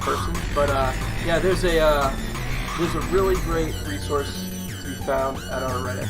person, but yeah, there's a really great resource to be found at our Reddit.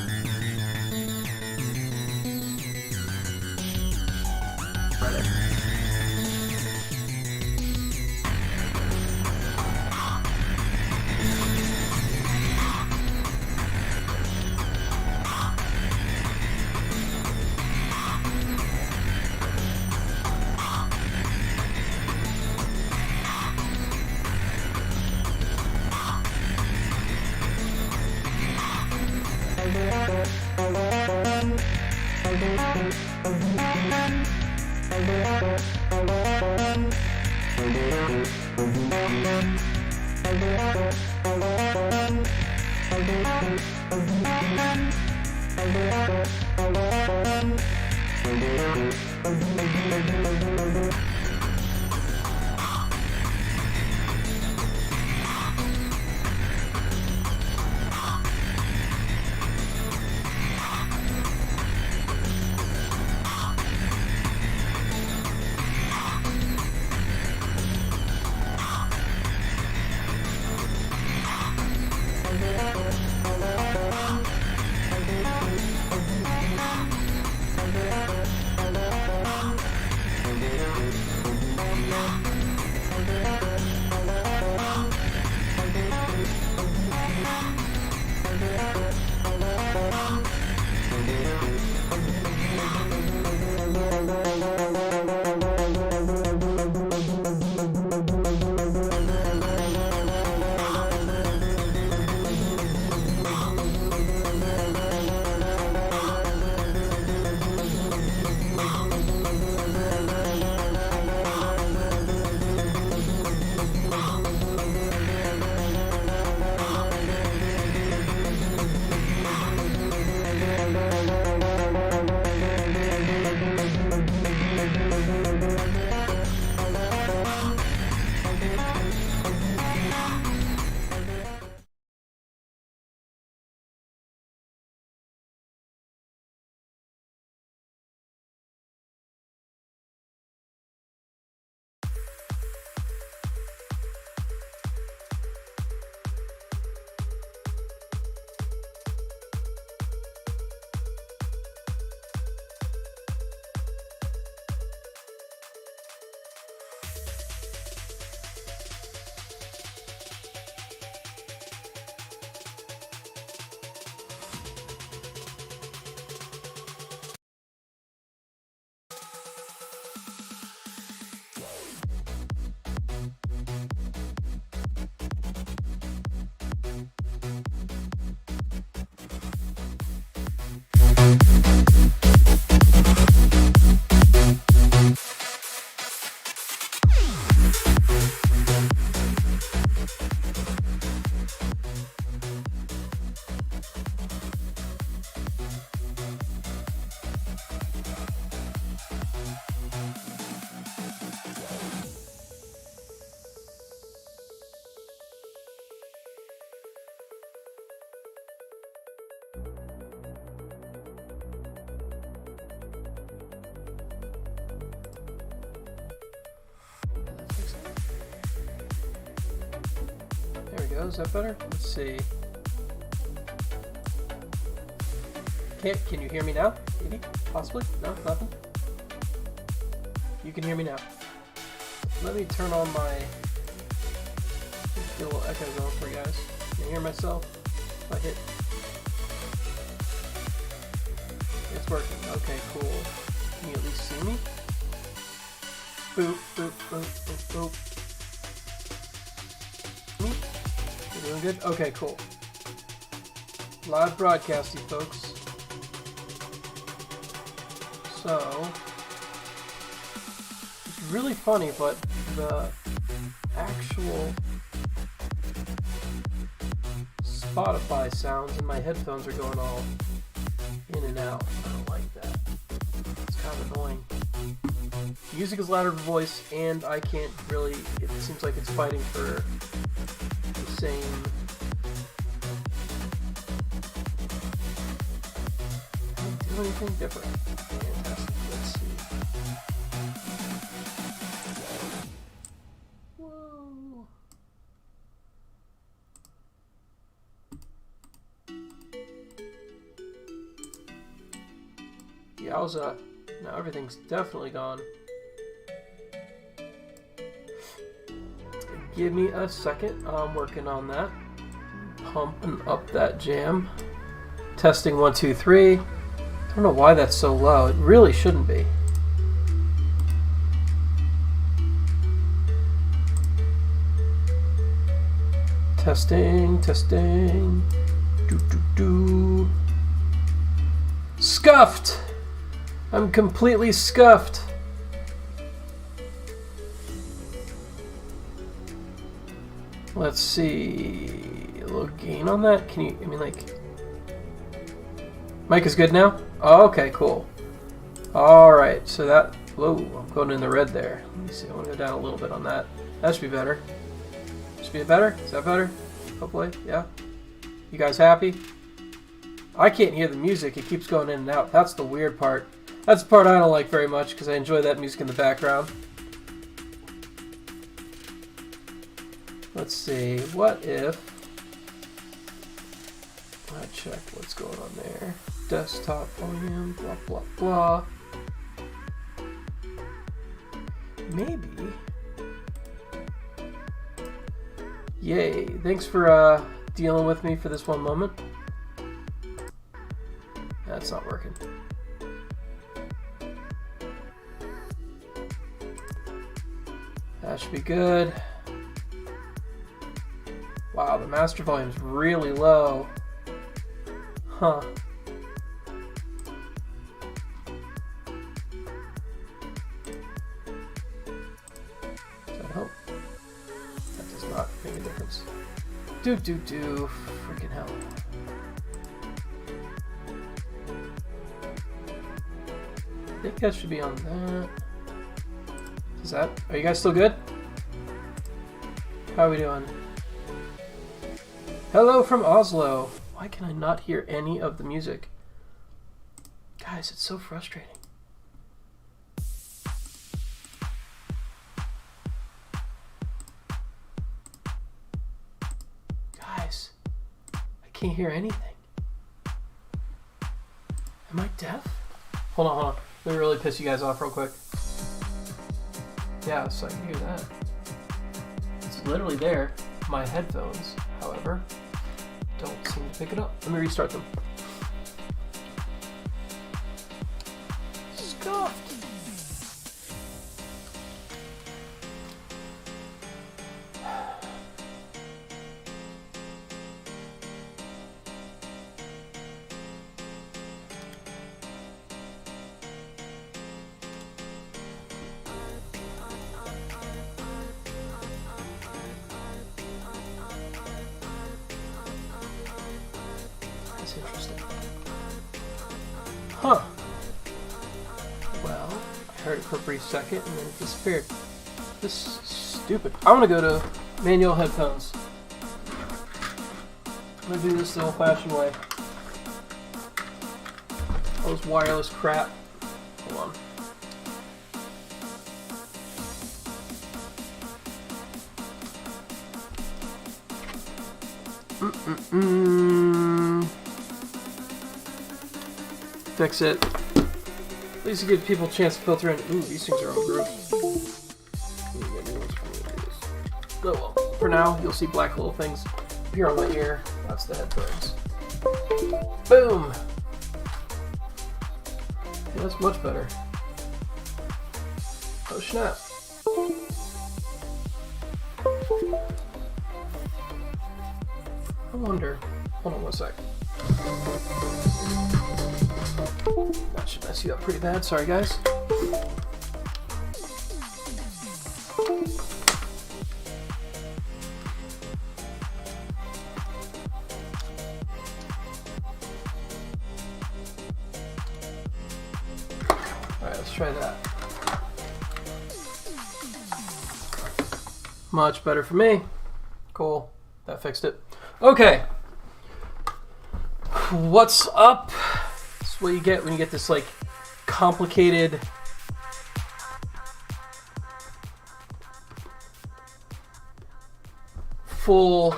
There we go. Is that better? Let's see. Can you hear me now? Maybe? Possibly? No? Nothing? You can hear me now. Let me turn on my... Get a little echo going for you guys. Can you hear myself? If I hit... It's working. Okay, cool. Can you at least see me? Boop, boop, boop, boop, boop. Me? You doing good? Okay, cool. Live broadcasting, folks. So, it's really funny, but the actual Spotify sounds in my headphones are going all in and out. out. I don't like that. It's kind of annoying. Music is louder than voice, and I can't really, it seems like it's fighting for the same. Can I do anything different? Fantastic. Let's see. Whoa. Yowza. Now everything's definitely gone. Give me a second. I'm working on that. Pumping up that jam. Testing 1, 2, 3. I don't know why that's so low. It really shouldn't be. Testing, testing. Do, do, do. Scuffed! I'm completely scuffed. Let's see. A little gain on that. Can you, I mean, like. Mic is good now? Oh, okay, cool. Alright, so that. Whoa, I'm going in the red there. Let me see. I want to go down a little bit on that. That should be better. Should be better? Is that better? Hopefully, yeah. You guys happy? I can't hear the music. It keeps going in and out. That's the weird part. That's the part I don't like very much because I enjoy that music in the background. Let's see. What if I check what's going on there? Desktop volume, blah, blah, blah. Maybe. Yay. Thanks for dealing with me for this one moment. That's not working. That should be good. Wow, the master volume's really low. Huh. Does that help? That does not make a difference. Freaking hell. I think that should be on that. Is that? Are you guys still good? How are we doing? Hello from Oslo. Why can I not hear any of the music? Guys, it's so frustrating. Guys, I can't hear anything. Am I deaf? Hold on, hold on. Let me really piss you guys off real quick. Yeah, so I can hear that. It's literally there. My headphones, however, don't seem to pick it up. Let me restart them. Scuffed! Interesting. Huh. Well, I heard it for a brief second and then it disappeared. This is stupid. I want to go to manual headphones. I'm going to do this the old-fashioned way. All this wireless crap. Hold on. Fix it. At least you give people a chance to filter in. Ooh, these things are all gross. Oh well. For now, you'll see black little things here on my ear. That's the headphones. Boom! Yeah, that's much better. Oh snap. I wonder. Hold on one sec. That should mess you up pretty bad. Sorry, guys. try that. Much better for me. Cool. That fixed it. Okay. What's up? That's what you get when you get this like complicated full.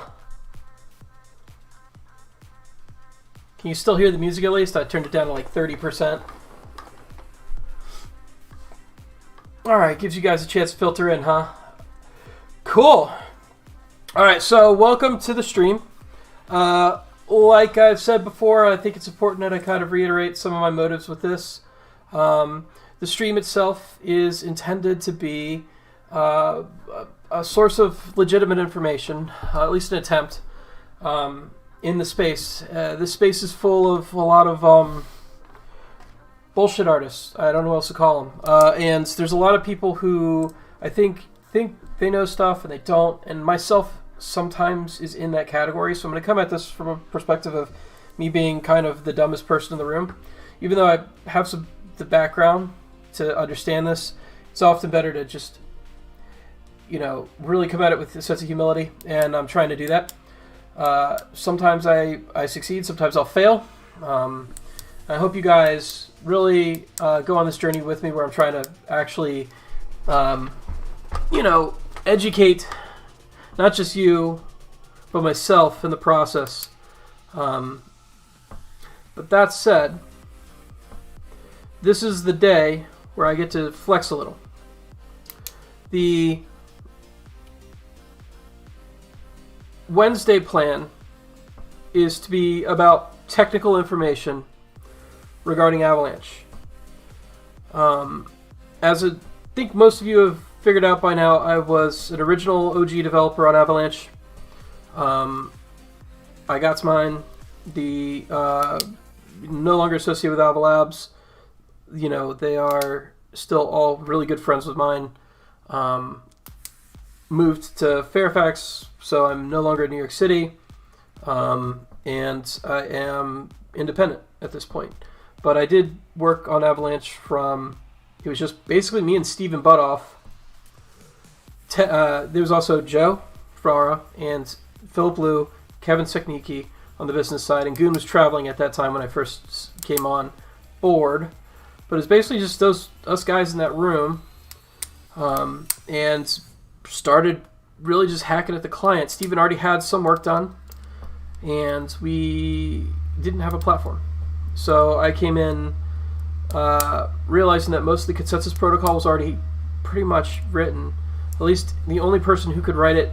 Can you still hear the music at least? I turned it down to like 30%. Alright, gives you guys a chance to filter in, huh? Cool. Alright, so welcome to the stream. Like I've said before, I think it's important that I kind of reiterate some of my motives with this. The stream itself is intended to be a source of legitimate information, at least an attempt, in the space. This space is full of a lot of bullshit artists. I don't know what else to call them. And there's a lot of people who I think they know stuff and they don't, and myself sometimes is in that category. So I'm going to come at this from a perspective of me being kind of the dumbest person in the room. Even though I have the background to understand this, it's often better to just, you know, really come at it with a sense of humility, and I'm trying to do that. Sometimes I succeed, sometimes I'll fail. I hope you guys really go on this journey with me where I'm trying to actually, you know, educate not just you, but myself in the process. But that said, this is the day where I get to flex a little. The Wednesday plan is to be about technical information regarding Avalanche. As I think most of you have figured out by now, I was an original OG developer on Avalanche. I got mine. No longer associated with Avalabs. You know, they are still all really good friends with mine. Moved to Fairfax, so I'm no longer in New York City. And I am independent at this point. But I did work on Avalanche from, it was just basically me and Steven Butoff. There was also Joe Frara and Philip Liu, Kevin Seknicki on the business side, and Goon was traveling at that time when I first came on board. But it's basically just us guys in that room, and started really just hacking at the client. Steven already had some work done, and we didn't have a platform. So I came in realizing that most of the consensus protocol was already pretty much written. At least the only person who could write it,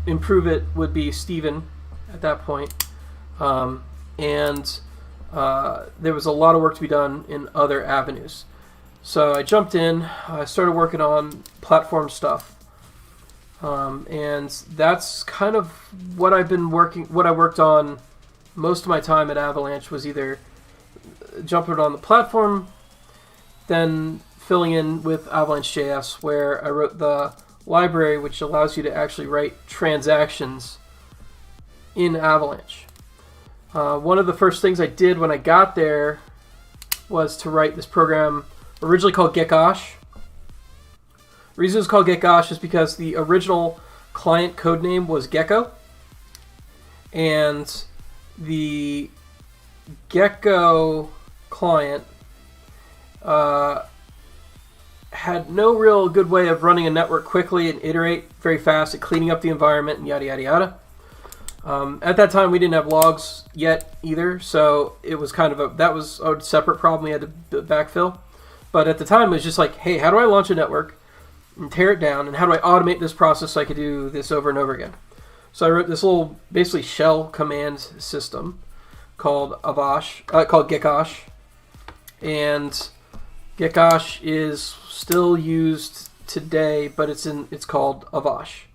improve it, would be Steven at that point. And there was a lot of work to be done in other avenues. So I jumped in, I started working on platform stuff. And that's kind of what I worked on most of my time at Avalanche, was either jumping on the platform, then filling in with Avalanche.js, where I wrote the library which allows you to actually write transactions in Avalanche. One of the first things I did when I got there was to write this program originally called Getgosh. The reason it's called Getgosh is because the original client code name was Gecko, and the Gecko client had no real good way of running a network quickly and iterate very fast at cleaning up the environment and yada yada yada. At that time we didn't have logs yet either, so it was kind of that was a separate problem we had to backfill. But at the time it was just like, hey, how do I launch a network and tear it down, and how do I automate this process so I could do this over and over again? So I wrote this little basically shell command system called Getgosh, and Getgosh is still used today, but it's called Avalanche.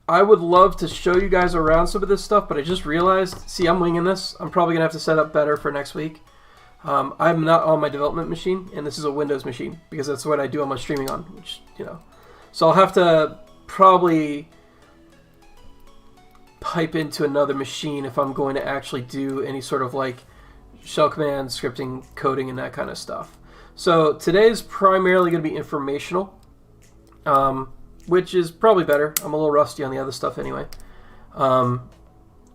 I would love to show you guys around some of this stuff, but I just realized, see, I'm winging this. I'm probably gonna have to set up better for next week. I'm not on my development machine, and this is a Windows machine because that's what I do all my streaming on, which, you know. So I'll have to probably pipe into another machine if I'm going to actually do any sort of like shell commands, scripting, coding, and that kind of stuff. So today is primarily going to be informational, which is probably better. I'm a little rusty on the other stuff anyway.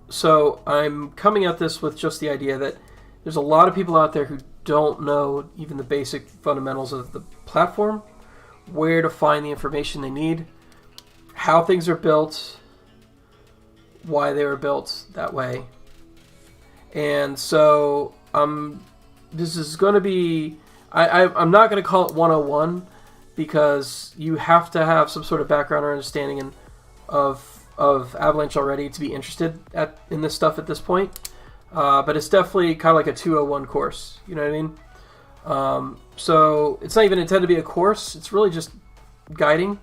So I'm coming at this with just the idea that there's a lot of people out there who don't know even the basic fundamentals of the platform, where to find the information they need, how things are built, why they were built that way. And so this is going to be, I'm not going to call it 101 because you have to have some sort of background or understanding of Avalanche already to be interested in this stuff at this point. But it's definitely kind of like a 201 course, you know what I mean? So it's not even intended to be a course, it's really just guiding.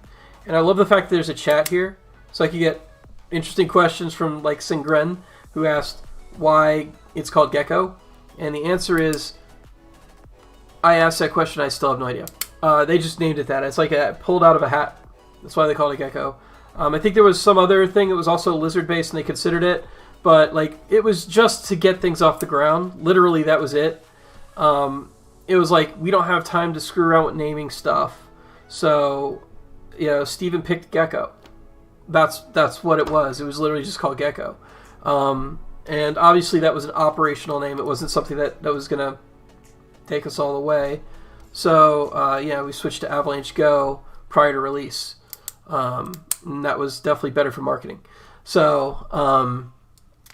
And I love the fact that there's a chat here, so I can get interesting questions from like Singren, who asked why it's called Gecko. And the answer is, I asked that question, I still have no idea. They just named it that. It's like pulled out of a hat. That's why they called it Gecko. I think there was some other thing that was also lizard-based and they considered it, but like it was just to get things off the ground. Literally, that was it. It was like, we don't have time to screw around with naming stuff. So, you know, Steven picked Gecko. That's what it was. It was literally just called Gecko. And obviously that was an operational name. It wasn't something that was going to take us all the way. So, yeah, we switched to Avalanche Go prior to release. And that was definitely better for marketing. So,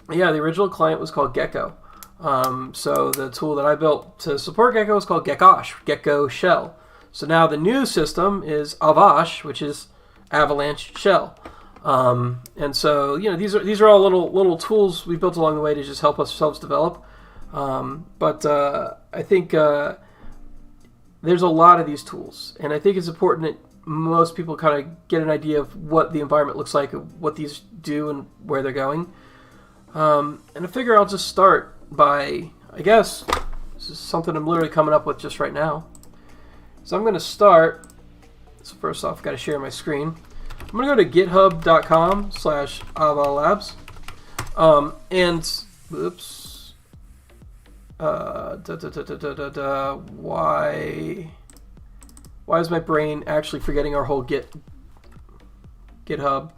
yeah, the original client was called Gecko. So the tool that I built to support Gecko is called Geckosh, Gecko Shell. So now the new system is Avalanche, which is Avalanche Shell. And so, you know, these are all little tools we built along the way to just help ourselves develop. But I think there's a lot of these tools, and I think it's important that most people kind of get an idea of what the environment looks like, what these do, and where they're going. And I figure I'll just start by, I guess, this is something I'm literally coming up with just right now. So I'm going to start, so first off, I've got to share my screen. I'm going to go to github.com/avalabs. And, oops, why is my brain actually forgetting our whole GitHub?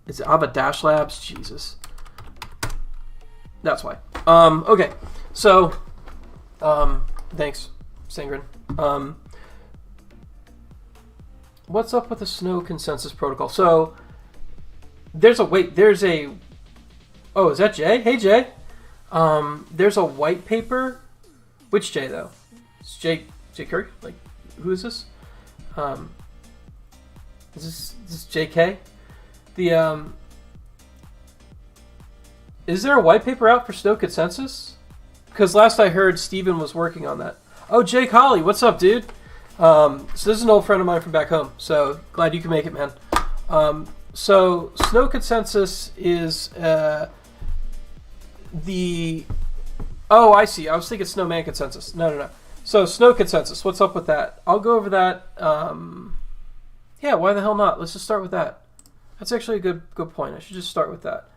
Is it Ava-Labs? Jesus. That's why. Okay, so, thanks, Sangren. What's up with the Snow Consensus Protocol? So, oh, is that Jay? Hey, Jay. There's a white paper. Which Jay, though? It's Jay Kirk? Like, who is this? Is this JK? Is there a white paper out for Snow Consensus? Because last I heard, Steven was working on that. Oh, Jake Holly, what's up, dude? So this is an old friend of mine from back home, so glad you can make it, man. So Snow Consensus is oh, I see. I was thinking Snowman Consensus. No. So Snow Consensus, what's up with that? I'll go over that. Yeah, why the hell not? Let's just start with that. That's actually a good point. I should just start with that.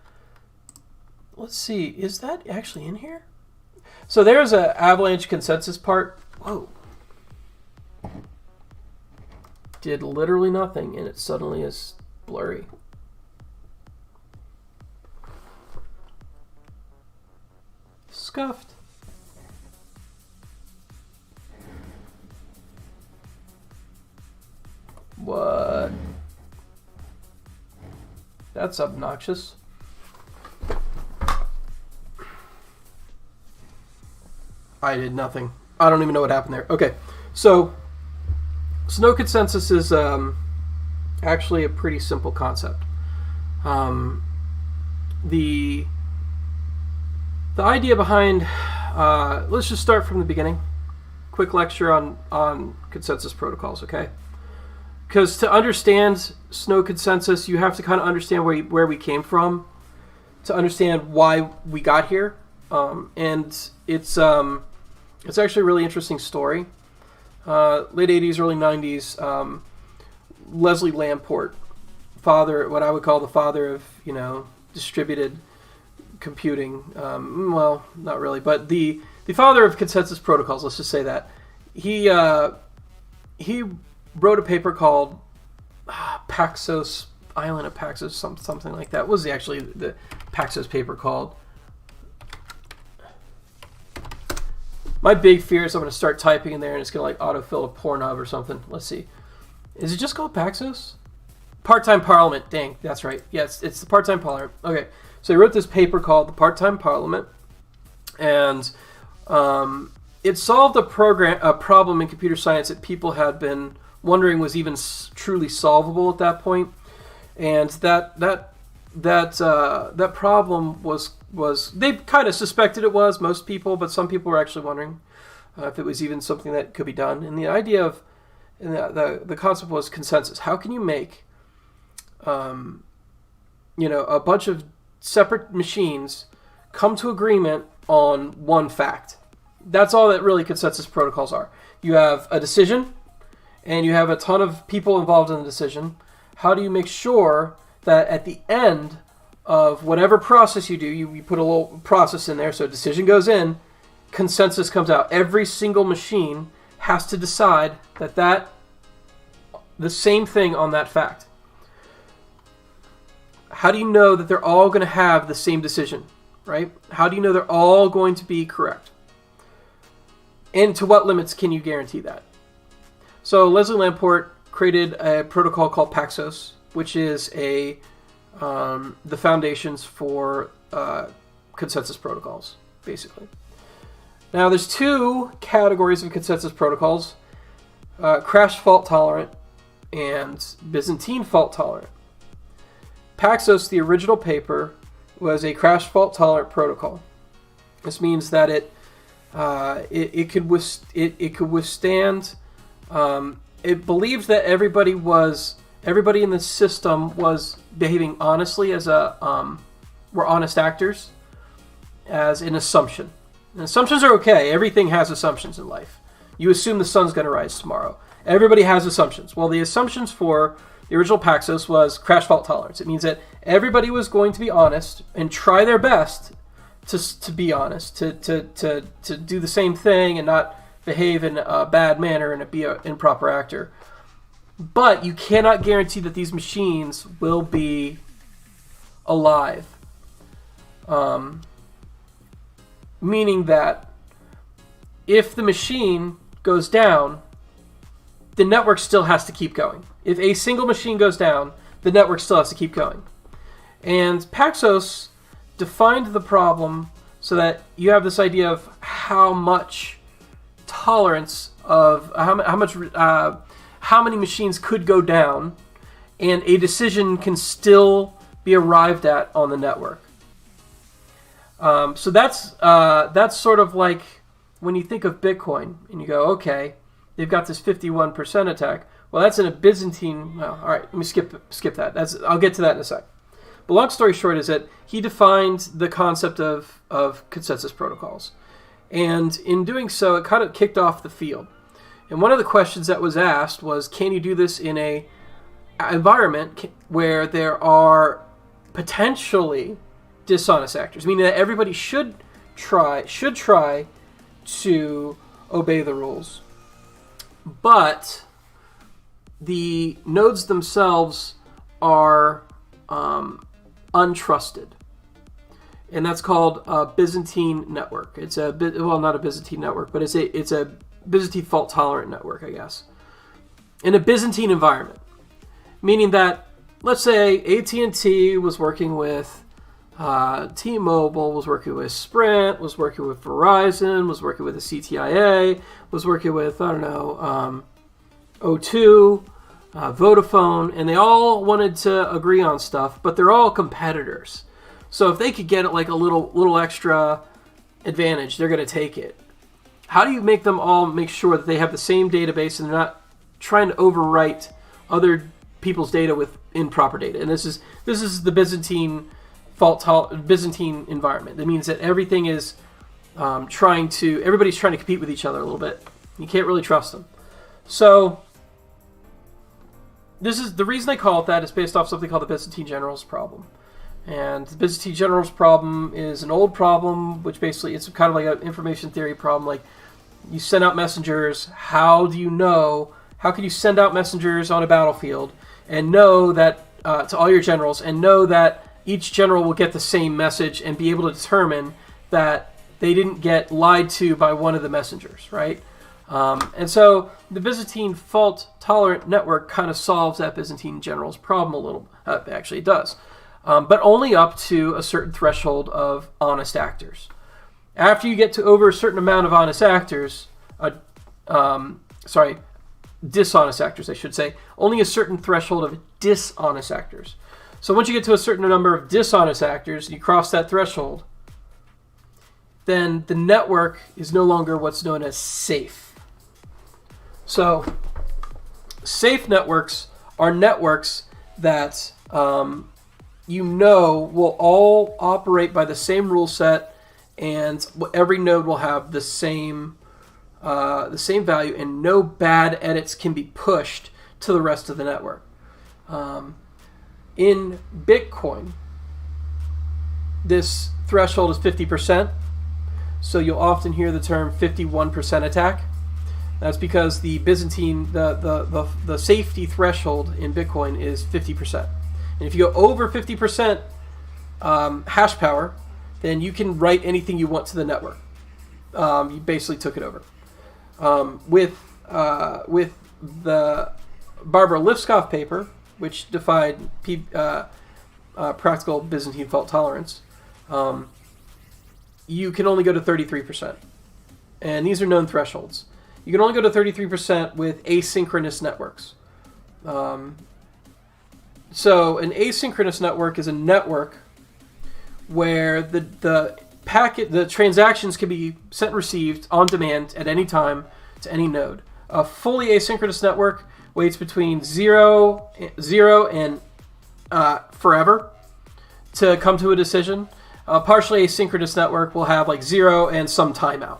Let's see. Is that actually in here? So there's a Avalanche Consensus part. Whoa. Did literally nothing, and it suddenly is blurry. Scuffed. What? That's obnoxious. I did nothing. I don't even know what happened there. Okay, so Snow Consensus is actually a pretty simple concept. The idea behind, let's just start from the beginning. Quick lecture on consensus protocols, okay? Because to understand Snow Consensus, you have to kind of understand where we came from to understand why we got here. And it's actually a really interesting story. Late 80s, early 90s, Leslie Lamport, what I would call the father of, distributed computing. Well, not really, but the father of consensus protocols. Let's just say that he wrote a paper called Paxos, Island of Paxos, something like that. What was actually the Paxos paper called? My big fear is I'm going to start typing in there and it's going to like autofill a Pornhub or something. Let's see. Is it just called Paxos? Part-time Parliament. Dang, that's right. Yes, it's the Part-time Parliament. Okay, so he wrote this paper called the Part-time Parliament, and it solved a problem in computer science that people had been wondering was even truly solvable at that point. And that problem was they kind of suspected it was, most people, but some people were actually wondering if it was even something that could be done. And the idea of the concept was consensus. How can you make a bunch of separate machines come to agreement on one fact? That's all that really consensus protocols are. You have a decision, and you have a ton of people involved in the decision. How do you make sure that at the end of whatever process you do, you put a little process in there, so a decision goes in, consensus comes out. Every single machine has to decide that the same thing on that fact. How do you know that they're all going to have the same decision, right? How do you know they're all going to be correct? And to what limits can you guarantee that? So Leslie Lamport created a protocol called Paxos, which is the foundations for consensus protocols, basically. Now, there's two categories of consensus protocols: crash fault tolerant and Byzantine fault tolerant. Paxos, the original paper, was a crash fault tolerant protocol. This means that it could withstand. It believed that everybody in the system was behaving honestly were honest actors, as an assumption. And assumptions are okay. Everything has assumptions in life. You assume the sun's going to rise tomorrow. Everybody has assumptions. Well, the assumptions for the original Paxos was crash fault tolerance. It means that everybody was going to be honest and try their best to be honest, to do the same thing and not behave in a bad manner and be an improper actor. But you cannot guarantee that these machines will be alive. Meaning that if the machine goes down, the network still has to keep going. If a single machine goes down, the network still has to keep going. And Paxos defined the problem so that you have this idea of how much tolerance of how many machines could go down, and a decision can still be arrived at on the network. So that's sort of like when you think of Bitcoin and you go, okay, they've got this 51% attack. Well, that's in a Byzantine. Well, all right, let me skip that. I'll get to that in a sec. But long story short is that he defined the concept of consensus protocols. And in doing so, it kind of kicked off the field. And one of the questions that was asked was, can you do this in an environment where there are potentially dishonest actors? Meaning that everybody should try to obey the rules. But the nodes themselves are untrusted. And that's called a Byzantine network. It's not a Byzantine network, but it's a Byzantine fault tolerant network, I guess. In a Byzantine environment. Meaning that, let's say AT&T was working with T-Mobile, was working with Sprint, was working with Verizon, was working with the CTIA, was working with, O2, Vodafone, and they all wanted to agree on stuff, but they're all competitors. So if they could get like a little extra advantage, they're going to take it. How do you make them all make sure that they have the same database and they're not trying to overwrite other people's data with improper data? And this is the Byzantine Byzantine environment. That means that everything is everybody's trying to compete with each other a little bit. You can't really trust them. So this is the reason they call it that is based off something called the Byzantine generals problem. And the Byzantine generals problem is an old problem, which basically it's kind of like an information theory problem. Like, you send out messengers. How do you know? How can you send out messengers on a battlefield and know that to all your generals and know that each general will get the same message and be able to determine that they didn't get lied to by one of the messengers, right? And so the Byzantine fault-tolerant network kind of solves that Byzantine general's problem a little. Actually, it does. But only up to a certain threshold of honest actors. After you get to over a certain amount of honest actors, dishonest actors, I should say, only a certain threshold of dishonest actors. So once you get to a certain number of dishonest actors, and you cross that threshold, then the network is no longer what's known as safe. So safe networks are networks that you know will all operate by the same rule set, and every node will have the same value, and no bad edits can be pushed to the rest of the network. In Bitcoin, this threshold is 50%, so you'll often hear the term 51% attack. That's because the Byzantine, the safety threshold in Bitcoin is 50%. And if you go over 50% hash power, then you can write anything you want to the network. You basically took it over. With the Barbara Lipskov paper, which defied practical Byzantine fault tolerance, you can only go to 33%. And these are known thresholds. You can only go to 33% with asynchronous networks. So an asynchronous network is a network where the transactions can be sent and received on demand at any time to any node. A fully asynchronous network waits between zero and forever to come to a decision. A partially asynchronous network will have like 0 and some timeout.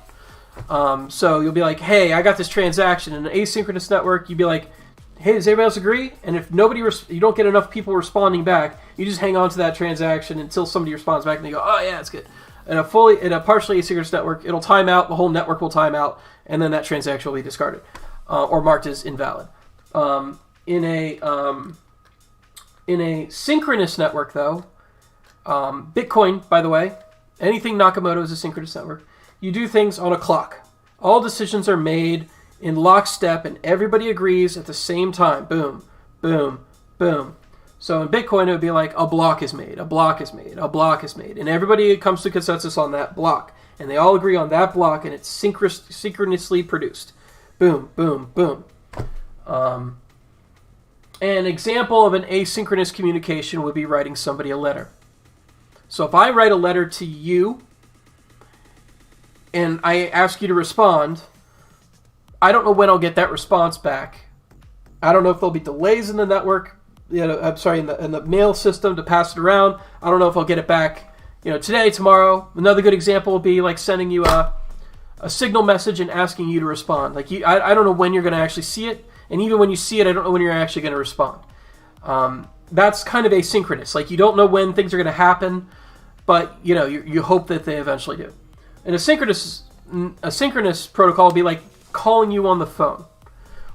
So you'll be like, hey, I got this transaction. In an asynchronous network, you'd be like, hey, does everybody else agree? And if you don't get enough people responding back, you just hang on to that transaction until somebody responds back and they go, oh yeah, it's good. In a partially asynchronous network, it'll time out, the whole network will time out, and then that transaction will be discarded or marked as invalid. In a synchronous network, though, Bitcoin, by the way, anything Nakamoto is a synchronous network. You do things on a clock. All decisions are made in lockstep, and everybody agrees at the same time. Boom, boom, boom. So in Bitcoin, it would be like a block is made, a block is made, a block is made, and everybody comes to consensus on that block, and they all agree on that block, and it's synchronously produced. Boom, boom, boom. An example of an asynchronous communication would be writing somebody a letter. So if I write a letter to you, and I ask you to respond, I don't know when I'll get that response back. I don't know if there'll be delays in the network, in the mail system to pass it around. I don't know if I'll get it back, today, tomorrow. Another good example would be like sending you a signal message and asking you to respond. Like I don't know when you're going to actually see it, and even when you see it, I don't know when you're actually going to respond. That's kind of asynchronous. Like you don't know when things are going to happen, but you hope that they eventually do. And a synchronous protocol would be like calling you on the phone.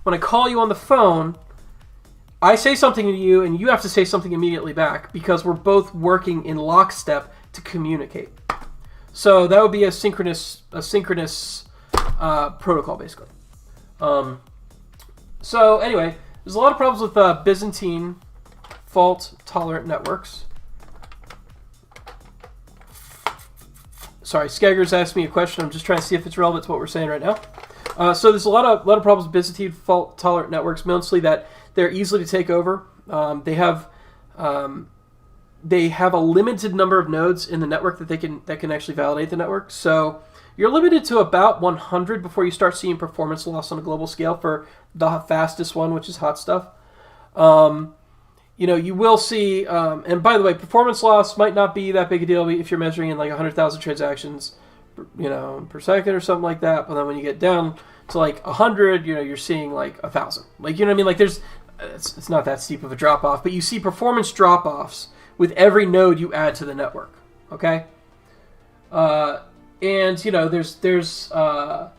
When I call you on the phone, I say something to you, and you have to say something immediately back because we're both working in lockstep to communicate. So that would be a synchronous protocol, basically. So anyway, there's a lot of problems with Byzantine fault-tolerant networks. Sorry, Skagger's asked me a question. I'm just trying to see if it's relevant to what we're saying right now. So there's a lot of problems with Byzantine fault-tolerant networks, mostly that they're easily to take over. They have a limited number of nodes in the network that can actually validate the network. So you're limited to about 100 before you start seeing performance loss on a global scale for the fastest one, which is hot stuff. You will see, and by the way, performance loss might not be that big a deal if you're measuring in like 100,000 transactions, per second or something like that. But then when you get down to like 100, you're seeing like 1,000. Like, what I mean? Like it's not that steep of a drop off, but you see performance drop offs with every node you add to the network. Okay, and you know there's a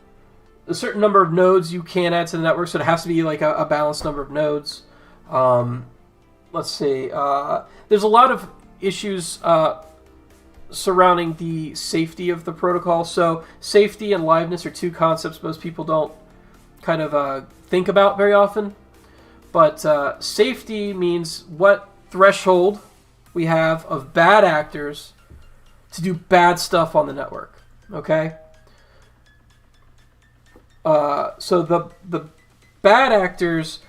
certain number of nodes you can add to the network, so it has to be like a balanced number of nodes. Let's see. There's a lot of issues surrounding the safety of the protocol. So safety and liveness are two concepts most people don't kind of think about very often. But safety means what threshold we have of bad actors to do bad stuff on the network. Okay? So the bad actors,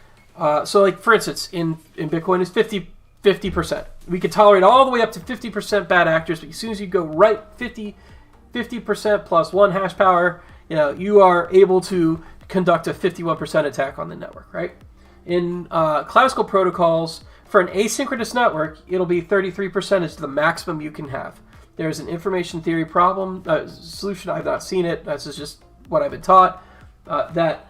so like for instance, in Bitcoin is 50%. We could tolerate all the way up to 50% bad actors, but as soon as you go right 50% plus 1 hash power, you know, you are able to conduct a 51% attack on the network, right? In classical protocols, for an asynchronous network, it'll be 33% is the maximum you can have. There's an information theory problem solution. I've not seen it. This is just what I've been taught. That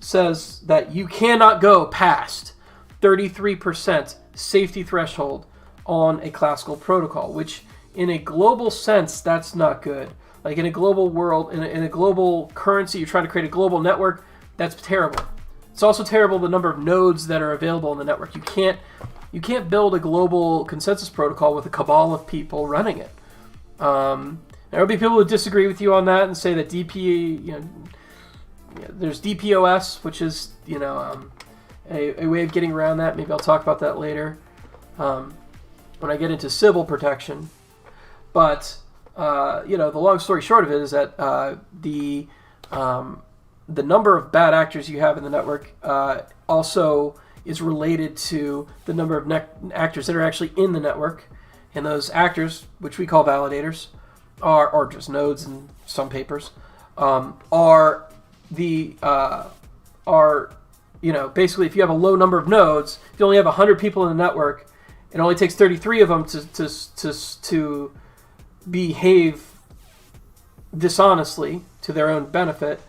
says that you cannot go past 33% safety threshold on a classical protocol, which in a global sense, that's not good. Like in a global world, in a global currency, you're trying to create a global network, that's terrible. It's also terrible the number of nodes that are available in the network. You can't build a global consensus protocol with a cabal of people running it. There will be people who disagree with you on that and say that there's DPoS, which is a way of getting around that. Maybe I'll talk about that later when I get into civil protection. But the long story short of it is that the number of bad actors you have in the network also is related to the number of actors that are actually in the network. And those actors, which we call validators, or just nodes in some papers, are basically if you have a low number of nodes, if you only have 100 people in the network, it only takes 33 of them to behave dishonestly to their own benefit.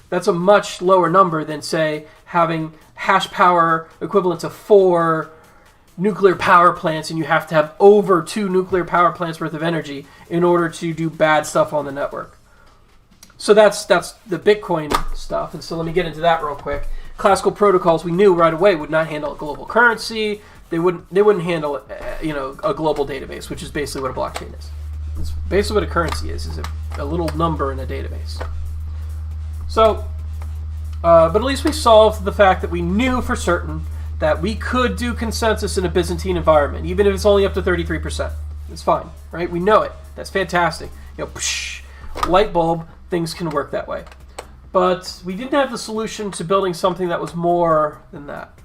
That's a much lower number than, say, having hash power equivalent to 4 nuclear power plants, and you have to have over 2 nuclear power plants worth of energy in order to do bad stuff on the network. So that's the Bitcoin stuff, and so let me get into that real quick. Classical protocols we knew right away would not handle a global currency. They wouldn't handle a global database, which is basically what a blockchain is. It's basically what a currency is a little number in a database. So, but at least we solved the fact that we knew for certain that we could do consensus in a Byzantine environment, even if it's only up to 33%. It's fine, right? We know it. That's fantastic. Light bulb, things can work that way. But we didn't have the solution to building something that was more than that.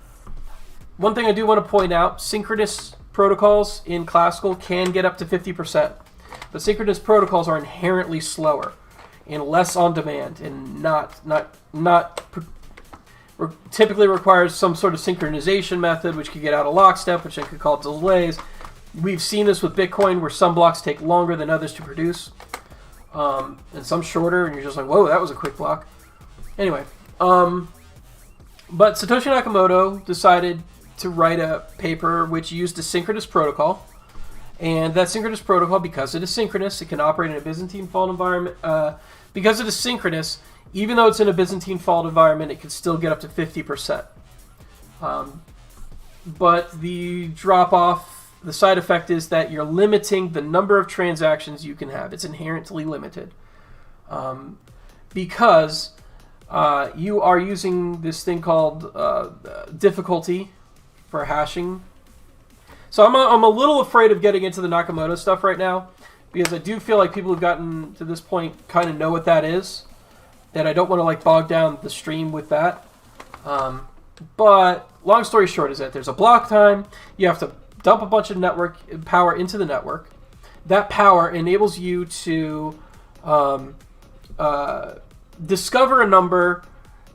One thing I do want to point out, synchronous protocols in classical can get up to 50%. But synchronous protocols are inherently slower and less on demand and typically requires some sort of synchronization method, which could get out of lockstep, which I could call delays. We've seen this with Bitcoin, where some blocks take longer than others to produce, and some shorter, and you're just like, whoa, that was a quick block. Anyway, but Satoshi Nakamoto decided to write a paper which used a synchronous protocol, and that synchronous protocol, because it is synchronous, it can operate in a Byzantine fault environment. Because it is synchronous, even though it's in a Byzantine fault environment, it can still get up to 50%. But the drop-off, the side effect is that you're limiting the number of transactions you can have. It's inherently limited. Because you are using this thing called difficulty for hashing. So I'm a little afraid of getting into the Nakamoto stuff right now, because I do feel like people who've gotten to this point kind of know what that is. And I don't want to bog down the stream with that. But long story short is that there's a block time. You have to dump a bunch of network power into the network. That power enables you to discover a number,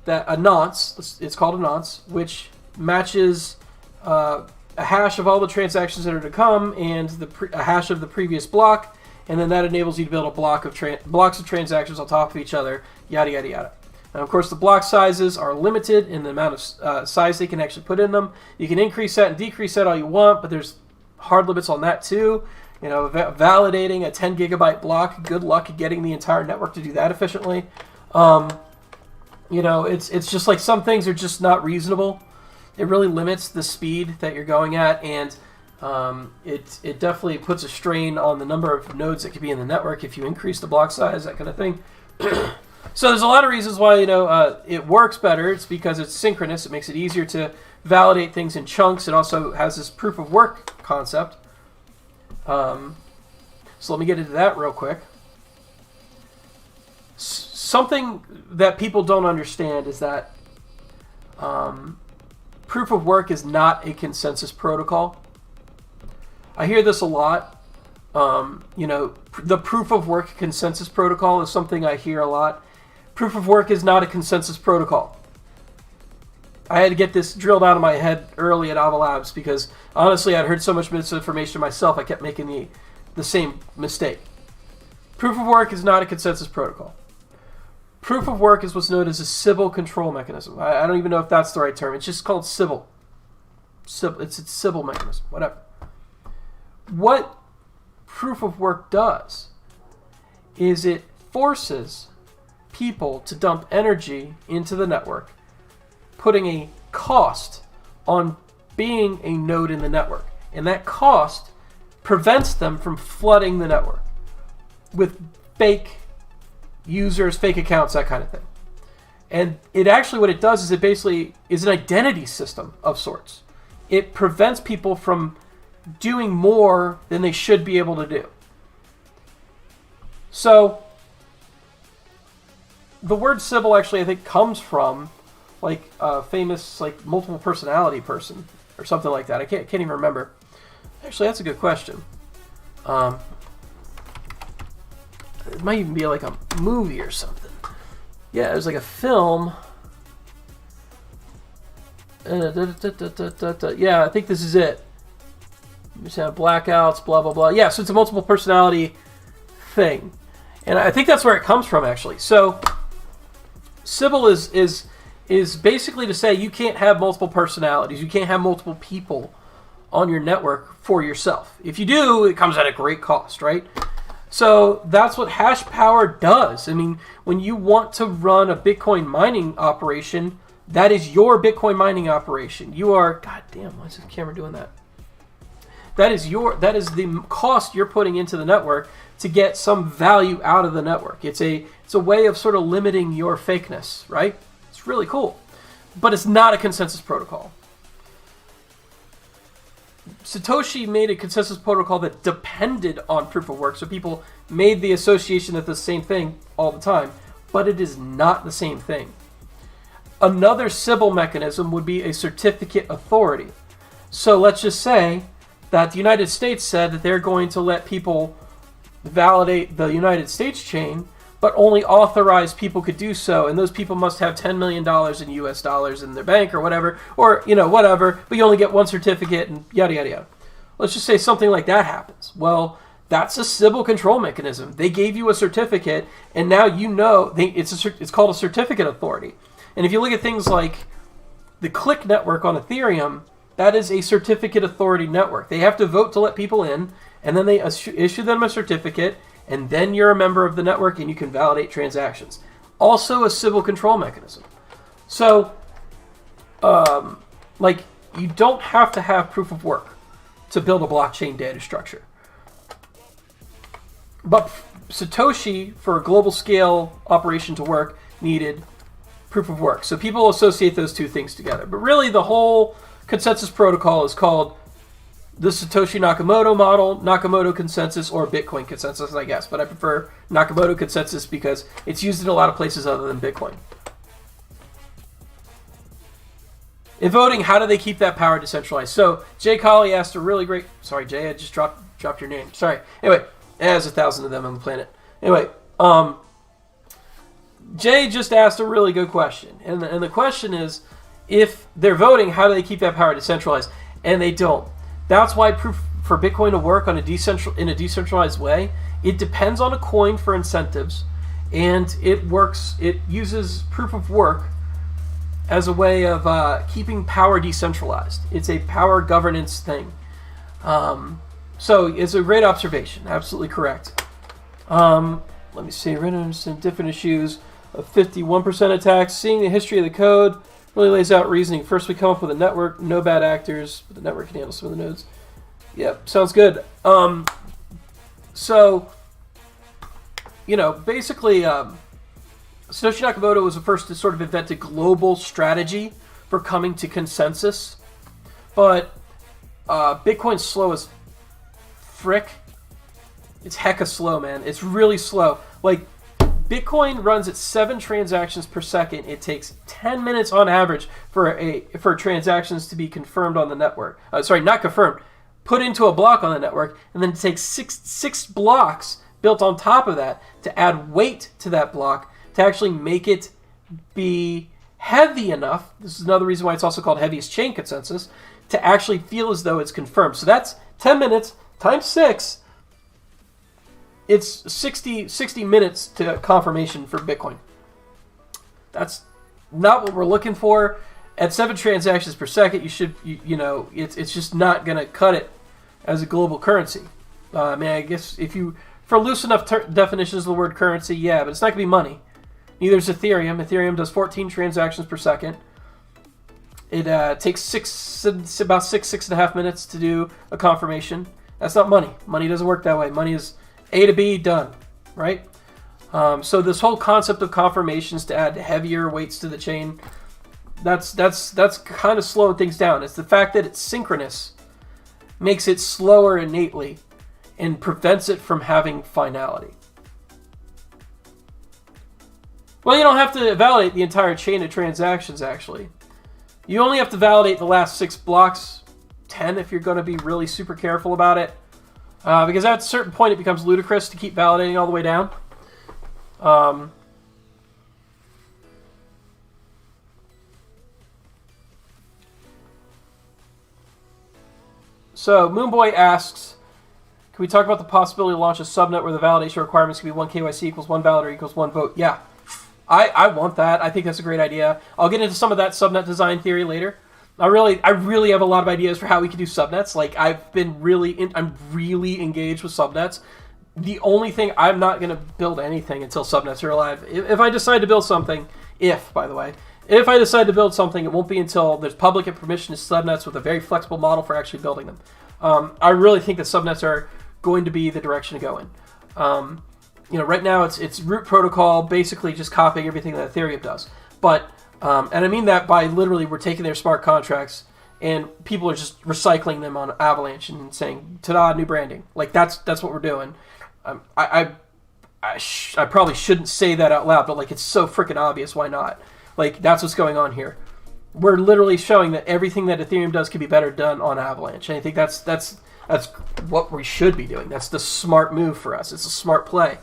a nonce, it's called a nonce, which matches a hash of all the transactions that are to come and a hash of the previous block. And then that enables you to build a blocks of transactions on top of each other, yada, yada, yada. And of course, the block sizes are limited in the amount of size they can actually put in them. You can increase that and decrease that all you want, but there's hard limits on that too. You know, validating a 10 gigabyte block, good luck getting the entire network to do that efficiently. You know, it's just like some things are just not reasonable. It really limits the speed that you're going at, and it definitely puts a strain on the number of nodes that could be in the network if you increase the block size, that kind of thing. So there's a lot of reasons why, you know, it works better. It's because it's synchronous. It makes it easier to validate things in chunks. It also has this proof of work concept. So let me get into that real quick. Something that people don't understand is that proof of work is not a consensus protocol. I hear this a lot. You know, the proof of work consensus protocol is something I hear a lot. Proof of work is not a consensus protocol. I had to get this drilled out of my head early at Avalabs because honestly I'd heard so much misinformation myself I kept making the same mistake. Proof of work is not a consensus protocol. Proof of work is what's known as a Sybil control mechanism. I don't even know if that's the right term. It's just called Sybil. It's a Sybil mechanism, whatever. What proof of work does is it forces people to dump energy into the network, putting a cost on being a node in the network. And that cost prevents them from flooding the network with fake users, fake accounts, that kind of thing. And it actually, what it does is it basically is an identity system of sorts. It prevents people from doing more than they should be able to do. So the word Sybil actually, I think, comes from like a famous like multiple personality person or something like that. I can't even remember. Actually, that's a good question. It might even be like a movie or something. Yeah, it was like a film. Yeah, I think this is it. You just have blackouts, blah, blah, blah. Yeah, so it's a multiple personality thing. And I think that's where it comes from, actually. So Sybil is basically to say you can't have multiple personalities. You can't have multiple people on your network for yourself. If you do, it comes at a great cost, right? So that's what hash power does. I mean, when you want to run a Bitcoin mining operation, that is your Bitcoin mining operation. You are, god damn, why is this camera doing that? That is the cost you're putting into the network to get some value out of the network. It's a way of sort of limiting your fakeness, right? It's really cool. But it's not a consensus protocol. Satoshi made a consensus protocol that depended on proof of work, so people made the association that the same thing all the time, but it is not the same thing. Another Sybil mechanism would be a certificate authority. So let's just say that the United States said that they're going to let people validate the United States chain, but only authorized people could do so, and those people must have $10 million in US dollars in their bank or whatever, or, you know, whatever, but you only get one certificate and yada, yada, yada. Let's just say something like that happens. Well, that's a Sybil control mechanism. They gave you a certificate, and now you know it's called a certificate authority. And if you look at things like the Click network on Ethereum, that is a certificate authority network. They have to vote to let people in, and then they issue them a certificate, and then you're a member of the network and you can validate transactions. Also a Sybil control mechanism. So, like, you don't have to have proof of work to build a blockchain data structure. But Satoshi, for a global scale operation to work, needed proof of work. So people associate those two things together. But really the whole consensus protocol is called the Satoshi Nakamoto model, Nakamoto consensus, or Bitcoin consensus, I guess. But I prefer Nakamoto consensus because it's used in a lot of places other than Bitcoin. In voting, how do they keep that power decentralized? So Jay Colley asked a really great... Sorry, Jay, I just dropped your name. Sorry. Anyway, there's 1,000 of them on the planet. Anyway, Jay just asked a really good question. And the question is, if they're voting, how do they keep that power decentralized? And they don't. That's why proof for Bitcoin to work on in a decentralized way, it depends on a coin for incentives, and it uses proof of work as a way of keeping power decentralized. It's a power governance thing. So it's a great observation. Absolutely correct. Let me see. Some different issues of 51% attacks. Seeing the history of the code really lays out reasoning. First, we come up with a network, no bad actors, but the network can handle some of the nodes. Yep, sounds good. So, basically, Satoshi Nakamoto was the first to sort of invent a global strategy for coming to consensus. But Bitcoin's slow as frick. It's hecka slow, man. It's really slow. Like, Bitcoin runs at 7 transactions per second. It takes 10 minutes on average for transactions to be confirmed on the network. Sorry, not confirmed. Put into a block on the network, and then it takes six blocks built on top of that to add weight to that block to actually make it be heavy enough. This is another reason why it's also called heaviest chain consensus, to actually feel as though it's confirmed. So that's 10 minutes times 6. It's 60 minutes to confirmation for Bitcoin. That's not what we're looking for. At 7 transactions per second, it's just not going to cut it as a global currency. I guess for loose enough definitions of the word currency, yeah, but it's not going to be money. Neither is Ethereum. Ethereum does 14 transactions per second. It takes about 6.5 minutes to do a confirmation. That's not money. Money doesn't work that way. Money is A to B, done, right? So this whole concept of confirmations to add heavier weights to the chain, that's kind of slowing things down. It's the fact that it's synchronous makes it slower innately and prevents it from having finality. Well, you don't have to validate the entire chain of transactions, actually. You only have to validate the last 6 blocks, 10 if you're going to be really super careful about it. Because at a certain point it becomes ludicrous to keep validating all the way down. So Moonboy asks, can we talk about the possibility to launch a subnet where the validation requirements can be 1 KYC equals 1 validator equals 1 vote? Yeah, I want that. I think that's a great idea. I'll get into some of that subnet design theory later. I really have a lot of ideas for how we can do subnets. Like, I'm really engaged with subnets. The only thing, I'm not going to build anything until subnets are alive. If I decide to build something, if I decide to build something, it won't be until there's public and permissionless subnets with a very flexible model for actually building them. I really think that subnets are going to be the direction to go in. Right now it's root protocol, basically just copying everything that Ethereum does. But and I mean that by literally we're taking their smart contracts and people are just recycling them on Avalanche and saying, ta-da, new branding. Like, that's what we're doing. I probably shouldn't say that out loud, but like, it's so freaking obvious. Why not? Like, that's what's going on here. We're literally showing that everything that Ethereum does can be better done on Avalanche. And I think that's what we should be doing. That's the smart move for us. It's a smart play.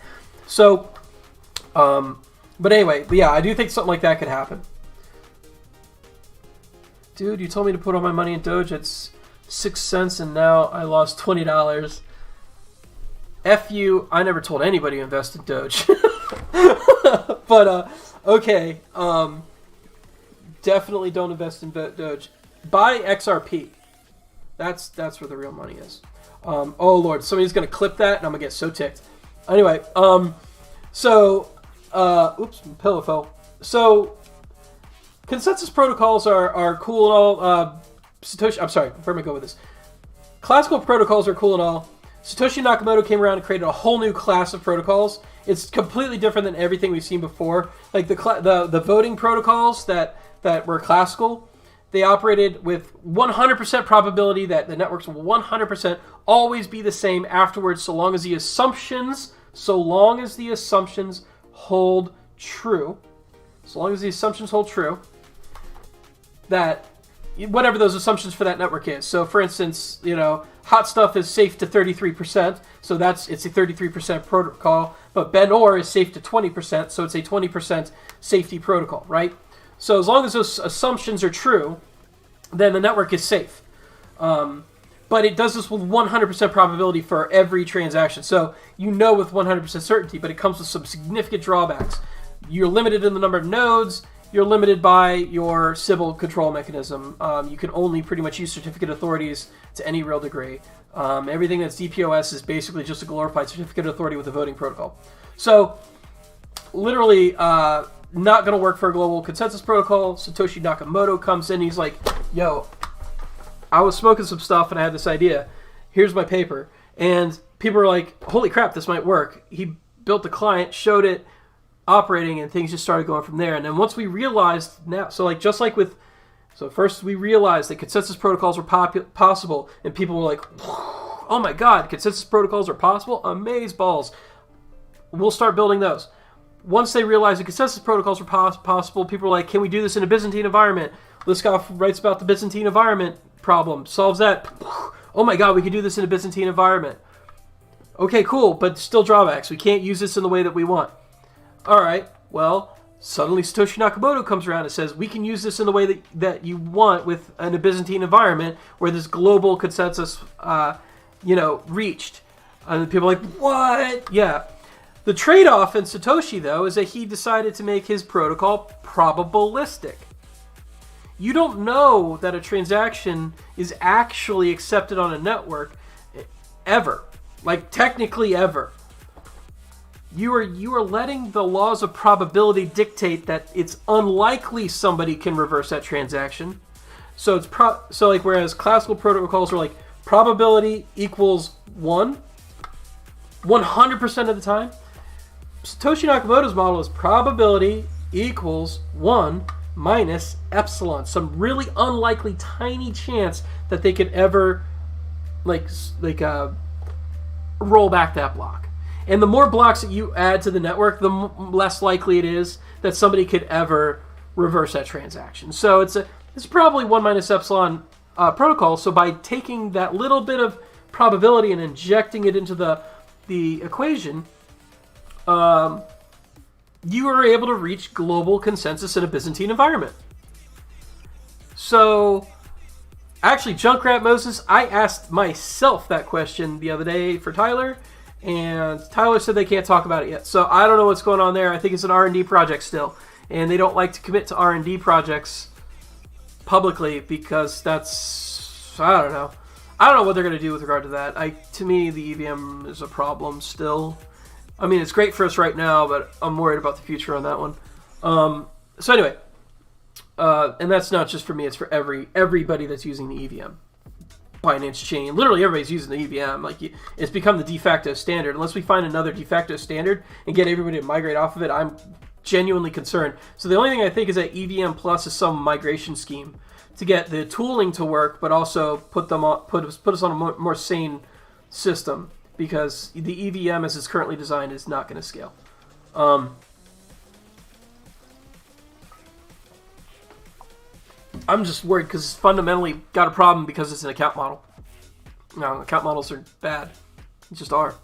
So, but anyway, yeah, I do think something like that could happen. Dude, you told me to put all my money in Doge. It's 6 cents, and now I lost $20. F you. I never told anybody to invest in Doge. But, okay. Definitely don't invest in Doge. Buy XRP. That's where the real money is. Oh, Lord. Somebody's going to clip that, and I'm going to get so ticked. Anyway, oops, my pillow fell. So, consensus protocols are cool and all. I'm sorry, where am I going with this? Classical protocols are cool and all. Satoshi Nakamoto came around and created a whole new class of protocols. It's completely different than everything we've seen before. Like the voting protocols that were classical, they operated with 100% probability that the networks will 100% always be the same afterwards, so long as the assumptions hold true. So long as the assumptions hold true, that whatever those assumptions for that network is. So, for instance, hot stuff is safe to 33%, so it's a 33% protocol. But Ben Or is safe to 20%, so it's a 20% safety protocol, right? So as long as those assumptions are true, then the network is safe. But it does this with 100% probability for every transaction. So with 100% certainty, but it comes with some significant drawbacks. You're limited in the number of nodes. you're limited by your Sybil control mechanism. You can only pretty much use certificate authorities to any real degree. Everything that's DPoS is basically just a glorified certificate authority with a voting protocol. So, literally, not going to work for a global consensus protocol. Satoshi Nakamoto comes in, he's like, yo, I was smoking some stuff and I had this idea. Here's my paper. And people are like, holy crap, this might work. He built the client, showed it operating, and things just started going from there. And then once we realized now, so first we realized that consensus protocols were possible, and people were like, oh my god, consensus protocols are possible? Amazeballs. We'll start building those. Once they realized that consensus protocols were possible, people were like, can we do this in a Byzantine environment? Liskov writes about the Byzantine environment problem, solves that. Oh my god, we can do this in a Byzantine environment. Okay, cool, but still drawbacks. We can't use this in the way that we want. Alright, well, suddenly Satoshi Nakamoto comes around and says, we can use this in the way that you want in a Byzantine environment where this global consensus, reached. And people are like, what? Yeah. The trade-off in Satoshi, though, is that he decided to make his protocol probabilistic. You don't know that a transaction is actually accepted on a network ever. Like, technically ever. You are letting the laws of probability dictate that it's unlikely somebody can reverse that transaction. So whereas classical protocols are like probability equals 1, 100% of the time, Satoshi Nakamoto's model is probability equals 1 minus epsilon, some really unlikely tiny chance that they could ever roll back that block. And the more blocks that you add to the network, the less likely it is that somebody could ever reverse that transaction. So it's probably 1 minus epsilon protocol. So by taking that little bit of probability and injecting it into the equation, you are able to reach global consensus in a Byzantine environment. So, actually, Junkrat Moses, I asked myself that question the other day for Tyler, and Tyler said they can't talk about it yet. So I don't know what's going on there. I think it's an R&D project still, and they don't like to commit to R&D projects publicly because that's, I don't know what they're going to do with regard to that. To me, the EVM is a problem still. I mean, it's great for us right now, but I'm worried about the future on that one. So anyway, and that's not just for me; it's for everybody that's using the EVM. Binance Chain, literally everybody's using the EVM. It's become the de facto standard. Unless we find another de facto standard and get everybody to migrate off of it, I'm genuinely concerned. So the only thing I think is that EVM Plus is some migration scheme to get the tooling to work, but also put us on a more sane system. Because the EVM as it's currently designed is not going to scale. I'm just worried because it's fundamentally got a problem because it's an account model. No, account models are bad. They just are.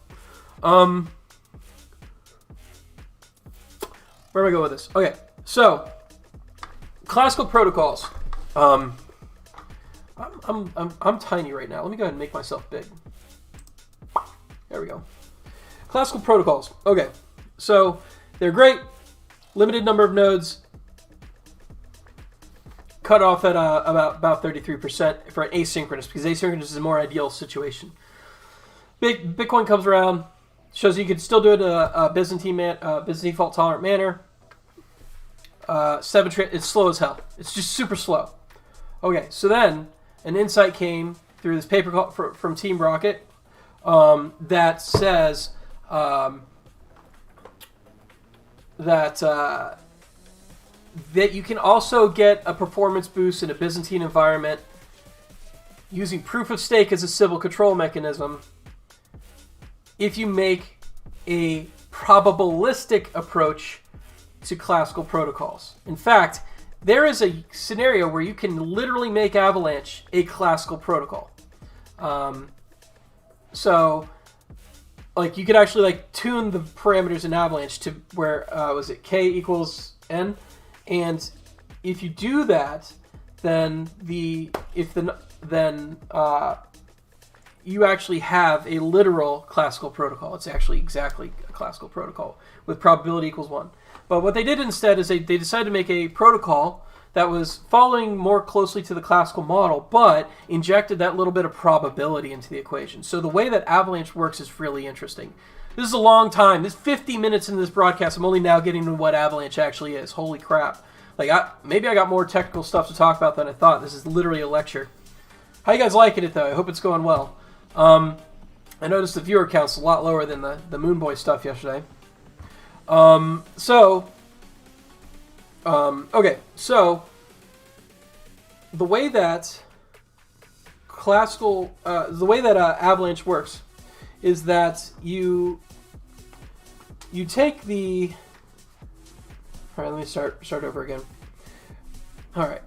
Where do I go with this? Okay, so classical protocols. I'm tiny right now. Let me go ahead and make myself big. There we go. Classical protocols. Okay, so they're great. Limited number of nodes. Cut off at about 33% for an asynchronous, because asynchronous is a more ideal situation. Bitcoin comes around, shows you can still do it in a Byzantine fault tolerant manner. It's slow as hell. It's just super slow. Okay, so then an insight came through this paper from Team Rocket that says that you can also get a performance boost in a Byzantine environment using proof of stake as a Sybil control mechanism if you make a probabilistic approach to classical protocols. In fact, there is a scenario where you can literally make Avalanche a classical protocol. So, you could actually tune the parameters in Avalanche to where was it k equals n, and if you do that, then you actually have a literal classical protocol. It's actually exactly a classical protocol with probability equals 1. But what they did instead is they decided to make a protocol that was following more closely to the classical model, but injected that little bit of probability into the equation. So the way that Avalanche works is really interesting. This is a long time. This 50 minutes into this broadcast. I'm only now getting to what Avalanche actually is. Holy crap. Like, maybe I got more technical stuff to talk about than I thought. This is literally a lecture. How you guys liking it, though? I hope it's going well. I noticed the viewer count's a lot lower than the Moon Boy stuff yesterday. Okay, so the way that Avalanche works is that you take the. All right, let me start over again. All right,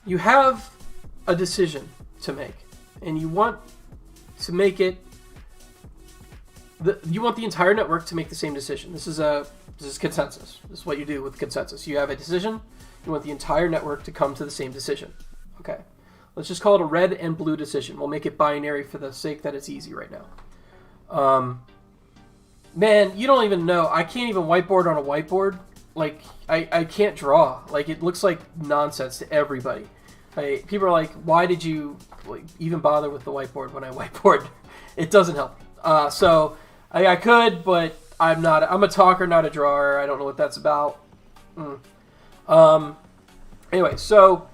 you have a decision to make, and you want to make it. You want the entire network to make the same decision. This is consensus. This is what you do with consensus. You have a decision. You want the entire network to come to the same decision. Okay. Let's just call it a red and blue decision. We'll make it binary for the sake that it's easy right now. Man, you don't even know. I can't even whiteboard on a whiteboard. Like, I can't draw. Like, it looks like nonsense to everybody. People are like, why did you even bother with the whiteboard when I whiteboard? It doesn't help. So I could, but I'm not. I'm a talker, not a drawer. I don't know what that's about. Anyway, so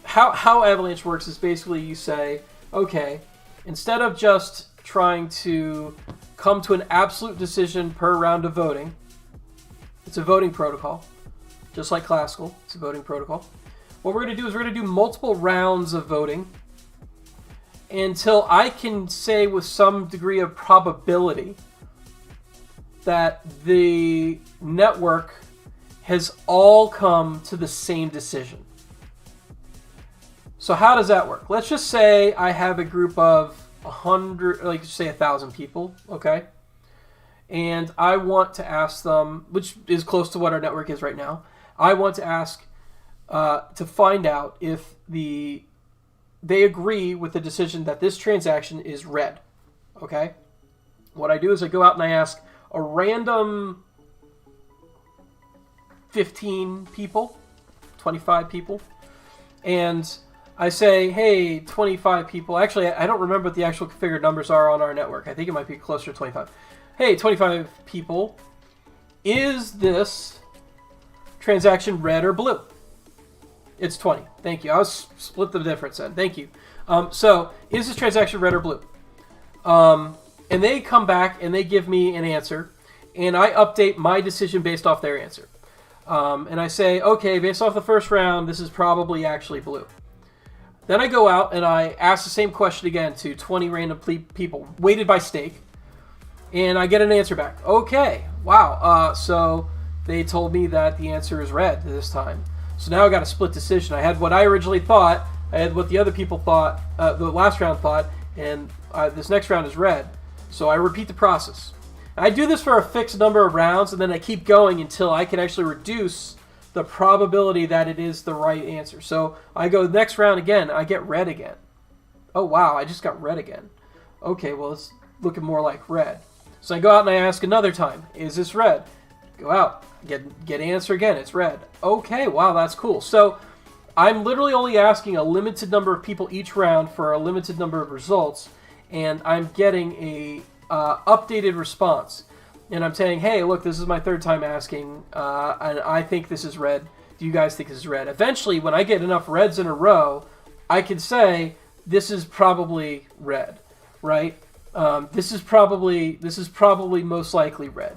how Avalanche works is basically you say, okay, instead of just trying to come to an absolute decision per round of voting, it's a voting protocol, just like classical. It's a voting protocol. What we're going to do is we're going to do multiple rounds of voting until I can say with some degree of probability that the network has all come to the same decision. So how does that work? Let's just say I have a group of 100, like say 1,000 people, okay? And I want to ask them, which is close to what our network is right now, I want to ask to find out if they agree with the decision that this transaction is red, okay? What I do is I go out and I ask a random 15 people, 25 people, and I say, hey, 25 people. Actually, I don't remember what the actual configured numbers are on our network. I think it might be closer to 25. Hey, 25 people, is this transaction red or blue? It's 20. Thank you. I was split the difference then. Thank you. So, is this transaction red or blue? And they come back and they give me an answer, and I update my decision based off their answer. And I say, okay, based off the first round, this is probably actually blue. Then I go out and I ask the same question again to 20 random people, weighted by stake, and I get an answer back. Okay, wow. So they told me that the answer is red this time. So now I got a split decision. I had what I originally thought, I had what the other people thought, the last round thought, and this next round is red. So I repeat the process. I do this for a fixed number of rounds, and then I keep going until I can actually reduce the probability that it is the right answer. So I go next round again, I get red again. Oh wow, I just got red again. Okay, well it's looking more like red. So I go out and I ask another time, is this red? Go out, get an answer again, it's red. Okay, wow, that's cool. So I'm literally only asking a limited number of people each round for a limited number of results, and I'm getting a updated response. And I'm saying, hey, look, this is my third time asking, and I think this is red. Do you guys think this is red? Eventually, when I get enough reds in a row, I can say, this is probably red, right? This is probably most likely red.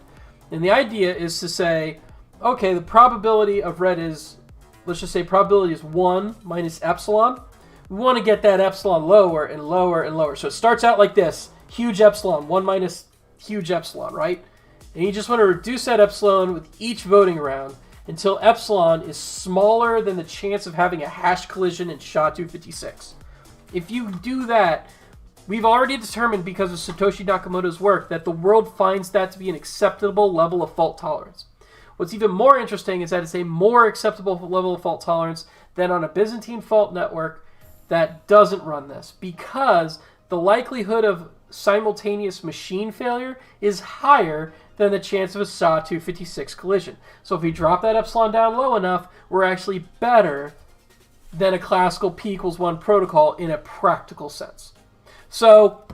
And the idea is to say, okay, the probability of red is, let's just say probability is 1 minus epsilon. We want to get that epsilon lower and lower and lower. So it starts out like this, huge epsilon, 1 minus huge epsilon, right? And you just want to reduce that epsilon with each voting round until epsilon is smaller than the chance of having a hash collision in SHA-256. If you do that, we've already determined, because of Satoshi Nakamoto's work, that the world finds that to be an acceptable level of fault tolerance. What's even more interesting is that it's a more acceptable level of fault tolerance than on a Byzantine fault network that doesn't run this, because the likelihood of simultaneous machine failure is higher than the chance of a SAW-256 collision. So if we drop that epsilon down low enough, we're actually better than a classical P=1 protocol in a practical sense. So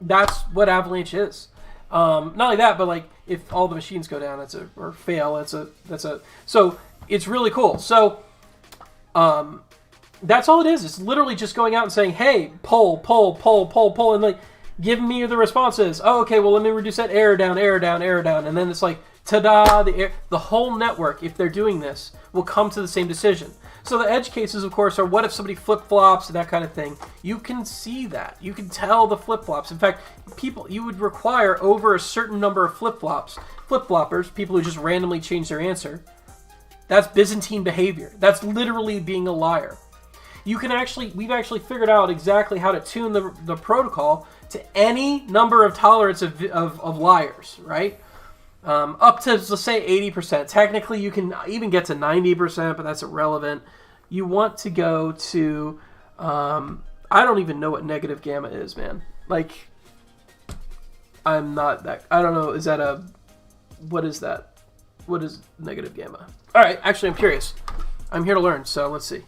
that's what Avalanche is. Not only that, but like if all the machines go down, or fail, so it's really cool. So that's all it is. It's literally just going out and saying, hey, poll, and like give me the responses. Oh, okay, well, let me reduce that error down, and then it's like, ta-da, the whole network, if they're doing this, will come to the same decision. So the edge cases, of course, are what if somebody flip-flops and that kind of thing. You can see that. You can tell the flip-flops. In fact, you would require over a certain number of flip-floppers, people who just randomly change their answer. That's Byzantine behavior. That's literally being a liar. We've actually figured out exactly how to tune the protocol to any number of tolerance of liars, right? Up to, let's say, 80%. Technically, you can even get to 90%, but that's irrelevant. You want to go to, I don't even know what negative gamma is, man. Like, I don't know, what is that? What is negative gamma? All right, actually, I'm curious. I'm here to learn, so let's see.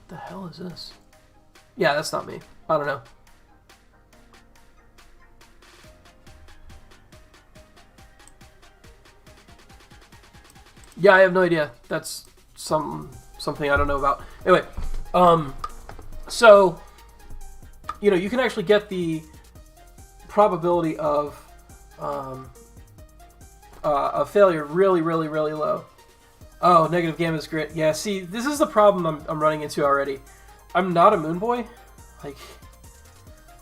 The hell is this? Yeah, that's not me. I don't know. Yeah, I have no idea. That's something I don't know about. Anyway, so you can actually get the probability of failure really, really, really low. Oh, negative gamma is great. Yeah, see, this is the problem I'm running into already. I'm not a moon boy. Like,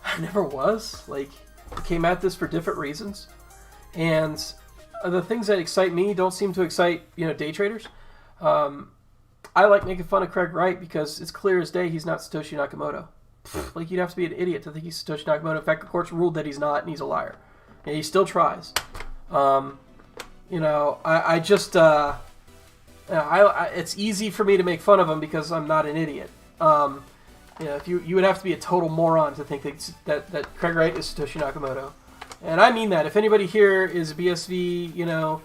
I never was. Like, I came at this for different reasons. And the things that excite me don't seem to excite, day traders. I like making fun of Craig Wright because it's clear as day he's not Satoshi Nakamoto. Like, you'd have to be an idiot to think he's Satoshi Nakamoto. In fact, the court's ruled that he's not, and he's a liar. And he still tries. It's easy for me to make fun of him because I'm not an idiot. If you would have to be a total moron to think that Craig Wright is Satoshi Nakamoto. And I mean that. If anybody here is a BSV,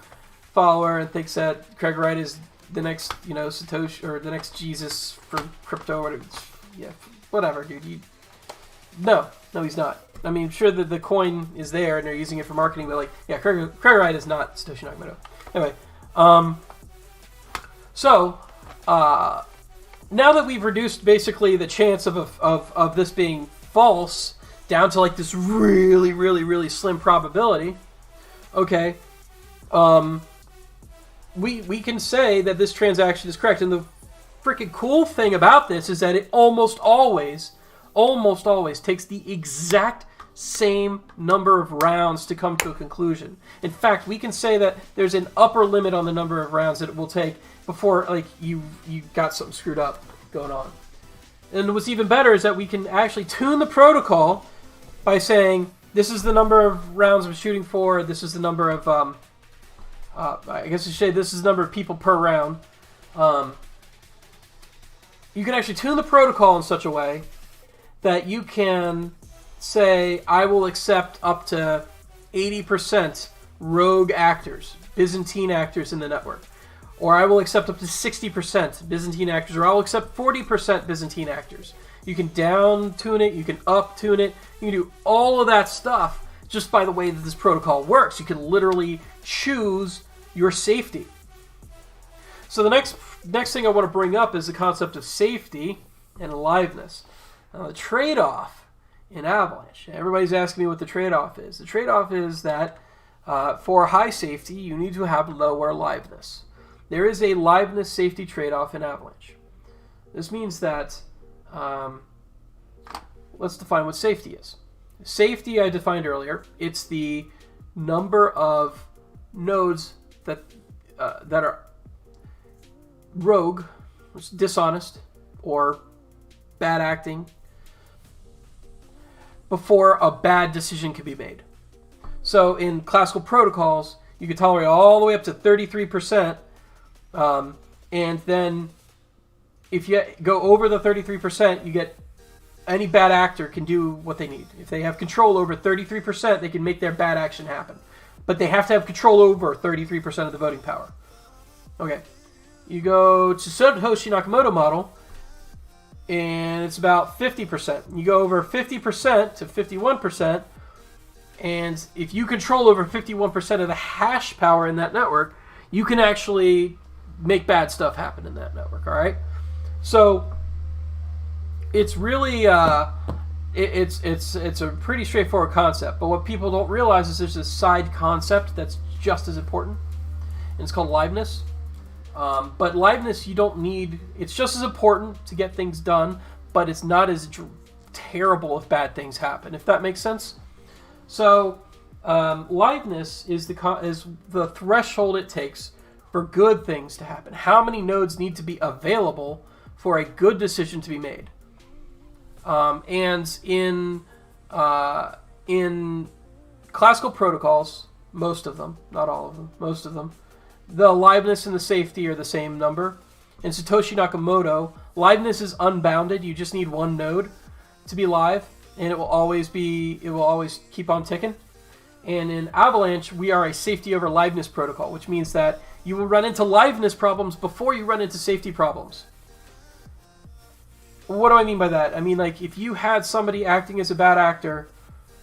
follower and thinks that Craig Wright is the next, Satoshi or the next Jesus for crypto, or whatever, dude. No, he's not. I mean, sure that the coin is there and they're using it for marketing, but Craig Wright is not Satoshi Nakamoto. Anyway, now that we've reduced basically the chance of this being false down to like this really, really, really slim probability, okay, we can say that this transaction is correct. And the freaking cool thing about this is that it almost always takes the exact same number of rounds to come to a conclusion. In fact, we can say that there's an upper limit on the number of rounds that it will take before you got something screwed up going on. And what's even better is that we can actually tune the protocol by saying this is the number of rounds I'm shooting for, this is the number of I guess I should say this is the number of people per round. You can actually tune the protocol in such a way that you can say, I will accept up to 80% rogue actors, Byzantine actors in the network. Or I will accept up to 60% Byzantine actors, or I will accept 40% Byzantine actors. You can down tune it, you can up tune it, you can do all of that stuff just by the way that this protocol works. You can literally choose your safety. So the next thing I want to bring up is the concept of safety and aliveness. Now, the trade-off in Avalanche. Everybody's asking me what the trade-off is. The trade-off is that for high safety, you need to have lower liveness. There is a liveness safety trade-off in Avalanche. This means that, let's define what safety is. Safety, I defined earlier. It's the number of nodes that are rogue, which is dishonest, or bad acting, before a bad decision can be made. So in classical protocols, you could tolerate all the way up to 33% And then if you go over the 33%, you get any bad actor can do what they need. If they have control over 33%, they can make their bad action happen. But they have to have control over 33% of the voting power. Okay. You go to Satoshi Nakamoto model, and it's about 50%. You go over 50% to 51%, and if you control over 51% of the hash power in that network, you can actually make bad stuff happen in that network, all right? So it's really it's a pretty straightforward concept, but what people don't realize is there's a side concept that's just as important, and it's called liveness. But liveness, you don't need, it's just as important to get things done, but it's not as terrible if bad things happen, if that makes sense. So liveness is the threshold it takes for good things to happen. How many nodes need to be available for a good decision to be made? And in classical protocols, most of them, not all of them, most of them, the liveness and the safety are the same number. In Satoshi Nakamoto, liveness is unbounded. You just need one node to be live, and it will always keep on ticking. And in Avalanche, we are a safety over liveness protocol, which means that you will run into liveness problems before you run into safety problems. What do I mean by that? I mean, like, if you had somebody acting as a bad actor,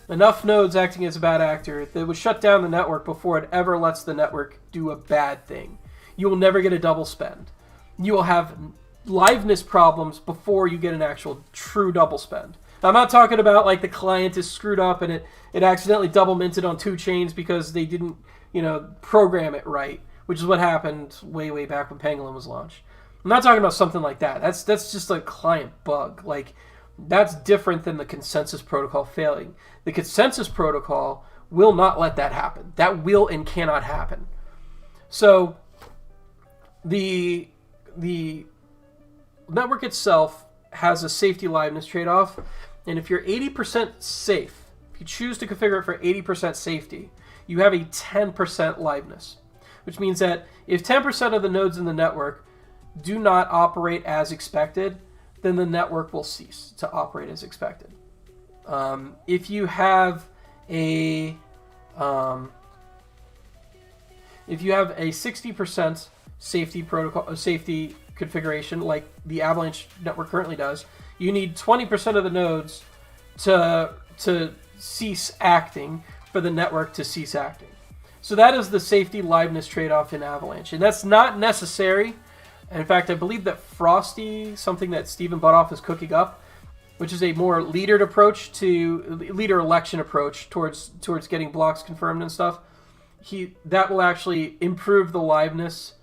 enough nodes acting as a bad actor, that would shut down the network before it ever lets the network do a bad thing. You will never get a double spend. You will have liveness problems before you get an actual true double spend. Now, I'm not talking about like the client is screwed up and it accidentally double minted on 2 chains because they didn't, program it right, which is what happened way back when Pangolin was launched. I'm not talking about something like that. That's just a client bug. Like, that's different than the consensus protocol failing. The consensus protocol will not let that happen. That will and cannot happen. So the network itself has a safety liveness trade-off, and if you're 80% safe, if you choose to configure it for 80% safety, you have a 10% liveness, which means that if 10% of the nodes in the network do not operate as expected, then the network will cease to operate as expected. If you have a 60% safety protocol, safety configuration like the Avalanche network currently does, you need 20% of the nodes to cease acting for the network to cease acting. So that is the safety liveness trade-off in Avalanche, and that's not necessary. In fact, I believe that Frosty, something that Stephen Butoff is cooking up, which is a more leader election approach towards getting blocks confirmed and stuff, that will actually improve the liveness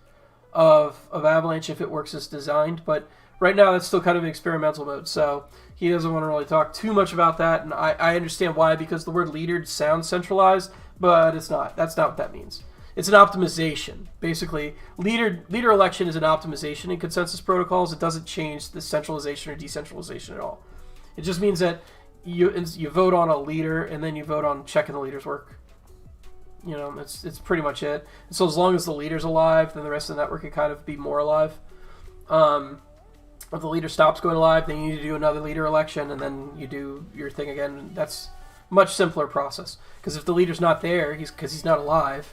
of Avalanche if it works as designed. But right now, that's still kind of in experimental mode, so he doesn't want to really talk too much about that. And I understand why, because the word leader sounds centralized, but it's not. That's not what that means. It's an optimization. Basically, leader election is an optimization in consensus protocols. It doesn't change the centralization or decentralization at all. It just means that you vote on a leader and then you vote on checking the leader's work. It's pretty much it. And so as long as the leader's alive, then the rest of the network can kind of be more alive. If the leader stops going alive, then you need to do another leader election, and then you do your thing again. That's a much simpler process. Because if the leader's not there, because he's not alive,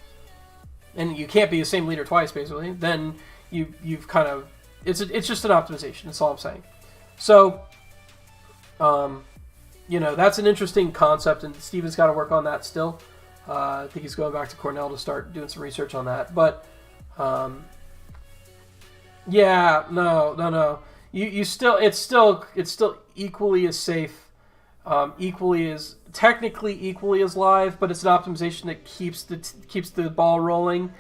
and you can't be the same leader twice, basically, then you've kind of... It's just an optimization, that's all I'm saying. So, that's an interesting concept, and Steven's got to work on that still. I think he's going back to Cornell to start doing some research on that. But, no. It's still equally as safe, technically equally as live, but it's an optimization that keeps the ball rolling,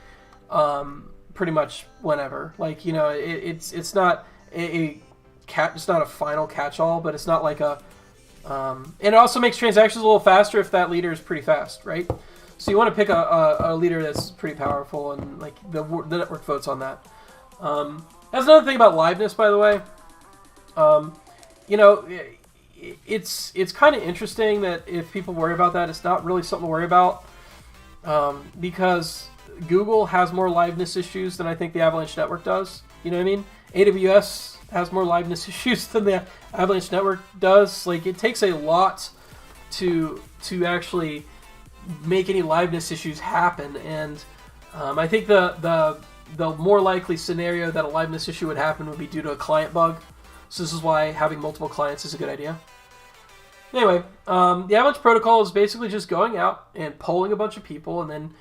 pretty much whenever. Like, it's not it's not a final catch-all, but it's not like a, and it also makes transactions a little faster if that leader is pretty fast, right? So you want to pick a leader that's pretty powerful, and like the network votes on that. That's another thing about liveness, by the way. It's kind of interesting that if people worry about that, it's not really something to worry about, because Google has more liveness issues than I think the Avalanche network does. You know what I mean? AWS has more liveness issues than the Avalanche network does. Like, it takes a lot to actually make any liveness issues happen, and I think the more likely scenario that a liveness issue would happen would be due to a client bug. So this is why having multiple clients is a good idea. Anyway, the Avalanche protocol is basically just going out and polling a bunch of people and then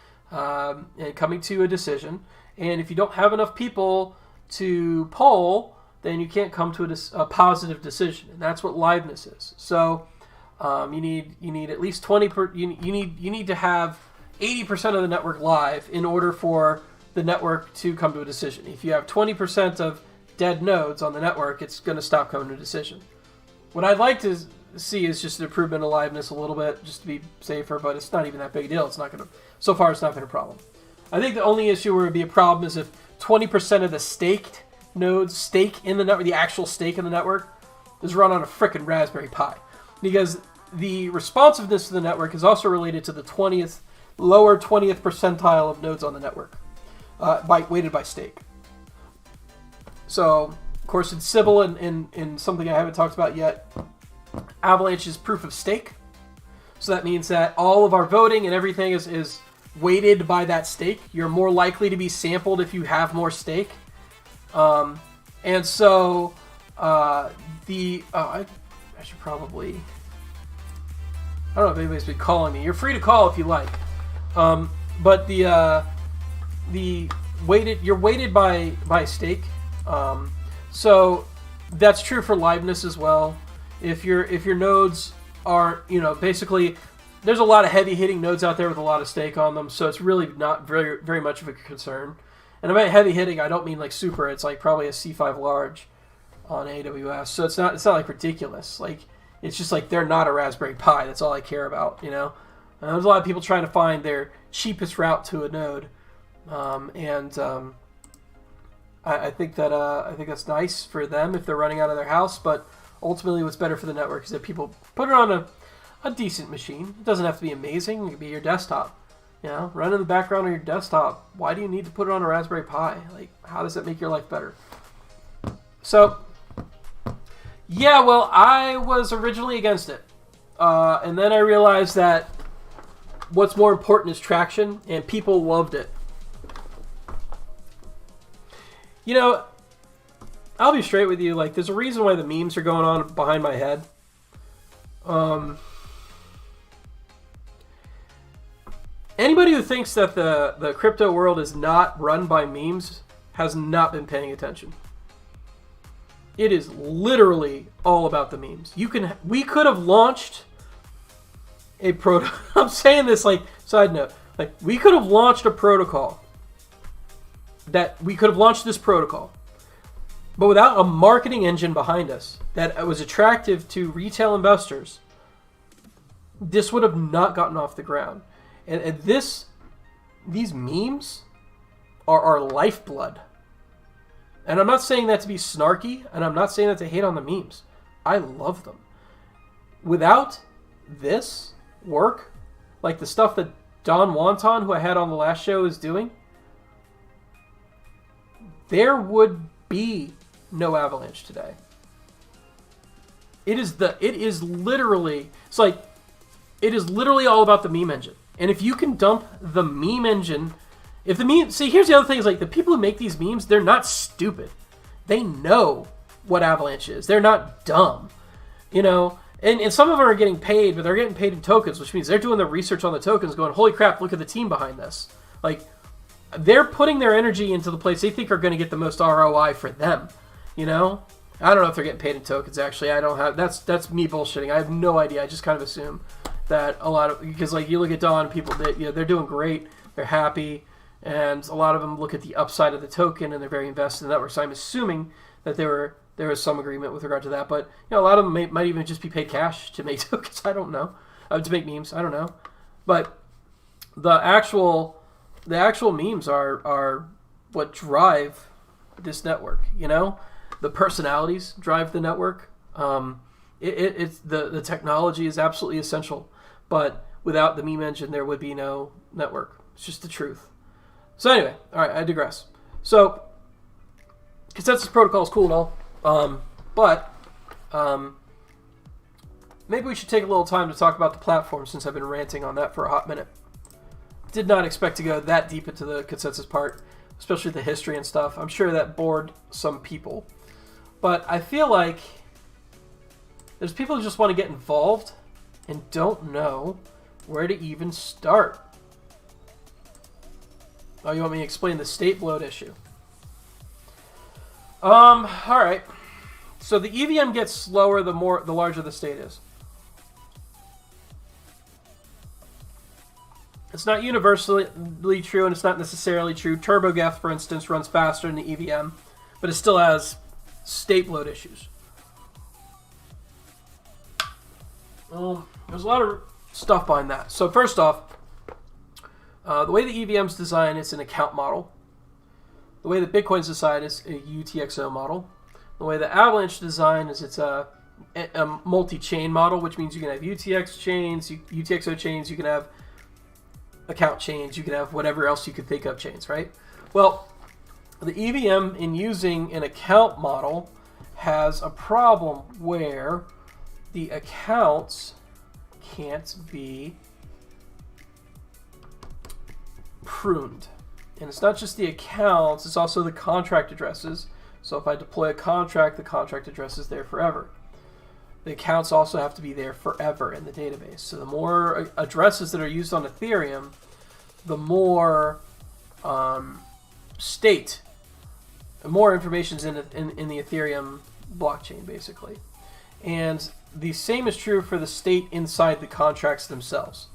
and coming to a decision. And if you don't have enough people to poll, then you can't come to a positive decision, and that's what liveness is. So you need at least 20 you need to have 80% of the network live in order for the network to come to a decision. If you have 20% of dead nodes on the network, it's going to stop coming to a decision. What I'd like to see is just an improvement in liveness a little bit, just to be safer, but it's not even that big a deal. It's not going to. So far, it's not been a problem. I think the only issue where it would be a problem is if 20% of the staked nodes stake in the network, the actual stake in the network, is run on a frickin' Raspberry Pi, because the responsiveness of the network is also related to the lower 20th percentile of nodes on the network, weighted by stake. So, of course, in Sybil and in something I haven't talked about yet, Avalanche is proof of stake. So that means that all of our voting and everything is weighted by that stake. You're more likely to be sampled if you have more stake. And so I should probably, I don't know if anybody's been calling me. You're free to call if you like. But you're weighted by stake. So that's true for liveness as well. If your nodes are, basically, there's a lot of heavy hitting nodes out there with a lot of stake on them, so it's really not very, very much of a concern. And about heavy hitting, I don't mean like super. It's like probably a C5 large on AWS. So it's not like ridiculous. Like, it's just like they're not a Raspberry Pi. That's all I care about, And there's a lot of people trying to find their cheapest route to a node, I think that's nice for them if they're running out of their house. But ultimately, what's better for the network is that people put it on a decent machine. It doesn't have to be amazing. It could be your desktop. Run in the background on your desktop. Why do you need to put it on a Raspberry Pi? Like, how does that make your life better? So, yeah, well, I was originally against it. And then I realized that what's more important is traction, and people loved it. I'll be straight with you. Like, there's a reason why the memes are going on behind my head. Anybody who thinks that the crypto world is not run by memes has not been paying attention. It is literally all about the memes. We could have launched a I'm saying this like side note. Like, we could have launched a protocol. We could have launched this protocol, but without a marketing engine behind us that was attractive to retail investors, this would have not gotten off the ground. And these memes are our lifeblood. And I'm not saying that to be snarky, and I'm not saying that to hate on the memes. I love them. Without this work, like the stuff that Don Wanton, who I had on the last show, is doing, there would be no Avalanche today. It is literally all about the meme engine. And if you can dump the meme engine, here's the other thing is, like, the people who make these memes, they're not stupid. They know what Avalanche is. They're not dumb. And some of them are getting paid, but they're getting paid in tokens, which means they're doing the research on the tokens going, holy crap, look at the team behind this. Like, they're putting their energy into the place they think are going to get the most ROI for them. I don't know if they're getting paid in tokens, actually. I don't have, that's me bullshitting. I have no idea. I just kind of assume that because like you look at Dawn, people that they're doing great, they're happy, and a lot of them look at the upside of the token and they're very invested in the network. So I'm assuming that there was some agreement with regard to that. But a lot of them might even just be paid cash to make tokens. I don't know, to make memes. I don't know, but the actual memes are what drive this network. The personalities drive the network. It's the technology is absolutely essential, but without the meme engine, there would be no network. It's just the truth. So anyway, all right, I digress. So consensus protocol is cool and all, but maybe we should take a little time to talk about the platform since I've been ranting on that for a hot minute. Did not expect to go that deep into the consensus part, especially the history and stuff. I'm sure that bored some people. But I feel like there's people who just want to get involved and don't know where to even start. Oh, you want me to explain the state bloat issue? Alright. So the EVM gets slower the larger the state is. It's not universally true, and it's not necessarily true. TurboGeth, for instance, runs faster than the EVM, but it still has state bloat issues. There's a lot of stuff behind that. So first off, the way the EVM's designed, it's an account model. The way that Bitcoin's designed is a UTXO model. The way that Avalanche designed is it's a multi-chain model, which means you can have UTXO chains, you can have account chains, you can have whatever else you could think of chains, right? Well, the EVM in using an account model has a problem where the accounts can't be pruned. And it's not just the accounts, it's also the contract addresses. So if I deploy a contract, the contract address is there forever. The accounts also have to be there forever in the database. So the more addresses that are used on Ethereum, the more state, the more information is in the Ethereum blockchain, basically. And the same is true for the state inside the contracts themselves.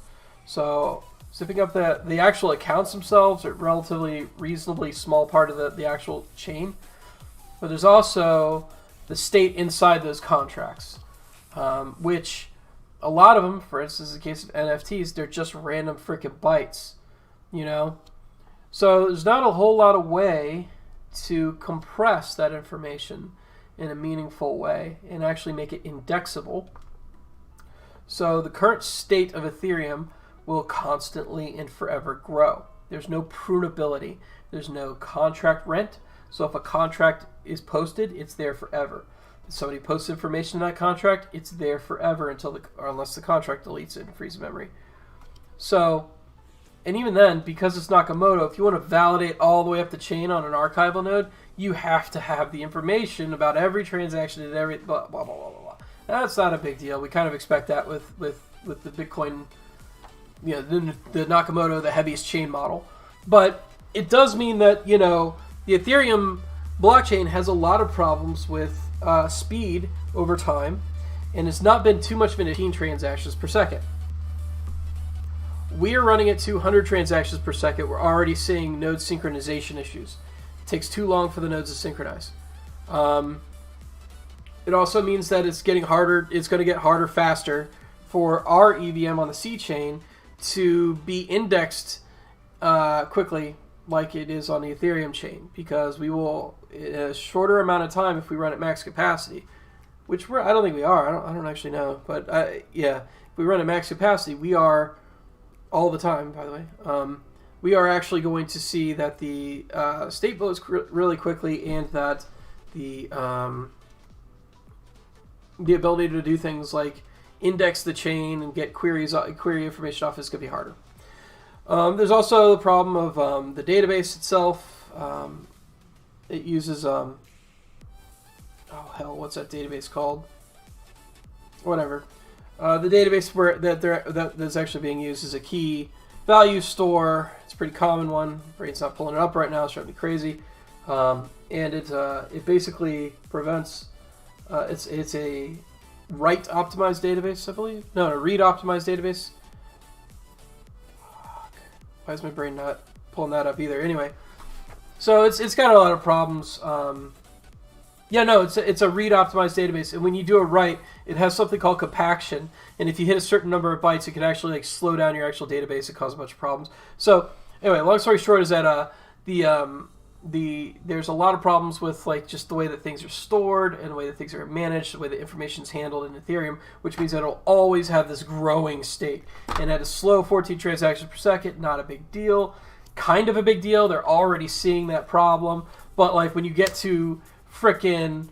So zipping up the actual accounts themselves are relatively reasonably small part of the actual chain. But there's also the state inside those contracts. Which a lot of them, for instance, in the case of NFTs, they're just random freaking bytes, you know? So there's not a whole lot of way to compress that information in a meaningful way and actually make it indexable. So the current state of Ethereum will constantly and forever grow. There's no prunability. There's no contract rent. So if a contract is posted, it's there forever. If somebody posts information in that contract, it's there forever unless the contract deletes it and frees memory. So, and even then, because it's Nakamoto, if you want to validate all the way up the chain on an archival node, you have to have the information about every transaction and every blah, blah, blah, blah, blah. That's not a big deal. We kind of expect that with the Bitcoin, you know, the Nakamoto, the heaviest chain model. But it does mean that, you know, the Ethereum blockchain has a lot of problems with speed over time, and it's not been too much of 15 transactions per second. We are running at 200 transactions per second. We're already seeing node synchronization issues. It takes too long for the nodes to synchronize. It also means that it's getting harder. It's going to get harder faster for our EVM on the C chain to be indexed quickly like it is on the Ethereum chain, because we will, in a shorter amount of time, if we run at max capacity, which I don't think we are. I don't actually know, but yeah, if we run at max capacity, we are all the time. By the way, we are actually going to see that the state bloats really quickly, and that the ability to do things like index the chain and get query information off is going to be harder. There's also the problem of the database itself. It uses oh hell, what's that database called? Whatever. The database that's actually being used is a key value store. It's a pretty common one. Brain's not pulling it up right now. It's driving me crazy. And it basically prevents. It's a write optimized database, I believe. No, a read optimized database. Why is my brain not pulling that up either? Anyway, so it's got a lot of problems. Yeah, no, it's a read optimized database, and when you do a write, it has something called compaction, and if you hit a certain number of bytes, it can actually like slow down your actual database and cause a bunch of problems. So anyway, long story short is that there's a lot of problems with like just the way that things are stored and the way that things are managed, the way that information is handled in Ethereum, which means that it'll always have this growing state. And at a slow 14 transactions per second, not a big deal. kind of a big deal. They're already seeing that problem. But like when you get to frickin'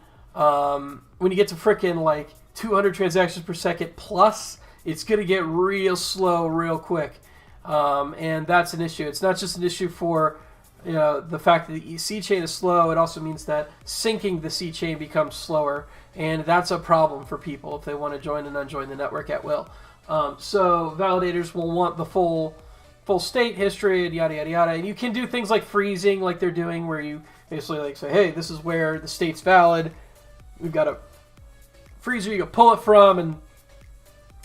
like 200 transactions per second plus, it's gonna get real slow real quick, and that's an issue. It's not just an issue for the fact that the C chain is slow. It also means that syncing the C chain becomes slower, and that's a problem for people if they want to join and unjoin the network at will. So validators will want the full state history and yada yada yada, and you can do things like freezing, like they're doing, where you basically like say, hey, this is where the state's valid. We've got a freezer you can pull it from, and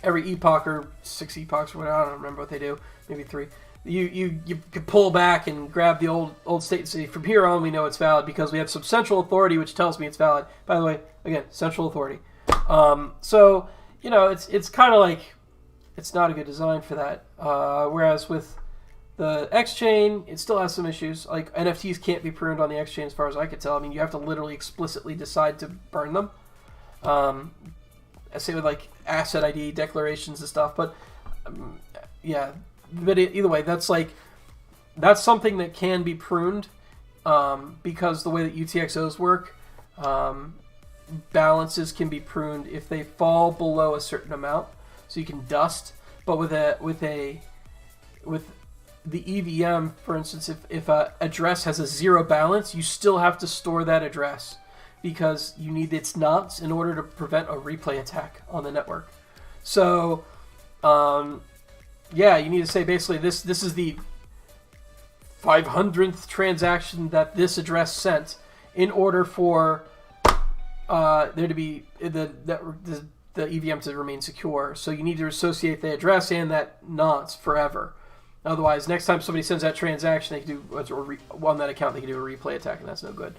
every epoch or 6 epochs or whatever, I don't remember what they do, maybe 3. You can pull back and grab the old state and say, from here on we know it's valid because we have some central authority which tells me it's valid. By the way, again, central authority. So it's kind of like it's not a good design for that. Whereas with the X chain, it still has some issues. Like NFTs can't be pruned on the X chain as far as I could tell. I mean, you have to literally explicitly decide to burn them. I say with like asset ID declarations and stuff, but yeah. But either way, that's something that can be pruned because the way that UTXOs work, balances can be pruned if they fall below a certain amount, so you can dust. But with the EVM, for instance, if a address has a 0 balance, you still have to store that address because you need its nonce in order to prevent a replay attack on the network. So yeah, you need to say basically this is the 500th transaction that this address sent in order for there to be the EVM to remain secure. So you need to associate the address and that nonce forever. Otherwise, next time somebody sends that transaction, they can do on that account they can do a replay attack, and that's no good.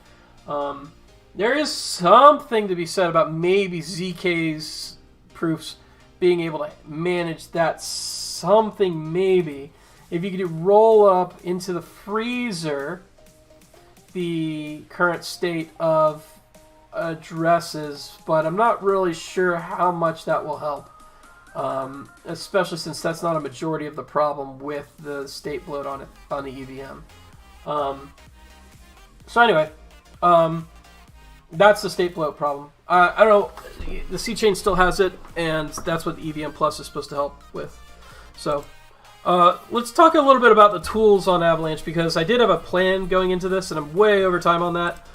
There is something to be said about maybe ZK's proofs being able to manage that. Something maybe if you could roll up into the freezer the current state of addresses, but I'm not really sure how much that will help, especially since that's not a majority of the problem with the state bloat on the EVM. So anyway, that's the state bloat problem. I don't know, the C chain still has it, and that's what the EVM Plus is supposed to help with. So let's talk a little bit about the tools on Avalanche, because I did have a plan going into this, and I'm way over time on that.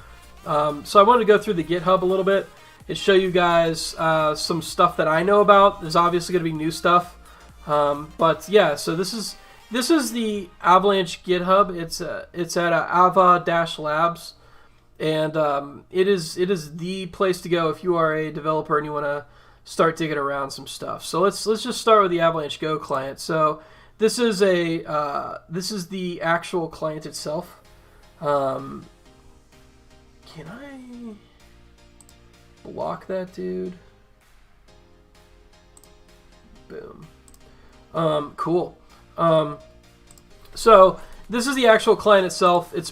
So I wanted to go through the GitHub a little bit and show you guys some stuff that I know about. There's obviously going to be new stuff, but yeah. So this is the Avalanche GitHub. It's at ava-labs, and it is the place to go if you are a developer and you want to start digging around some stuff. So let's just start with the Avalanche Go Client. So this is the actual client itself. Can I block that dude? Boom. Cool. So this is the actual client itself. It's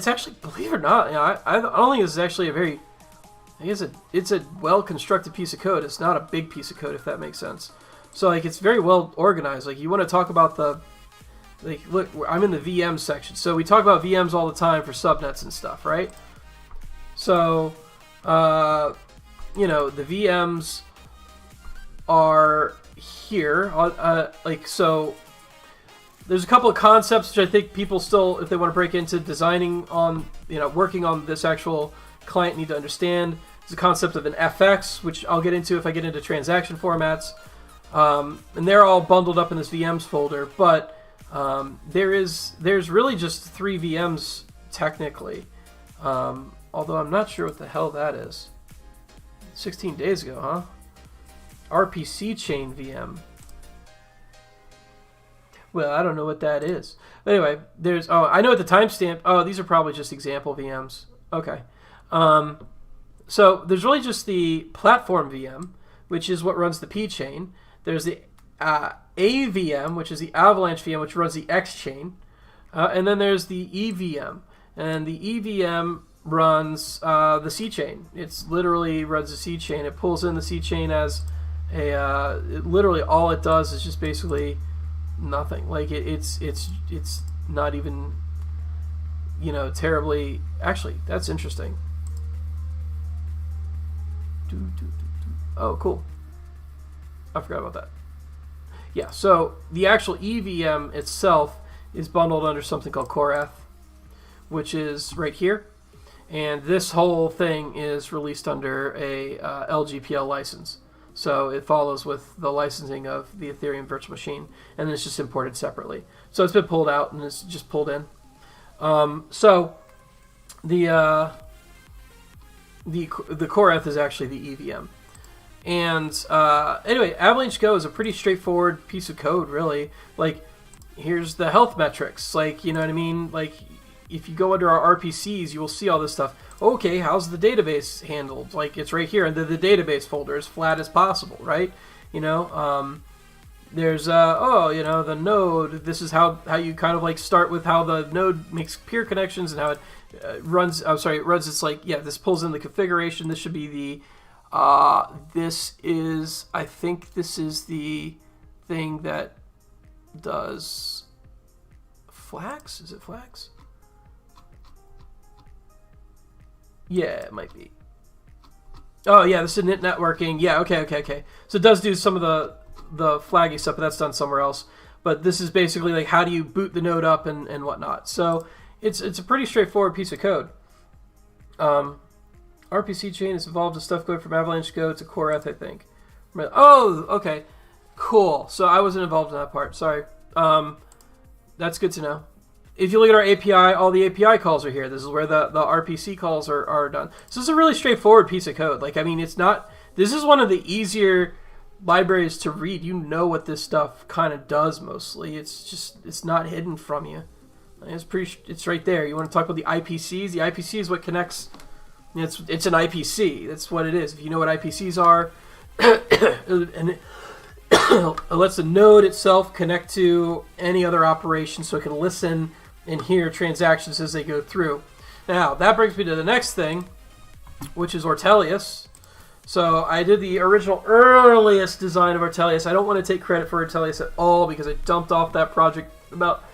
actually, believe it or not, I don't think this is actually a very, it's a well-constructed piece of code. It's not a big piece of code, if that makes sense. So like, it's very well organized. Like, you want to talk about look, I'm in the VM section. So we talk about VMs all the time for subnets and stuff, right? So, the VMs are here. So there's a couple of concepts which I think people still, if they want to break into designing on, working on this actual client, need to understand. There's a concept of an FX, which I'll get into if I get into transaction formats. And they're all bundled up in this VMs folder, but there's really just 3 VMs technically. Although I'm not sure what the hell that is. 16 days ago, huh? RPC chain VM. Well, I don't know what that is. But anyway, I know what the timestamp. Oh, these are probably just example VMs. Okay. So there's really just the platform VM, which is what runs the P chain. There's the AVM, which is the Avalanche VM, which runs the X chain. And then there's the EVM. And the EVM runs the C chain. It's literally runs the C chain. It pulls in the C chain as literally all it does is just basically nothing. Like it's not even, you know, terribly. Actually, that's interesting. Oh, cool. I forgot about that. Yeah, so the actual EVM itself is bundled under something called CoreF, which is right here. And this whole thing is released under a LGPL license. So it follows with the licensing of the Ethereum virtual machine, and then it's just imported separately. So it's been pulled out and it's just pulled in. So the CoreF is actually the EVM. And anyway, Avalanche Go is a pretty straightforward piece of code, really. Like, here's the health metrics. Like, you know what I mean? Like, if you go under our RPCs, you will see all this stuff. Okay, how's the database handled? Like, it's right here, and the database folder is flat as possible, right? You know, there's, oh, you know, the node. This is how you kind of like start with how the node makes peer connections and how it runs. I'm sorry, it runs. It's like, yeah, this pulls in the configuration. This should be the, this is, I think this is the thing that does Flax. Is it Flax? Yeah, it might be. Oh, yeah, this is NIT networking. Yeah, okay. So it does do some of the flaggy stuff, but that's done somewhere else. But this is basically like how do you boot the node up and whatnot. So it's a pretty straightforward piece of code. RPC chain has evolved to stuff going from Avalanche Go to CoreF, I think. Oh, okay. Cool. So I wasn't involved in that part. Sorry. That's good to know. If you look at our API, all the API calls are here. This is where the RPC calls are done. So it's a really straightforward piece of code. Like, I mean, it's not... This is one of the easier libraries to read. You know what this stuff kind of does mostly. It's just... It's not hidden from you. It's right there. You want to talk about the IPCs? The IPC is what connects... It's an IPC. That's what it is. If you know what IPCs are... and it lets the node itself connect to any other operation so it can listen and hear transactions as they go through. Now, that brings me to the next thing, which is Ortelius. So I did the earliest design of Ortelius. I don't want to take credit for Ortelius at all because I dumped off that project about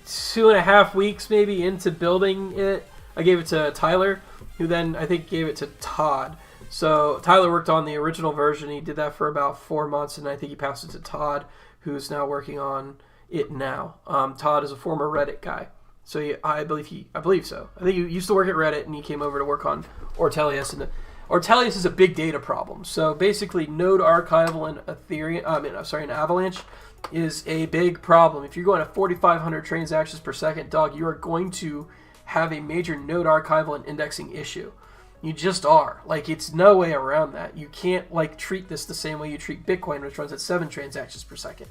2.5 weeks maybe into building it. I gave it to Tyler, who then I think gave it to Todd. So Tyler worked on the original version. He did that for about 4 months, and I think he passed it to Todd, who's now working on it now. Todd is a former Reddit guy, so I believe so. I think he used to work at Reddit, and he came over to work on Ortelius. And Ortelius is a big data problem. So basically, node archival in in Avalanche is a big problem. If you're going to 4,500 transactions per second, dog, you are going to have a major node archival and indexing issue. You just are. Like, it's no way around that. You can't, like, treat this the same way you treat Bitcoin, which runs at 7 transactions per second.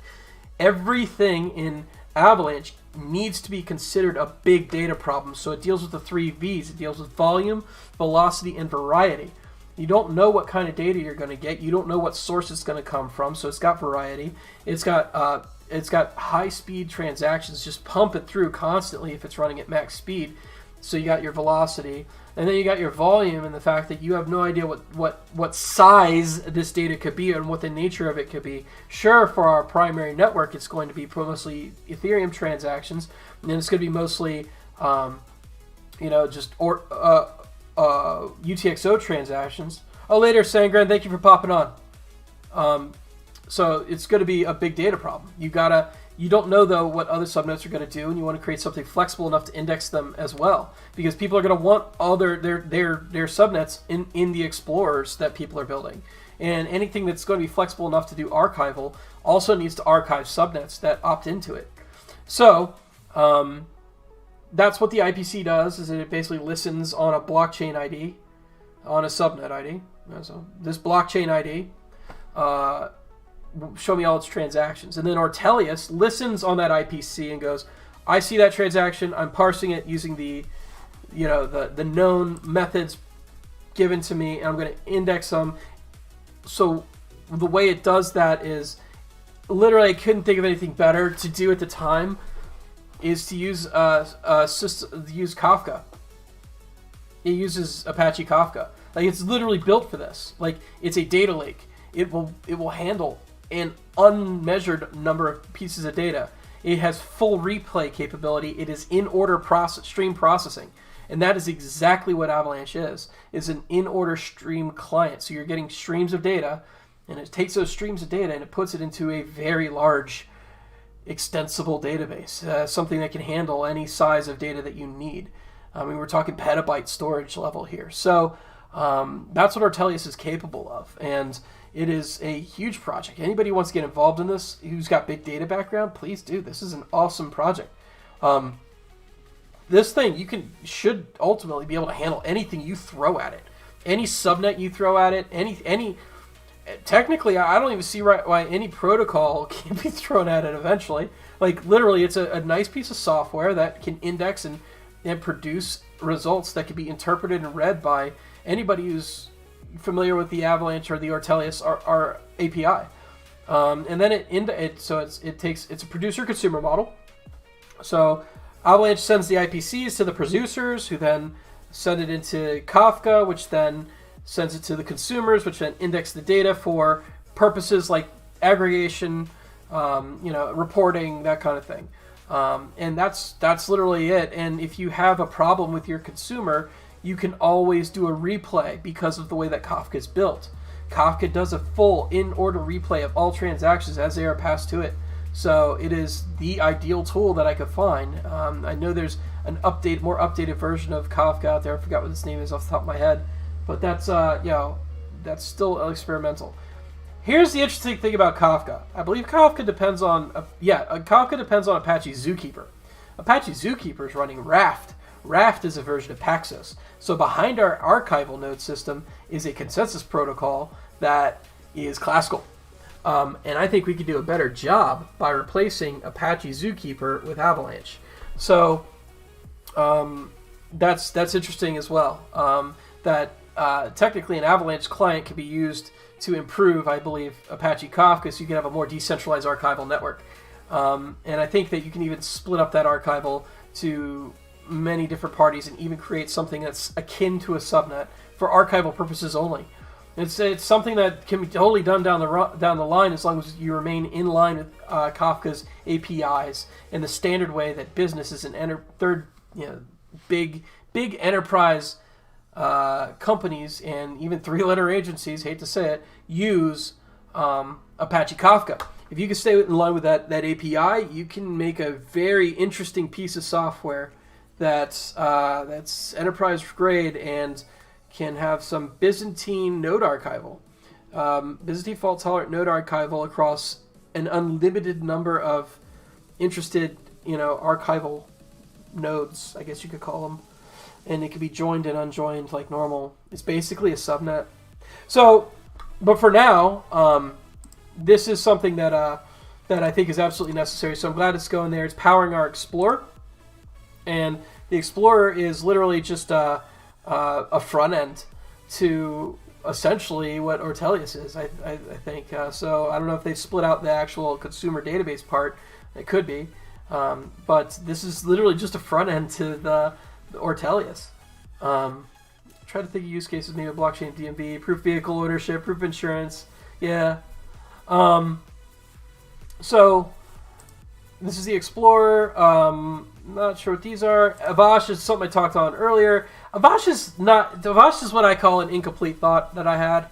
Everything in Avalanche needs to be considered a big data problem, so it deals with the 3 V's. It deals with volume, velocity, and variety. You don't know what kind of data you're going to get. You don't know what source it's going to come from, so it's got variety. It's got high-speed transactions. Just pump it through constantly if it's running at max speed. So you got your velocity. And then you got your volume and the fact that you have no idea what size this data could be and what the nature of it could be. Sure, for our primary network, it's going to be mostly Ethereum transactions, and then it's going to be mostly, just UTXO transactions. Oh, later, Sangren, thank you for popping on. So it's going to be a big data problem. You don't know, though, what other subnets are going to do, and you want to create something flexible enough to index them as well, because people are going to want all their subnets in the explorers that people are building. And anything that's going to be flexible enough to do archival also needs to archive subnets that opt into it. So that's what the IPC does, is it basically listens on a blockchain ID, on a subnet ID. So this blockchain ID, show me all its transactions. And then Ortelius listens on that IPC and goes, I see that transaction, I'm parsing it using the known methods given to me, and I'm going to index them. So the way it does that is, literally I couldn't think of anything better to do at the time, is to use Kafka. It uses Apache Kafka. Like, it's literally built for this. Like, it's a data lake. It will handle an unmeasured number of pieces of data. It has full replay capability. It is in-order stream processing. And that is exactly what Avalanche is an in-order stream client. So you're getting streams of data, and it takes those streams of data and it puts it into a very large, extensible database, something that can handle any size of data that you need. I mean, we're talking petabyte storage level here. So that's what Ortelius is capable of. And it is a huge project. Anybody who wants to get involved in this, who's got big data background, please do. This is an awesome project. This thing, should ultimately be able to handle anything you throw at it. Any subnet you throw at it, any technically, I don't even see why any protocol can be thrown at it eventually. Like, literally, it's a nice piece of software that can index and produce results that can be interpreted and read by anybody who's familiar with the Avalanche or the Ortelius or API. And then it's a producer-consumer model. So Avalanche sends the IPCs to the producers, who then send it into Kafka, which then sends it to the consumers, which then index the data for purposes like aggregation, reporting, that kind of thing. And that's literally it. And if you have a problem with your consumer, you can always do a replay because of the way that Kafka is built. Kafka does a full in-order replay of all transactions as they are passed to it. So it is the ideal tool that I could find. I know there's an more updated version of Kafka out there. I forgot what its name is off the top of my head, but that's that's still experimental. Here's the interesting thing about Kafka. I believe Kafka depends on Apache Zookeeper. Apache Zookeeper is running Raft. Raft is a version of Paxos. So behind our archival node system is a consensus protocol that is classical. And I think we could do a better job by replacing Apache Zookeeper with Avalanche. So that's interesting as well. Technically an Avalanche client can be used to improve, I believe, Apache Kafka, so you can have a more decentralized archival network. And I think that you can even split up that archival to many different parties and even create something that's akin to a subnet for archival purposes only. It's something that can be totally done down the line as long as you remain in line with Kafka's APIs in the standard way that businesses and big enterprise companies and even three-letter agencies, hate to say it, use Apache Kafka. If you can stay in line with that API, you can make a very interesting piece of software that's enterprise grade and can have some Byzantine node archival, Byzantine fault tolerant node archival across an unlimited number of interested, archival nodes, I guess you could call them, and it can be joined and unjoined like normal. It's basically a subnet. So, but for now, this is something that I think is absolutely necessary. So I'm glad it's going there. It's powering our Explorer, and the Explorer is literally just a front end to essentially what Ortelius is, I think. So I don't know if they split out the actual consumer database part. It could be. But this is literally just a front end to the Ortelius. Try to think of use cases, maybe blockchain DMV, proof vehicle ownership, proof insurance. Yeah. So this is the Explorer. Not sure what these are. Avalanche is something I talked on earlier. Avalanche is what I call an incomplete thought that I had.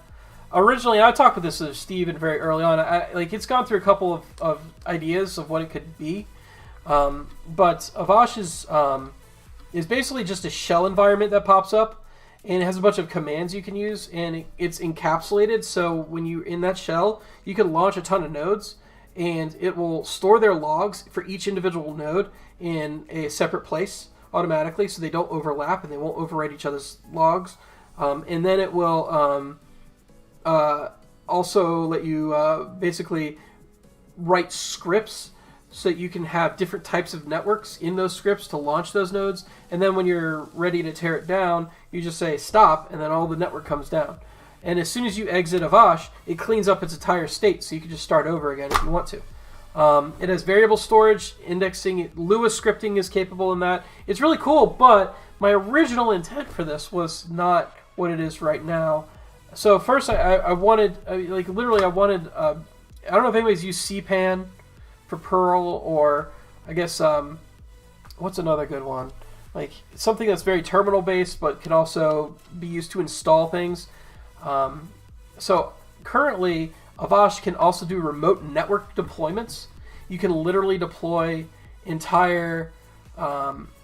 Originally, I talked with this with Steven very early on. It's gone through a couple of ideas of what it could be. But Avalanche is basically just a shell environment that pops up, and it has a bunch of commands you can use, and it's encapsulated. So when you're in that shell, you can launch a ton of nodes, and it will store their logs for each individual node in a separate place automatically, so they don't overlap and they won't overwrite each other's logs. And then it will also let you basically write scripts so that you can have different types of networks in those scripts to launch those nodes. And then when you're ready to tear it down, you just say stop, and then all the network comes down. And as soon as you exit Avalanche, it cleans up its entire state, so you can just start over again if you want to. It has variable storage, indexing. Lua scripting is capable in that. It's really cool, but my original intent for this was not what it is right now. So first, I wanted I don't know if anybody's used CPAN for Perl, or I guess what's another good one? Like something that's very terminal based, but can also be used to install things. So currently, Avalanche can also do remote network deployments. You can literally deploy entire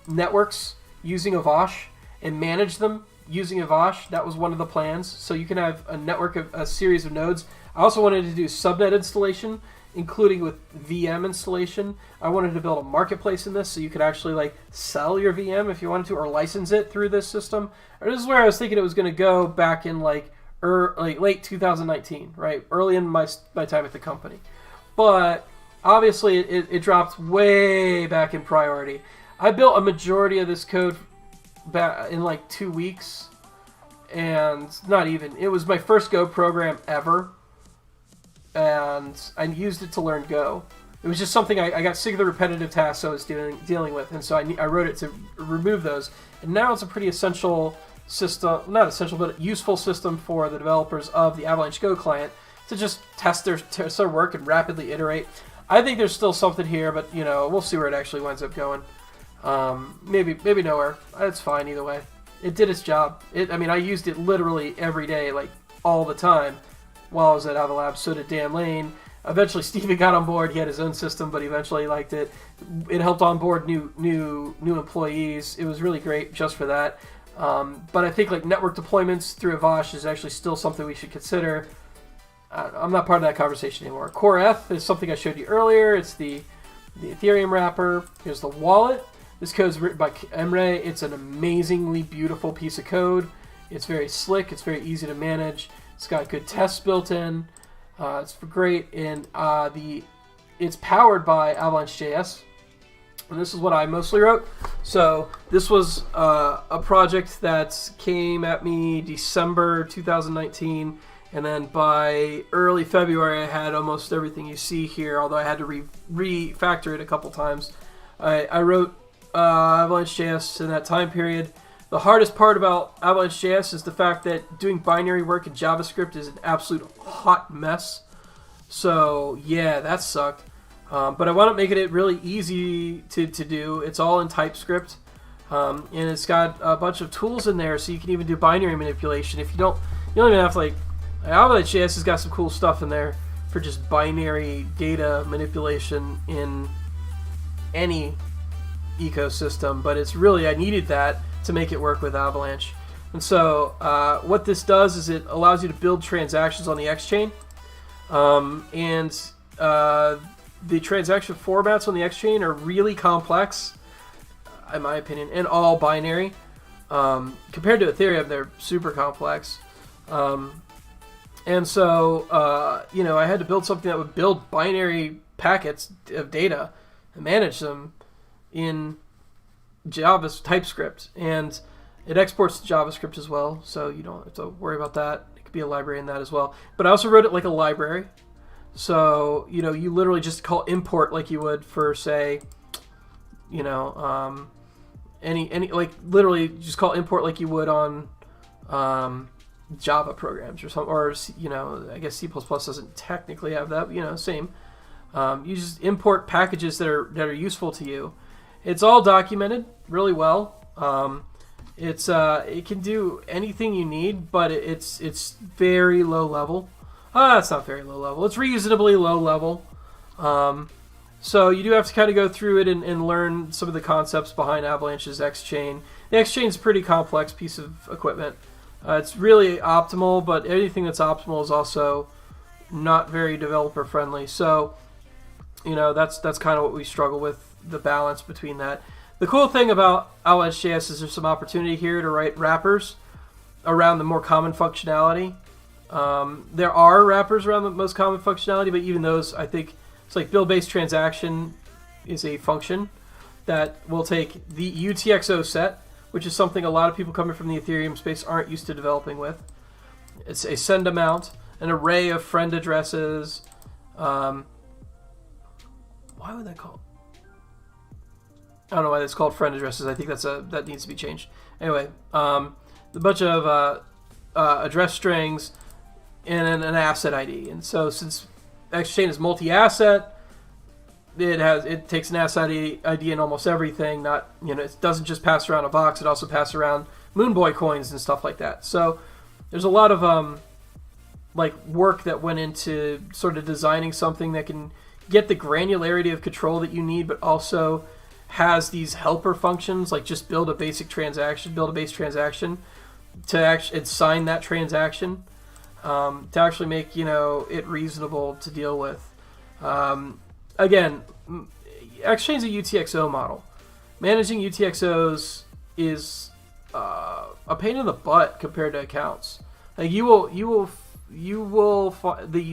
networks using Avalanche and manage them using Avalanche. That was one of the plans. So you can have a network of a series of nodes. I also wanted to do subnet installation, including with VM installation. I wanted to build a marketplace in this so you could actually like sell your VM if you wanted to, or license it through this system. Or this is where I was thinking it was going to go back in like late 2019, right? Early in my time at the company. But obviously it dropped way back in priority. I built a majority of this code back in like 2 weeks, and not even. It was my first Go program ever, and I used it to learn Go. It was just something I got sick of the repetitive tasks I was dealing with, and so I wrote it to remove those. And now it's a pretty essential system, not essential, but useful system for the developers of the Avalanche Go Client to just test their work and rapidly iterate. I think there's still something here, but you know, we'll see where it actually winds up going. Maybe nowhere. It's fine either way. It did its job. I mean, I used it literally every day, like all the time, while I was at Avalabs. So did Dan Lane. Eventually, Steven got on board. He had his own system, but he eventually liked it. It helped onboard new employees. It was really great just for that. But I think like network deployments through Avalanche is actually still something we should consider. I'm not part of that conversation anymore. Core F is something I showed you earlier. It's the Ethereum wrapper. Here's the wallet. This code is written by Emre. It's an amazingly beautiful piece of code. It's very slick. It's very easy to manage. It's got good tests built in. It's great, and it's powered by Avalanche JS. And this is what I mostly wrote. So this was a project that came at me December 2019, and then by early February I had almost everything you see here, although I had to refactor it a couple times. I wrote Avalanche JS in that time period. The hardest part about Avalanche JS is the fact that doing binary work in JavaScript is an absolute hot mess. So yeah, that sucked. But I wound up making it really easy to do. It's all in TypeScript, and it's got a bunch of tools in there, so you can even do binary manipulation. If you don't even have to, like, Avalanche JS has got some cool stuff in there for just binary data manipulation in any ecosystem. But it's really, I needed that to make it work with Avalanche. And so what this does is it allows you to build transactions on the X-Chain, the transaction formats on the X-Chain are really complex, in my opinion, and all binary. Compared to Ethereum, they're super complex. And so, I had to build something that would build binary packets of data and manage them in TypeScript. And it exports to JavaScript as well, so you don't have to worry about that. It could be a library in that as well. But I also wrote it like a library. So, you literally just call import like you would for, say, any like literally just call import like you would on Java programs or something, or, I guess C++ doesn't technically have that, same. You just import packages that are useful to you. It's all documented really well. It can do anything you need, but it's very low level. It's not very low level. It's reasonably low level. So you do have to kind of go through it and learn some of the concepts behind Avalanche's X-Chain. The X-Chain is a pretty complex piece of equipment. It's really optimal, but anything that's optimal is also not very developer friendly. So, that's kind of what we struggle with, the balance between that. The cool thing about Avalanche JS is there's some opportunity here to write wrappers around the more common functionality. There are wrappers around the most common functionality, but even those, I think, it's like build-based transaction is a function that will take the UTXO set, which is something a lot of people coming from the Ethereum space aren't used to developing with. It's a send amount, an array of friend addresses. Why would that call? I don't know why that's called friend addresses. I think that needs to be changed. Anyway, a bunch of address strings and an asset ID. And so since X-Chain is multi-asset. It takes an asset ID in almost everything. Not, it doesn't just pass around a box. It also passes around Moonboy coins and stuff like that. So there's a lot of like work that went into sort of designing something that can get the granularity of control that you need, but also has these helper functions, like just build a base transaction to actually sign that transaction, to actually make it reasonable to deal with. Again, X-Chain is a UTXO model. Managing UTXOs is a pain in the butt compared to accounts. Like the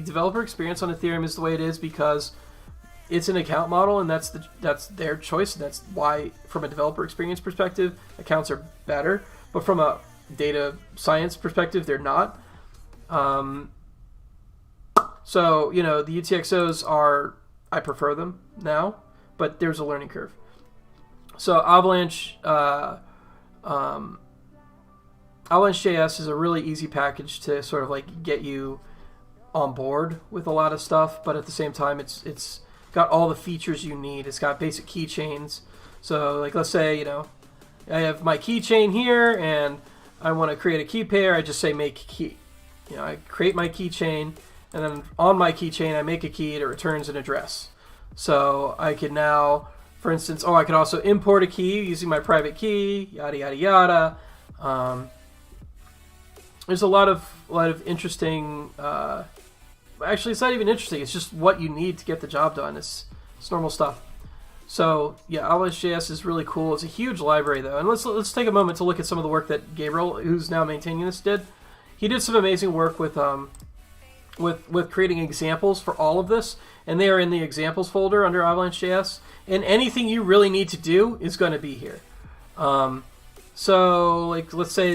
developer experience on Ethereum is the way it is because it's an account model, and that's their choice, and that's why, from a developer experience perspective, accounts are better. But from a data science perspective, they're not. So the UTXOs are, I prefer them now, but there's a learning curve. So Avalanche JS is a really easy package to sort of like get you on board with a lot of stuff, but at the same time, it's got all the features you need. It's got basic keychains. So like, let's say I have my keychain here, and I want to create a key pair. I just say make key. I create my keychain, and then on my keychain I make a key, and it returns an address. So I can now, for instance, I could also import a key using my private key, yada yada yada. There's a lot of interesting. Actually, it's not even interesting. It's just what you need to get the job done. It's normal stuff. So yeah, Avalanche JS is really cool. It's a huge library though, and let's take a moment to look at some of the work that Gabriel, who's now maintaining this, did. He did some amazing work with creating examples for all of this, and they are in the examples folder under Avalanche JS. And anything you really need to do is going to be here. So like, let's say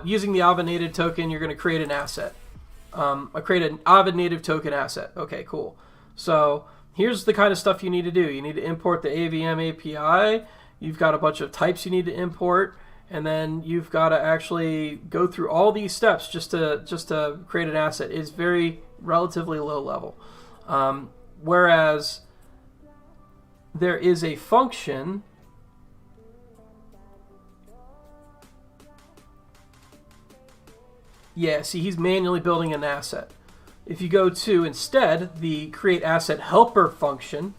using the Ava native token, you're going to create an asset. I create an Ava native token asset. Okay, cool. So here's the kind of stuff you need to do. You need to import the AVM API. You've got a bunch of types you need to import, and then you've got to actually go through all these steps just to create an asset. It's very relatively low level. Whereas there is a function. Yeah, see, he's manually building an asset. If you go to, instead, the create asset helper function,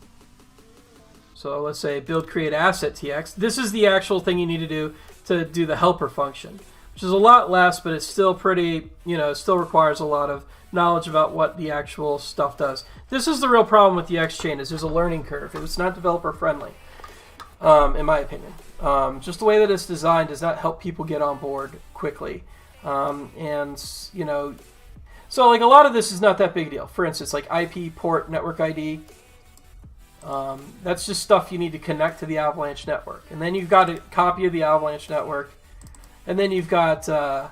so let's say build create asset tx, this is the actual thing you need to do the helper function, which is a lot less, but it's still pretty, it still requires a lot of knowledge about what the actual stuff does. This is the real problem with the X-Chain, is there's a learning curve. It's not developer friendly, in my opinion. Just the way that it's designed does not help people get on board quickly. So like a lot of this is not that big a deal. For instance, like IP port network ID, that's just stuff you need to connect to the Avalanche network. And then you've got a copy of the Avalanche network, and then you've got the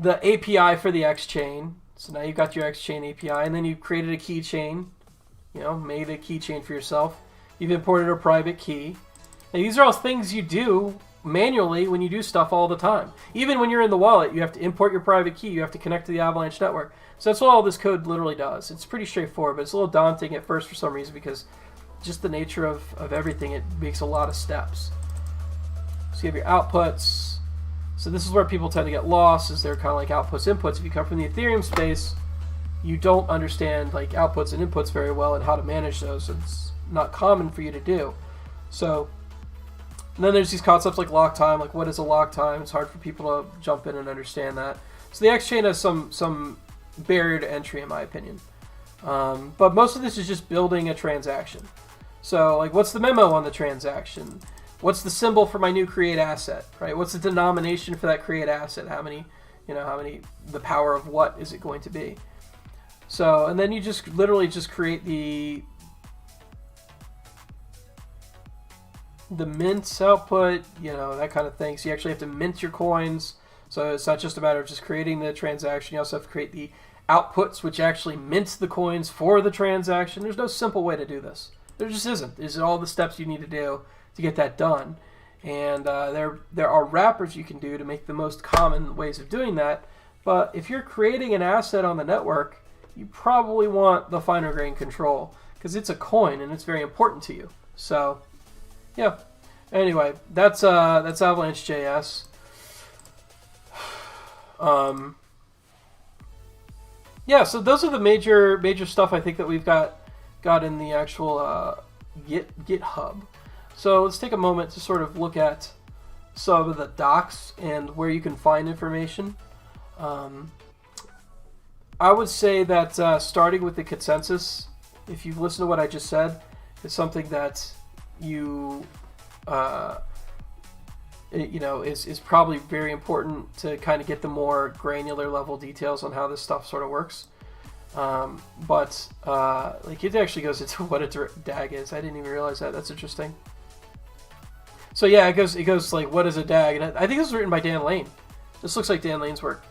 API for the X-Chain. So now you've got your X-Chain API, and then you've created a keychain, made a keychain for yourself. You've imported a private key. Now these are all things you do manually when you do stuff all the time. Even when you're in the wallet, you have to import your private key. You have to connect to the Avalanche network. So that's what all this code literally does. It's pretty straightforward, but it's a little daunting at first for some reason because just the nature of everything, it makes a lot of steps. So you have your outputs. So this is where people tend to get lost, is they're kind of like outputs, inputs. If you come from the Ethereum space, you don't understand like outputs and inputs very well and how to manage those. It's not common for you to do. So and then there's these concepts like lock time, like what is a lock time? It's hard for people to jump in and understand that. So the X-Chain has some barrier to entry, in my opinion. But most of this is just building a transaction. So like, what's the memo on the transaction? What's the symbol for my new create asset, right? What's the denomination for that create asset? How many, the power of what is it going to be? So, and then you just literally just create the mint output, that kind of thing. So you actually have to mint your coins. So it's not just a matter of just creating the transaction. You also have to create the outputs, which actually mints the coins for the transaction. There's no simple way to do this. There just isn't. These are all the steps you need to do to get that done. And there are wrappers you can do to make the most common ways of doing that. But if you're creating an asset on the network, you probably want the finer grain control because it's a coin and it's very important to you. So, yeah. Anyway, that's Avalanche JS. Yeah, so those are the major stuff I think that we've got in the actual GitHub. So let's take a moment to sort of look at some of the docs and where you can find information. I would say that starting with the consensus, if you've listened to what I just said, is something that you is probably very important to kind of get the more granular level details on how this stuff sort of works. But it actually goes into what a DAG is. I didn't even realize that. That's interesting. So yeah, it goes like, what is a DAG? And I think this was written by Dan Lane. This looks like Dan Lane's work.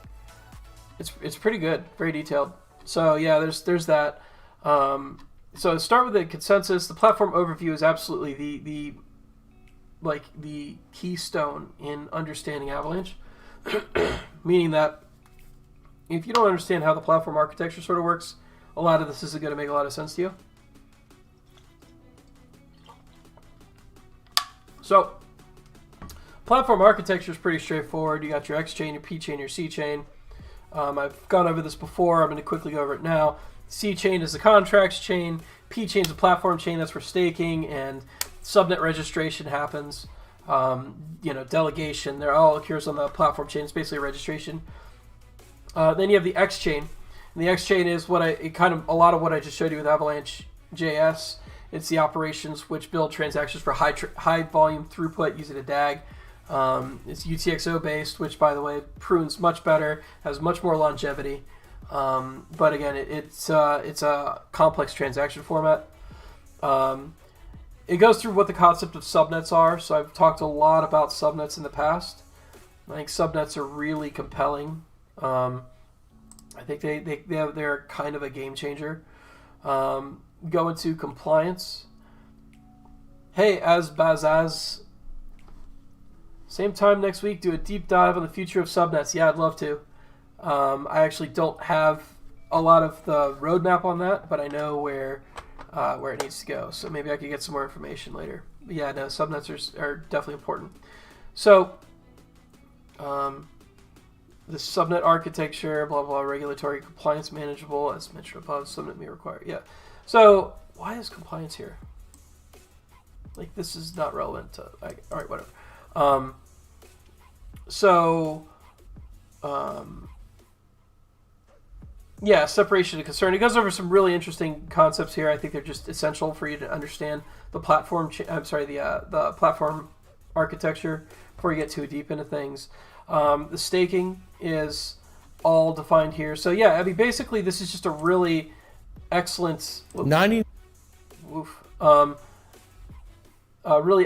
It's pretty good, very detailed. So yeah, there's that. So start with the consensus. The platform overview is absolutely the keystone in understanding Avalanche. Meaning that if you don't understand how the platform architecture sort of works, a lot of this isn't going to make a lot of sense to you. So, platform architecture is pretty straightforward. You got your X chain, your P chain, your C chain. I've gone over this before. I'm going to quickly go over it now. C chain is the contracts chain. P chain is the platform chain. That's for staking and subnet registration happens. Delegation. They're all occurs on the platform chain. It's basically a registration. Then you have the X chain. And the X chain is a lot of what I just showed you with Avalanche JS. It's the operations which build transactions for high volume throughput using a DAG. It's UTXO based, which by the way prunes much better, has much more longevity. But again, it's a complex transaction format. It goes through what the concept of subnets are. So I've talked a lot about subnets in the past. I think subnets are really compelling. I think they're kind of a game changer. Go into compliance. Hey, Bazaz. Same time next week, do a deep dive on the future of subnets. Yeah, I'd love to. I actually don't have a lot of the roadmap on that, but I know where it needs to go. So maybe I could get some more information later. But yeah, no, subnets are definitely important. So, the subnet architecture, blah, blah, regulatory compliance manageable, as mentioned above, subnet may require. Yeah. So, why is compliance here? Like, this is not relevant to, all right, whatever. Yeah, separation of concern. It goes over some really interesting concepts here. I think they're just essential for you to understand the platform. The platform architecture before you get too deep into things. The staking is all defined here. So yeah, I mean, basically, this is just a really excellent. Really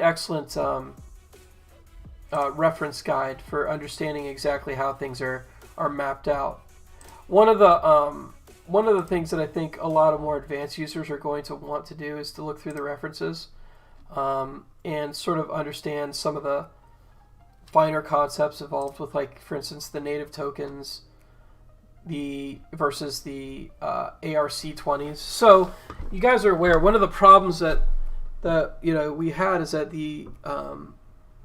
excellent reference guide for understanding exactly how things are mapped out. One of the things that I think a lot of more advanced users are going to want to do is to look through the references and sort of understand some of the finer concepts involved with, like, for instance, the native tokens, versus the ARC20s. So you guys are aware one of the problems that we had is that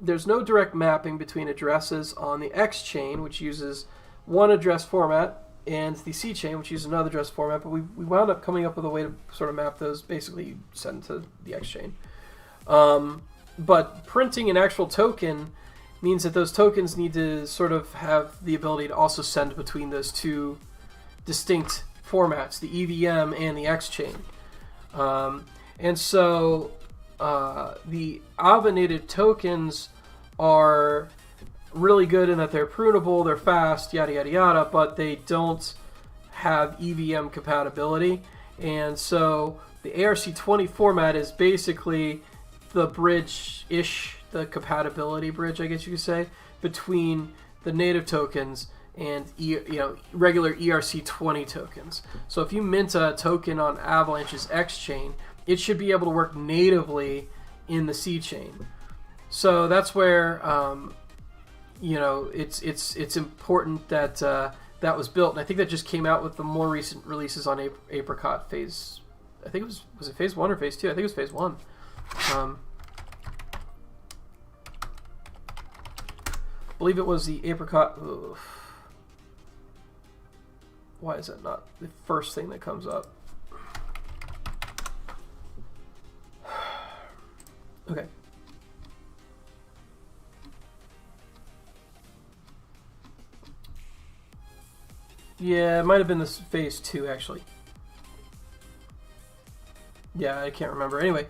there's no direct mapping between addresses on the X chain, which uses one address format, and the C chain, which uses another address format. But we wound up coming up with a way to sort of map those. Basically, you send to the X chain. But printing an actual token means that those tokens need to sort of have the ability to also send between those two distinct formats, the EVM and the X chain. And so the Avalanche tokens are really good in that they're prunable, they're fast, yada yada yada, but they don't have EVM compatibility. And so the ARC20 format is basically the bridge-ish, the compatibility bridge, I guess you could say, between the native tokens and regular ERC20 tokens. So if you mint a token on Avalanche's X chain, it should be able to work natively in the C chain. So that's where it's important that that was built, and I think that just came out with the more recent releases on Apricot phase. I think it was it phase 1 or phase 2? I think it was phase 1. I believe it was the Apricot. Ugh. Why is that not the first thing that comes up? Okay. Yeah, it might have been this phase 2 actually. Yeah, I can't remember. Anyway,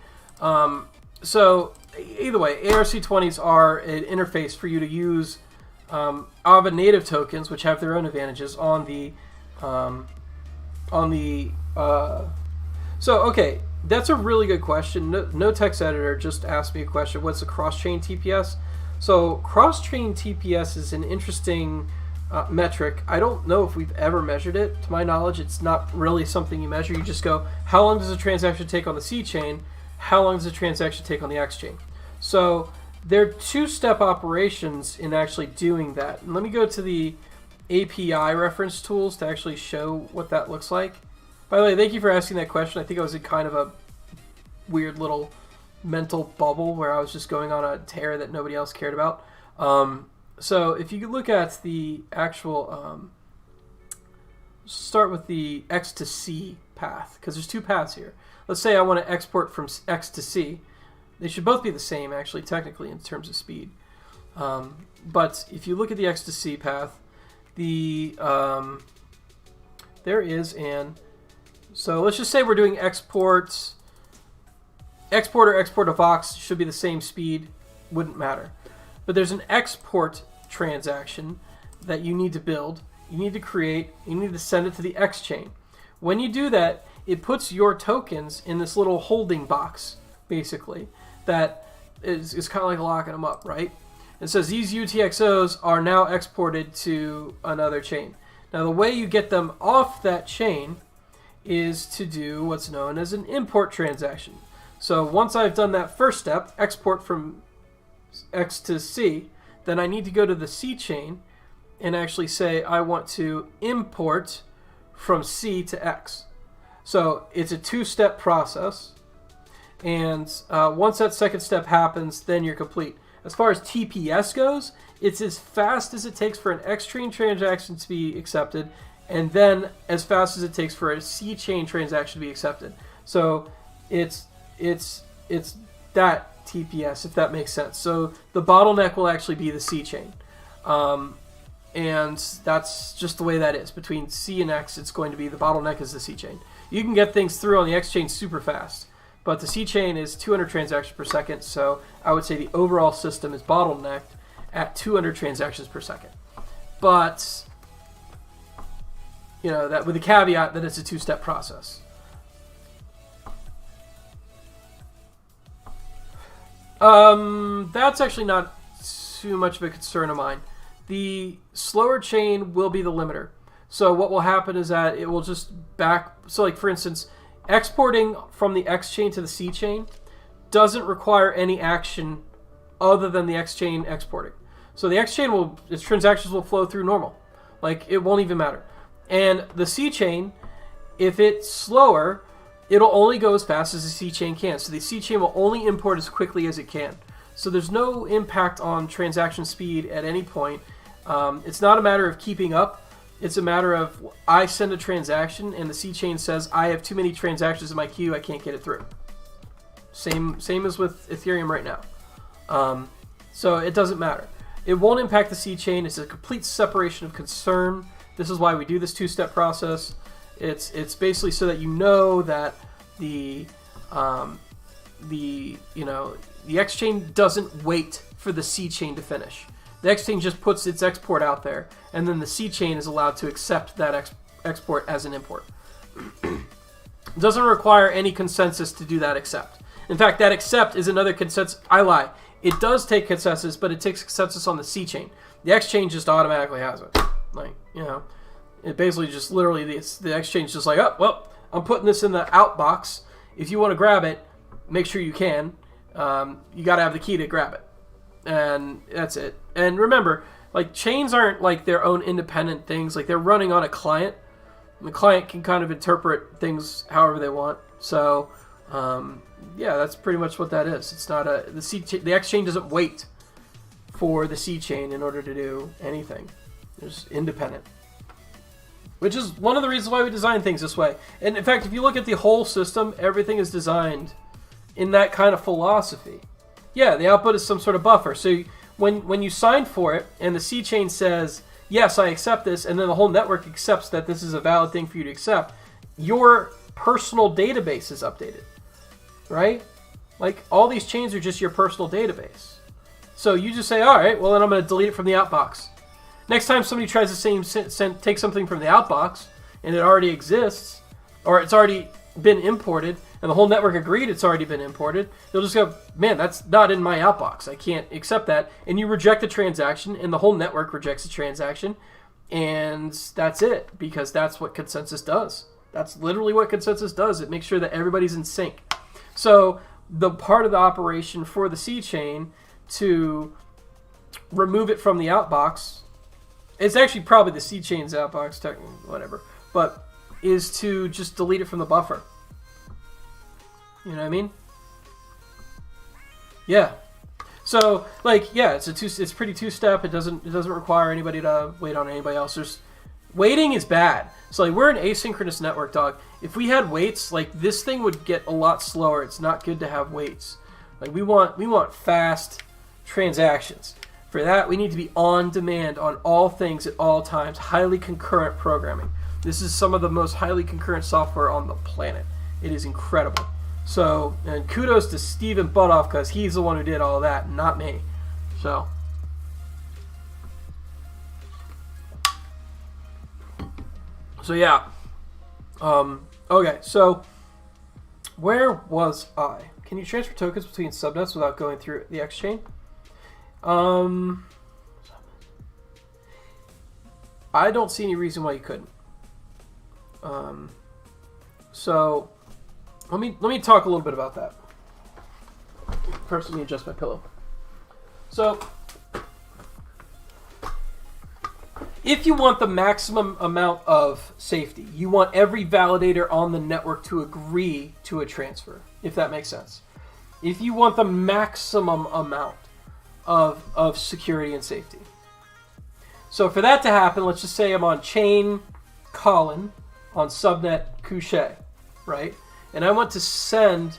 so either way, ARC20s are an interface for you to use Ava native tokens, which have their own advantages on the So okay, that's a really good question. No text editor just asked me a question. What's a cross-chain TPS? So cross-chain TPS is an interesting metric. I don't know if we've ever measured it. To my knowledge, it's not really something you measure. You just go, how long does a transaction take on the C chain? How long does a transaction take on the X chain? So they're two-step operations in actually doing that. And let me go to the API reference tools to actually show what that looks like. By the way, thank you for asking that question. I think I was in kind of a weird little mental bubble where I was just going on a tear that nobody else cared about. So if you look at the actual, start with the X to C path, because there's two paths here. Let's say I want to export from X to C. They should both be the same, actually, technically, in terms of speed. But if you look at the X to C path, there is an... So let's just say we're doing export or export of Vox should be the same speed, wouldn't matter. But there's an export transaction that you need to build, you need to create, you need to send it to the X chain. When you do that, it puts your tokens in this little holding box, basically, that is kind of like locking them up, right? It says these UTXOs are now exported to another chain. Now the way you get them off that chain is to do what's known as an import transaction. So once I've done that first step, export from X to C, then I need to go to the C chain and actually say I want to import from C to X. So it's a two-step process, and once that second step happens, then you're complete. As far as TPS goes, it's as fast as it takes for an X chain transaction to be accepted, and then as fast as it takes for a C chain transaction to be accepted. So it's that TPS, if that makes sense. So the bottleneck will actually be the C chain. And that's just the way that is. Between C and X, it's going to be the bottleneck is the C chain. You can get things through on the X chain super fast, but the C chain is 200 transactions per second, so I would say the overall system is bottlenecked at 200 transactions per second. But, you know, that with the caveat that it's a two-step process. That's actually not too much of a concern of mine. The slower chain will be the limiter. So what will happen is that it will just so like for instance, exporting from the X chain to the C chain doesn't require any action other than the X chain exporting. So the X chain its transactions will flow through normal. Like it won't even matter. And the C chain, if it's slower, it'll only go as fast as the C chain can. So the C chain will only import as quickly as it can. So there's no impact on transaction speed at any point. It's not a matter of keeping up. It's a matter of I send a transaction and the C chain says I have too many transactions in my queue, I can't get it through. Same as with Ethereum right now. So it doesn't matter. It won't impact the C chain. It's a complete separation of concern. This is why we do this two-step process. It's basically so that you know that the X chain doesn't wait for the C chain to finish. The X chain just puts its export out there, and then the C chain is allowed to accept that export as an import. It doesn't require any consensus to do that accept. In fact, that accept is another consensus. I lie. It does take consensus, but it takes consensus on the C chain. The X chain just automatically has it. Like, you know, it basically just literally the X chain is just like, oh, well, I'm putting this in the out box. If you want to grab it, make sure you can. You got to have the key to grab it. And that's it. And remember, like chains aren't like their own independent things. Like they're running on a client, and the client can kind of interpret things however they want. So yeah, that's pretty much what that is. It's not the X chain doesn't wait for the C chain in order to do anything. It's independent, which is one of the reasons why we design things this way. And in fact, if you look at the whole system, everything is designed in that kind of philosophy. Yeah, the output is some sort of buffer. So when you sign for it and the C chain says, yes, I accept this, and then the whole network accepts that this is a valid thing for you to accept, your personal database is updated, right? Like all these chains are just your personal database. So you just say, all right, well then I'm going to delete it from the outbox. Next time somebody tries to take something from the outbox and it already exists, or it's already been imported, and the whole network agreed it's already been imported, they'll just go, man, that's not in my outbox. I can't accept that. And you reject the transaction, and the whole network rejects the transaction, and that's it, because that's what consensus does. That's literally what consensus does. It makes sure that everybody's in sync. So the part of the operation for the C chain to remove it from the outbox, it's actually probably the C chain's outbox, technically, whatever, but is to just delete it from the buffer. You know what I mean? Yeah. So like, yeah, it's pretty two-step. It doesn't require anybody to wait on anybody else. Waiting is bad. So like, we're an asynchronous network, dog. If we had waits, like this thing would get a lot slower. It's not good to have waits. Like we want fast transactions. For that, we need to be on demand on all things at all times. Highly concurrent programming. This is some of the most highly concurrent software on the planet. It is incredible. So, and kudos to Steven Butoff, because he's the one who did all that, not me. So yeah. Okay, so where was I? Can you transfer tokens between subnets without going through the X chain? I don't see any reason why you couldn't. So let me talk a little bit about that. First, let me adjust my pillow. So if you want the maximum amount of safety, you want every validator on the network to agree to a transfer, if that makes sense. If you want the maximum amount of security and safety. So for that to happen, let's just say I'm on chain Colin on subnet Couché, right? And I want to send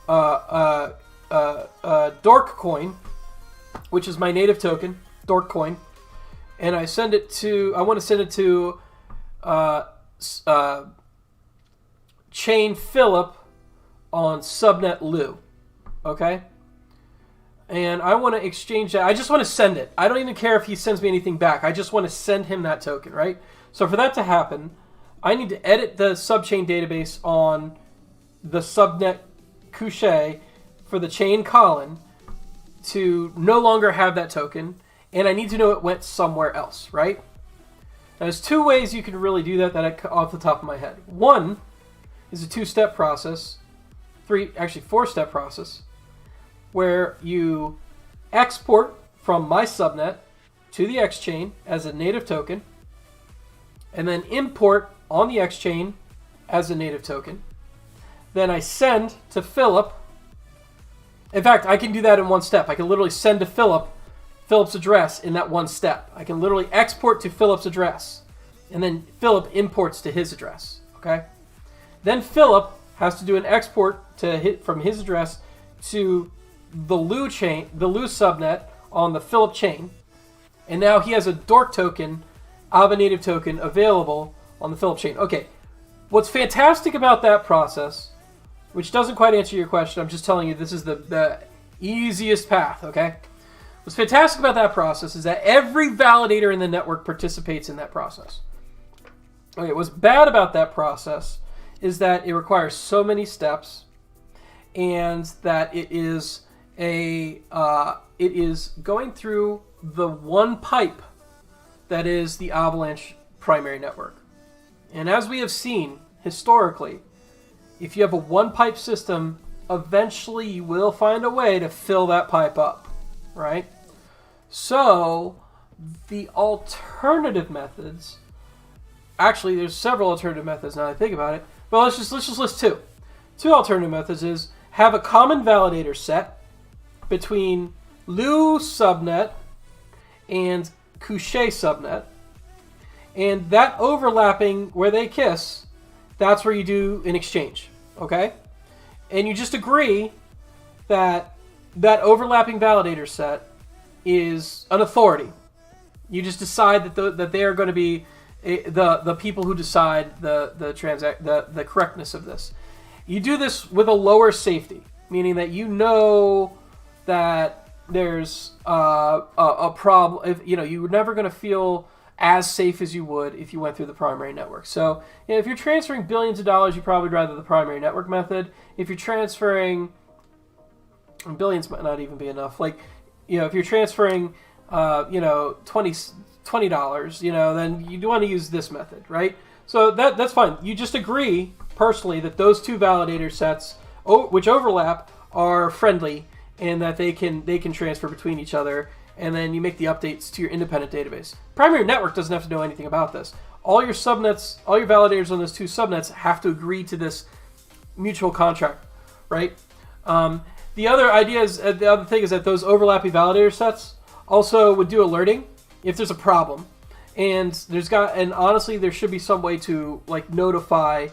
Dork coin, which is my native token, Dork coin, and I want to send it to chain Philip on subnet Lou, okay? And I want to exchange that. I just want to send it. I don't even care if he sends me anything back. I just want to send him that token, right? So for that to happen, I need to edit the subchain database on the subnet Couché for the chain Colin to no longer have that token, and I need to know it went somewhere else, right? Now, there's two ways you can really do that off the top of my head. One is a two-step process, four-step process, where you export from my subnet to the X chain as a native token, and then import on the X chain as a native token. Then I send to Philip. In fact, I can do that in one step. I can literally send to Philip's address in that one step. I can literally export to Philip's address, and then Philip imports to his address. Okay. Then Philip has to do an export from his address to the Lou chain, the Lou subnet on the Philip chain, and now he has a Dork token, Ava native token available on the Philip chain. Okay, what's fantastic about that process, which doesn't quite answer your question, I'm just telling you this is the easiest path, okay? What's fantastic about that process is that every validator in the network participates in that process. Okay, what's bad about that process is that it requires so many steps, and that it is going through the one pipe that is the Avalanche primary network. And as we have seen historically, if you have a one pipe system, eventually you will find a way to fill that pipe up, right? So The alternative methods, actually there's several alternative methods now that I think about it, but let's just list two. Two alternative methods is have a common validator set between Lou subnet and Couché subnet, and that overlapping where they kiss, that's where you do an exchange, okay? And you just agree that that overlapping validator set is an authority. You just decide that they are going to be the people who decide the correctness of this. You do this with a lower safety, meaning that you know that there's a problem. If you're never going to feel as safe as you would if you went through the primary network. So if you're transferring billions of dollars, you probably rather the primary network method. If you're transferring billions, might not even be enough. Like, if you're transferring $20, then you do want to use this method, right? So that's fine. You just agree personally that those two validator sets, which overlap, are friendly and that they can transfer between each other, and then you make the updates to your independent database. Primary network doesn't have to know anything about this. All your subnets, all your validators on those two subnets have to agree to this mutual contract, right? The other thing is that those overlapping validator sets also would do alerting if there's a problem, and honestly there should be some way to notify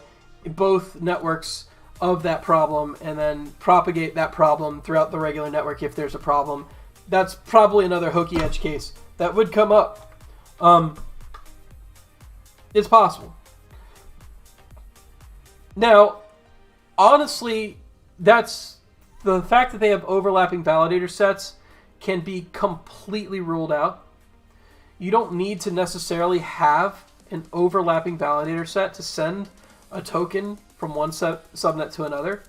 both networks of that problem and then propagate that problem throughout the regular network if there's a problem. That's probably another hokey edge case that would come up. It's possible. Now, honestly, that's the fact that they have overlapping validator sets can be completely ruled out. You don't need to necessarily have an overlapping validator set to send a token from one subnet to another.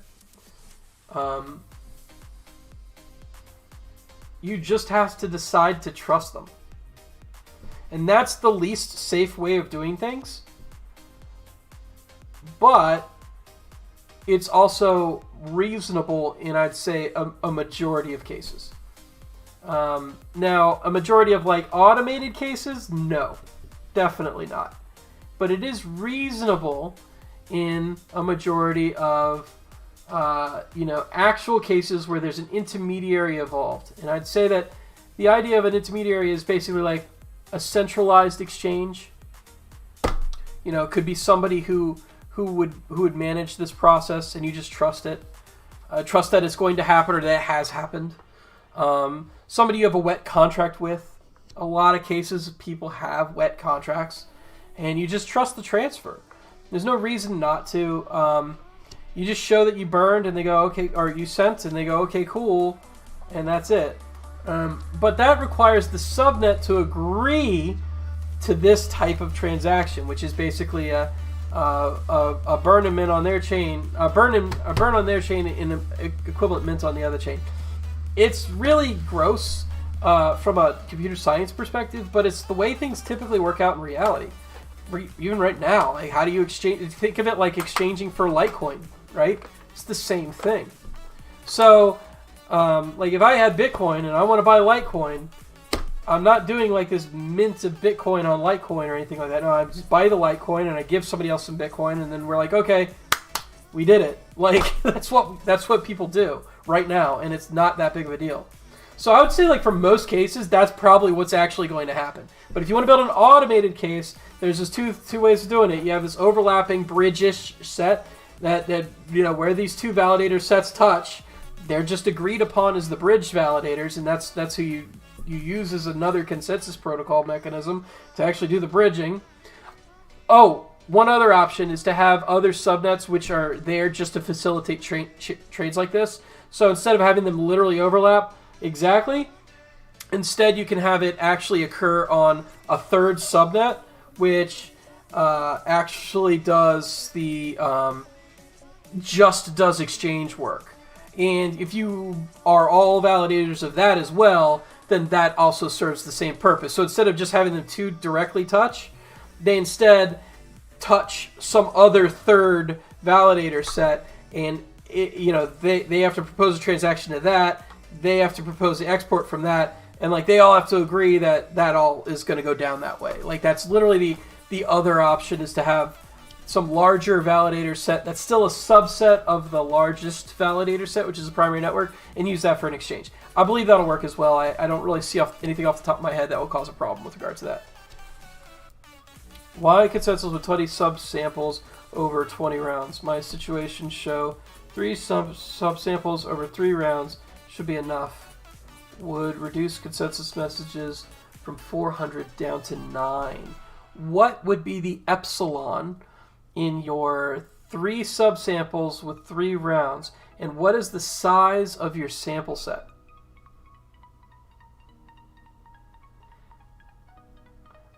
You just have to decide to trust them. And that's the least safe way of doing things. But it's also reasonable in, I'd say, a majority of cases. Now, a majority of automated cases, no, definitely not. But it is reasonable in a majority of actual cases where there's an intermediary involved. And I'd say that the idea of an intermediary is basically like a centralized exchange. It could be somebody who would manage this process, and you just trust it. Trust that it's going to happen or that it has happened. Somebody you have a wet contract with. A lot of cases people have wet contracts, and you just trust the transfer. There's no reason not to. You just show that you burned, and they go, okay, or you sent, and they go, okay, cool, and that's it. But that requires the subnet to agree to this type of transaction, which is basically a burn and mint on their chain, a burn on their chain, and an equivalent mint on the other chain. It's really gross from a computer science perspective, but it's the way things typically work out in reality. Even right now, how do you exchange? Think of it like exchanging for Litecoin, right? It's the same thing. So, if I had Bitcoin and I want to buy Litecoin, I'm not doing this mint of Bitcoin on Litecoin or anything like that. No, I just buy the Litecoin and I give somebody else some Bitcoin, and then we're like, okay, we did it. That's what people do right now, and it's not that big of a deal. So I would say, for most cases, that's probably what's actually going to happen. But if you want to build an automated case, there's just two ways of doing it. You have this overlapping bridge-ish set that where these two validator sets touch, they're just agreed upon as the bridge validators, and that's who you use as another consensus protocol mechanism to actually do the bridging. Oh, one other option is to have other subnets which are there just to facilitate trades like this. So instead of having them literally overlap exactly, instead you can have it actually occur on a third subnet, which actually does the does exchange work. And if you are all validators of that as well, then that also serves the same purpose. So instead of just having them two directly touch, they instead touch some other third validator set, and they have to propose a transaction to that. They have to propose the export from that. and like they all have to agree that that all is going to go down that way. Like that's literally the other option, is to have some larger validator set that's still a subset of the largest validator set, which is the primary network, and use that for an exchange. I believe that'll work as well. I don't really see anything off the top of my head that will cause a problem with regard to that. Why consensus with 20 subsamples over 20 rounds? My situations show 3 subsamples over 3 rounds should be enough. Would reduce consensus messages from 400 down to 9. What would be the epsilon in your 3 subsamples with 3 rounds, and what is the size of your sample set?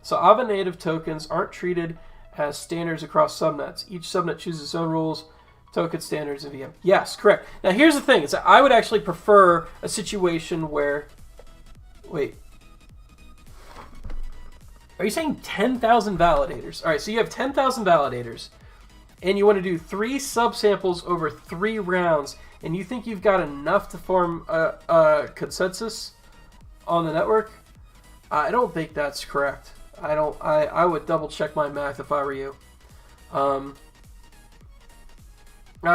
So Ava native tokens aren't treated as standards across subnets. Each subnet chooses its own rules, token standards, and VM. Yes, correct. Now here's the thing. I would actually prefer a situation where... Wait. Are you saying 10,000 validators? All right, so you have 10,000 validators, and you want to do 3 subsamples over 3 rounds, and you think you've got enough to form a consensus on the network? I don't think that's correct. I would double check my math if I were you. I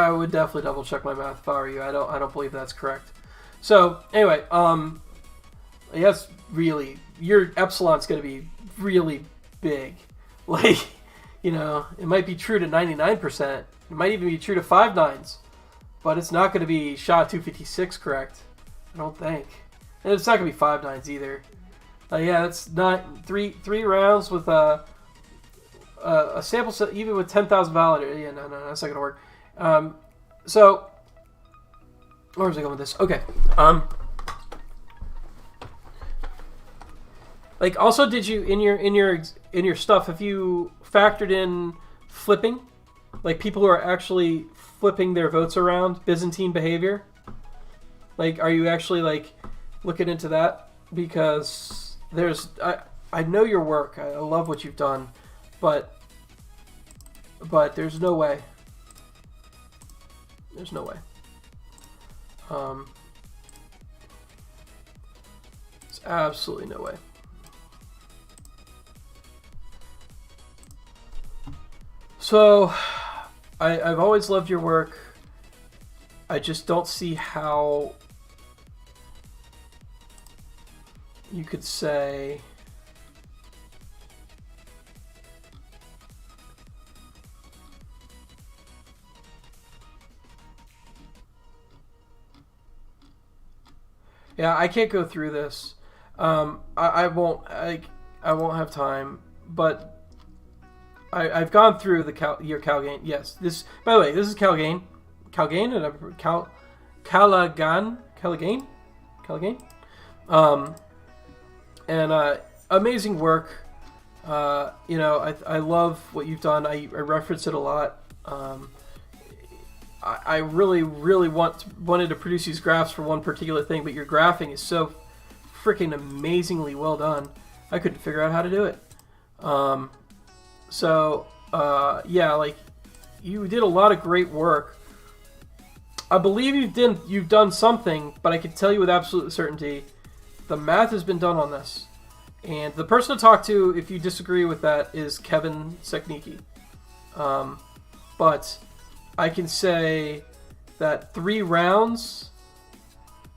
would definitely double check my math if I were you. I don't believe that's correct. So anyway, yes, really, your epsilon's going to be really big. Like, you know, it might be true to 99%. It might even be true to 5 nines, but it's not going to be SHA-256 correct. I don't think. And it's not going to be 5 nines either. Yeah, that's not three rounds with a sample set, even with 10,000 validators. Yeah, no, that's not going to work. So, where was I going with this? Okay. Like, also, did you in your stuff, have you factored in flipping, like people who are actually flipping their votes around, Byzantine behavior? Like, are you actually like looking into that? Because I know your work. I love what you've done, but there's no way. There's no way. There's absolutely no way. So, I've always loved your work. I just don't see how you could say yeah, I can't go through this. I won't have time, but I've gone through your Calgain. Yes, this, by the way, this is Calgain. Calgain and Calgain. And amazing work. You know, I love what you've done. I reference it a lot. I really wanted to produce these graphs for one particular thing, but your graphing is so freaking amazingly well done. I couldn't figure out how to do it. So yeah, like, you did a lot of great work. I believe you've done something, but I can tell you with absolute certainty, the math has been done on this. And the person to talk to, if you disagree with that, is Kevin Seknicki. But I can say that 3 rounds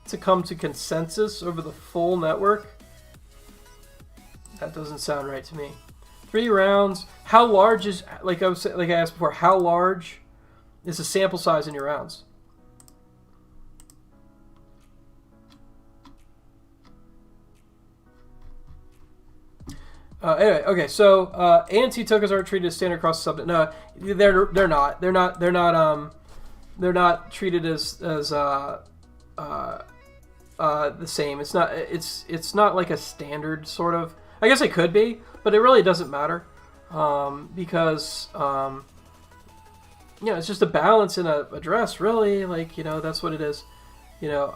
to come to consensus over the full network, that doesn't sound right to me. 3 rounds. How large is, like I asked before, how large is the sample size in your rounds? Anyway, okay. So ANC tokens aren't treated as standard across the subnet. No, they're not. They're not treated as the same. It's not. It's not like a standard sort of. I guess it could be, but it really doesn't matter, because it's just a balance in a address, really. Like, you know, that's what it is. You know,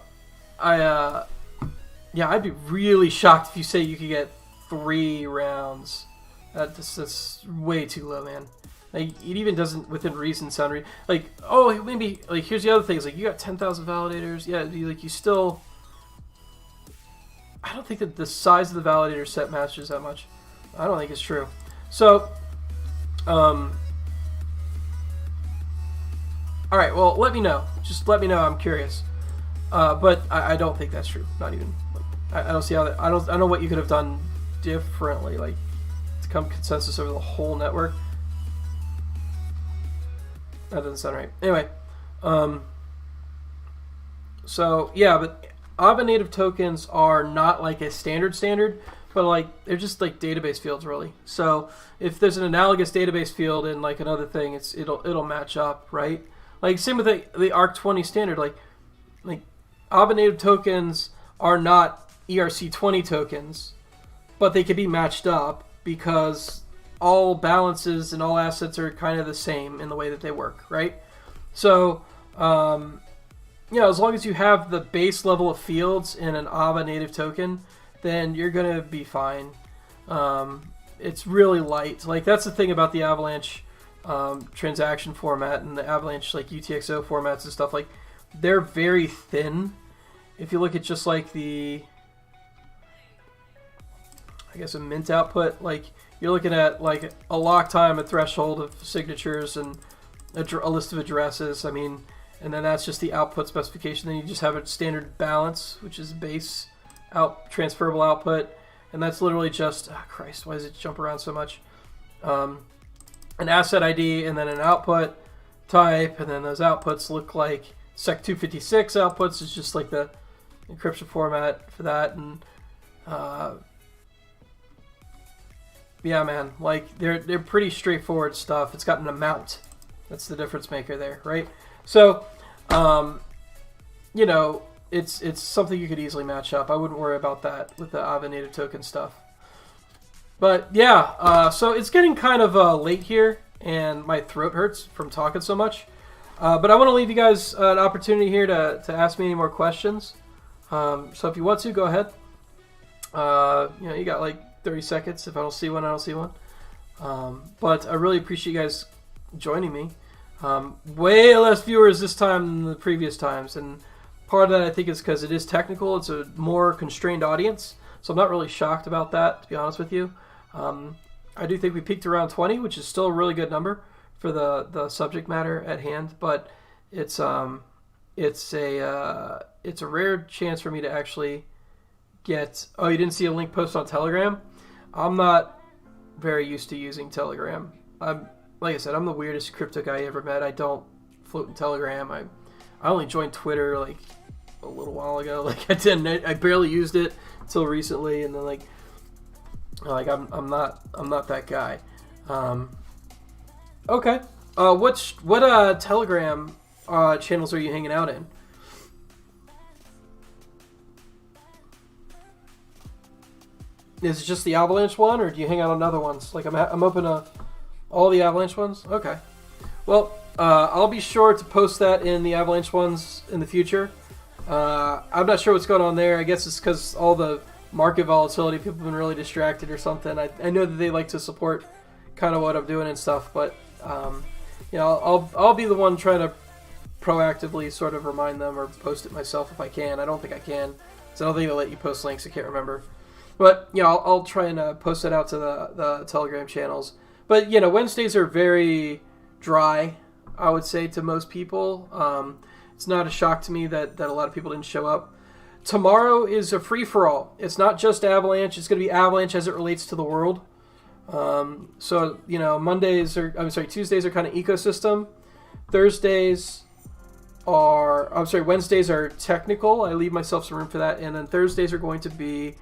I'd be really shocked if you say you could get 3 rounds. That's way too low, man. Like, it even doesn't, within reason, sound like, oh, maybe, like, here's the other thing. It's like, you got 10,000 validators. Yeah, like, you still, I don't think that the size of the validator set matches that much. I don't think it's true. So, all right. Well, let me know. Just let me know. I'm curious. But I don't think that's true. Not even. Like, I don't see how that. I don't know what you could have done differently. Like to come consensus over the whole network. That doesn't sound right. Anyway. So yeah, but Ava native tokens are not like a standard, but like they're just like database fields really. So if there's an analogous database field in like another thing, it'll match up, right? Like same with the ARC20 standard. Like Ava native tokens are not ERC20 tokens, but they can be matched up because all balances and all assets are kind of the same in the way that they work, right? So as long as you have the base level of fields in an Ava native token, then you're gonna be fine. It's really light. Like that's the thing about the Avalanche transaction format and the Avalanche like UTXO formats and stuff. Like they're very thin. If you look at just like a mint output, like you're looking at like a lock time, a threshold of signatures, and a list of addresses. I mean. And then that's just the output specification. Then you just have a standard balance, which is base transferable output. And that's literally just, Christ, why does it jump around so much? An asset ID and then an output type. And then those outputs look like SEC256 outputs. It's just like the encryption format for that. And yeah, man, like they're pretty straightforward stuff. It's got an amount. That's the difference maker there, right? So, it's something you could easily match up. I wouldn't worry about that with the Ava native token stuff. But yeah, so it's getting kind of late here, and my throat hurts from talking so much. But I want to leave you guys an opportunity here to ask me any more questions. So if you want to, go ahead. You got like 30 seconds. If I don't see one, I don't see one. But I really appreciate you guys joining me. Way less viewers this time than the previous times, and part of that I think is because it is technical. It's a more constrained audience, so I'm not really shocked about that, to be honest with you. I do think we peaked around 20, which is still a really good number for the subject matter at hand, but it's a rare chance for me to actually get. Oh, you didn't see a link post on Telegram? I'm not very used to using Telegram. Like I said, I'm the weirdest crypto guy I ever met. I don't float in Telegram. I only joined Twitter like a little while ago. Like I barely used it until recently, and then like I'm not that guy. Okay. What Telegram channels are you hanging out in? Is it just the Avalanche one, or do you hang out on other ones? Like I'm open to all the Avalanche ones? Okay. Well, I'll be sure to post that in the Avalanche ones in the future. I'm not sure what's going on there. I guess it's because all the market volatility, people have been really distracted or something. I know that they like to support kind of what I'm doing and stuff, but I'll be the one trying to proactively sort of remind them or post it myself if I can. I don't think I can, so I don't think they'll let you post links. I can't remember. But I'll try and post it out to the Telegram channels. But, Wednesdays are very dry, I would say, to most people. It's not a shock to me that a lot of people didn't show up. Tomorrow is a free-for-all. It's not just Avalanche. It's going to be Avalanche as it relates to the world. So, Tuesdays are kind of ecosystem. Wednesdays are technical. I leave myself some room for that. And then Thursdays are going to be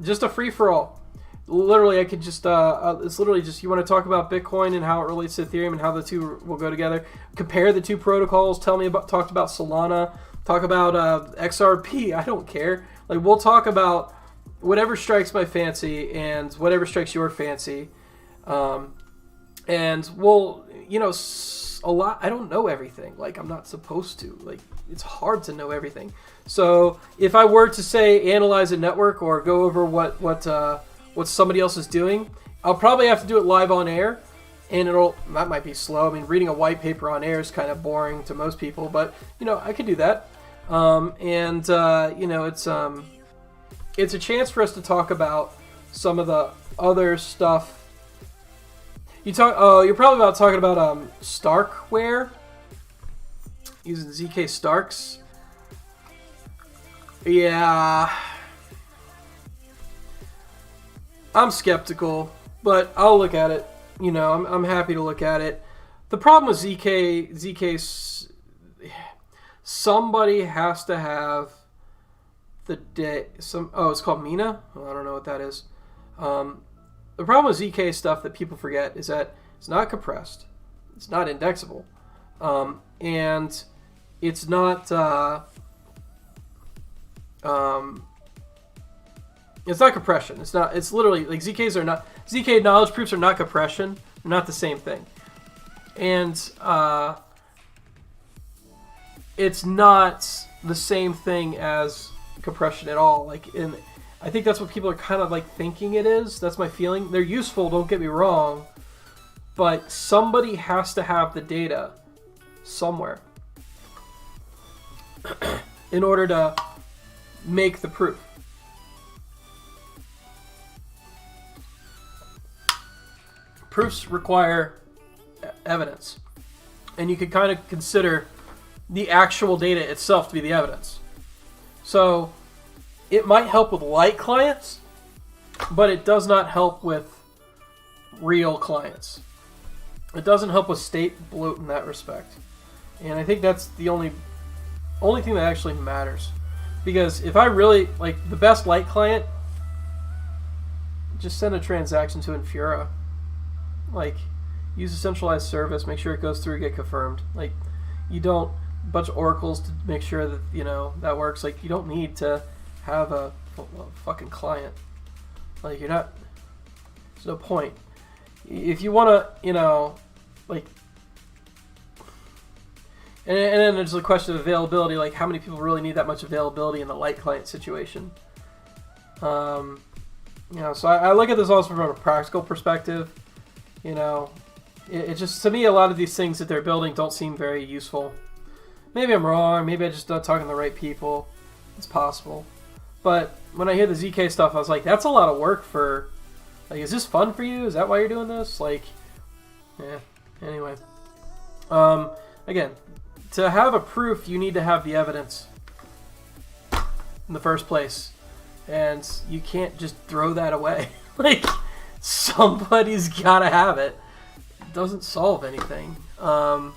just a free-for-all. Literally, I could just, it's literally just, you want to talk about Bitcoin and how it relates to Ethereum and how the two will go together. Compare the two protocols. Talk about Solana. Talk about XRP. I don't care. Like, we'll talk about whatever strikes my fancy and whatever strikes your fancy. And we'll, a lot, I don't know everything. Like, I'm not supposed to. Like, it's hard to know everything. So if I were to say analyze a network or go over what somebody else is doing, I'll probably have to do it live on air, and that might be slow. I mean, reading a white paper on air is kind of boring to most people, but I could do that. It's it's a chance for us to talk about some of the other stuff. You're probably talking about Starkware, using ZK Starks. Yeah, I'm skeptical, but I'll look at it. You know, I'm happy to look at it. The problem with ZK, somebody has to have the day. It's called Mina. Well, I don't know what that is. The problem with ZK stuff that people forget is that it's not compressed, it's not indexable, and it's not. It's not compression. It's not. It's literally like ZKs are not. ZK knowledge proofs are not compression. They're not the same thing, and it's not the same thing as compression at all. Like I think that's what people are kind of like thinking it is. That's my feeling. They're useful. Don't get me wrong, but somebody has to have the data somewhere in order to make the proof. Proofs require evidence, and you could kind of consider the actual data itself to be the evidence. So it might help with light clients, but it does not help with real clients. It doesn't help with state bloat in that respect, and I think that's the only thing that actually matters. Because if I really like the best light client, just send a transaction to Infura. Like, use a centralized service, make sure it goes through, get confirmed. Like, you don't a bunch of oracles to make sure that that works. Like, you don't need to have a fucking client. Like, you're not. There's no point. If you want to, like. And then there's the question of availability. Like, how many people really need that much availability in the light client situation? So I look at this also from a practical perspective. It just, to me, a lot of these things that they're building don't seem very useful. Maybe I'm wrong. Maybe I'm just not talking to the right people. It's possible. But when I hear the ZK stuff, I was like, that's a lot of work for, like, is this fun for you? Is that why you're doing this? Like, yeah. Anyway. Again, to have a proof, you need to have the evidence in the first place. And you can't just throw that away. Like, somebody's got to have it. It doesn't solve anything. I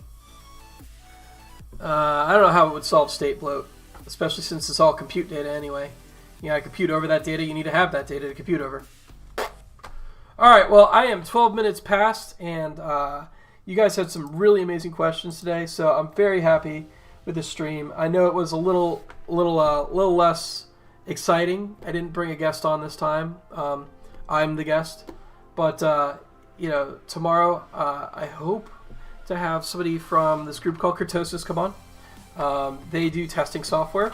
don't know how it would solve state bloat, especially since it's all compute data anyway. You gotta compute over that data. You need to have that data to compute over. All right, well, I am 12 minutes past, and you guys had some really amazing questions today, so I'm very happy with this stream. I know it was a little less exciting. I didn't bring a guest on this time. I'm the guest. But, tomorrow I hope to have somebody from this group called Kurtosis come on. They do testing software,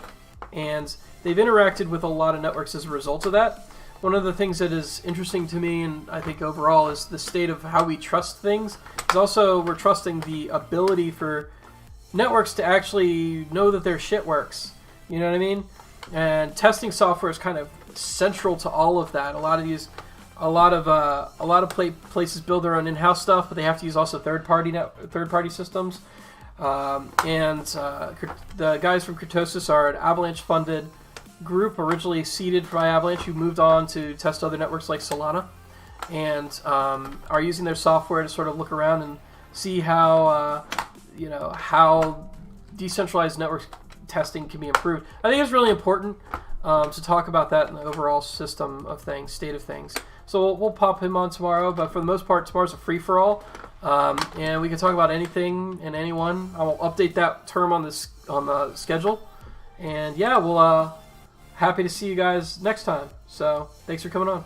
and they've interacted with a lot of networks as a result of that. One of the things that is interesting to me, and I think overall, is the state of how we trust things. Is also we're trusting the ability for networks to actually know that their shit works. You know what I mean? And testing software is kind of central to all of that. A lot of places build their own in-house stuff, but they have to use also third-party systems. The guys from Kurtosis are an Avalanche-funded group, originally seeded by Avalanche, who moved on to test other networks like Solana, and are using their software to sort of look around and see how decentralized network testing can be improved. I think it's really important to talk about that in the overall system of things, state of things. So we'll pop him on tomorrow, but for the most part, tomorrow's a free-for-all, and we can talk about anything and anyone. I will update that term on the schedule, and yeah, we'll happy to see you guys next time. So thanks for coming on.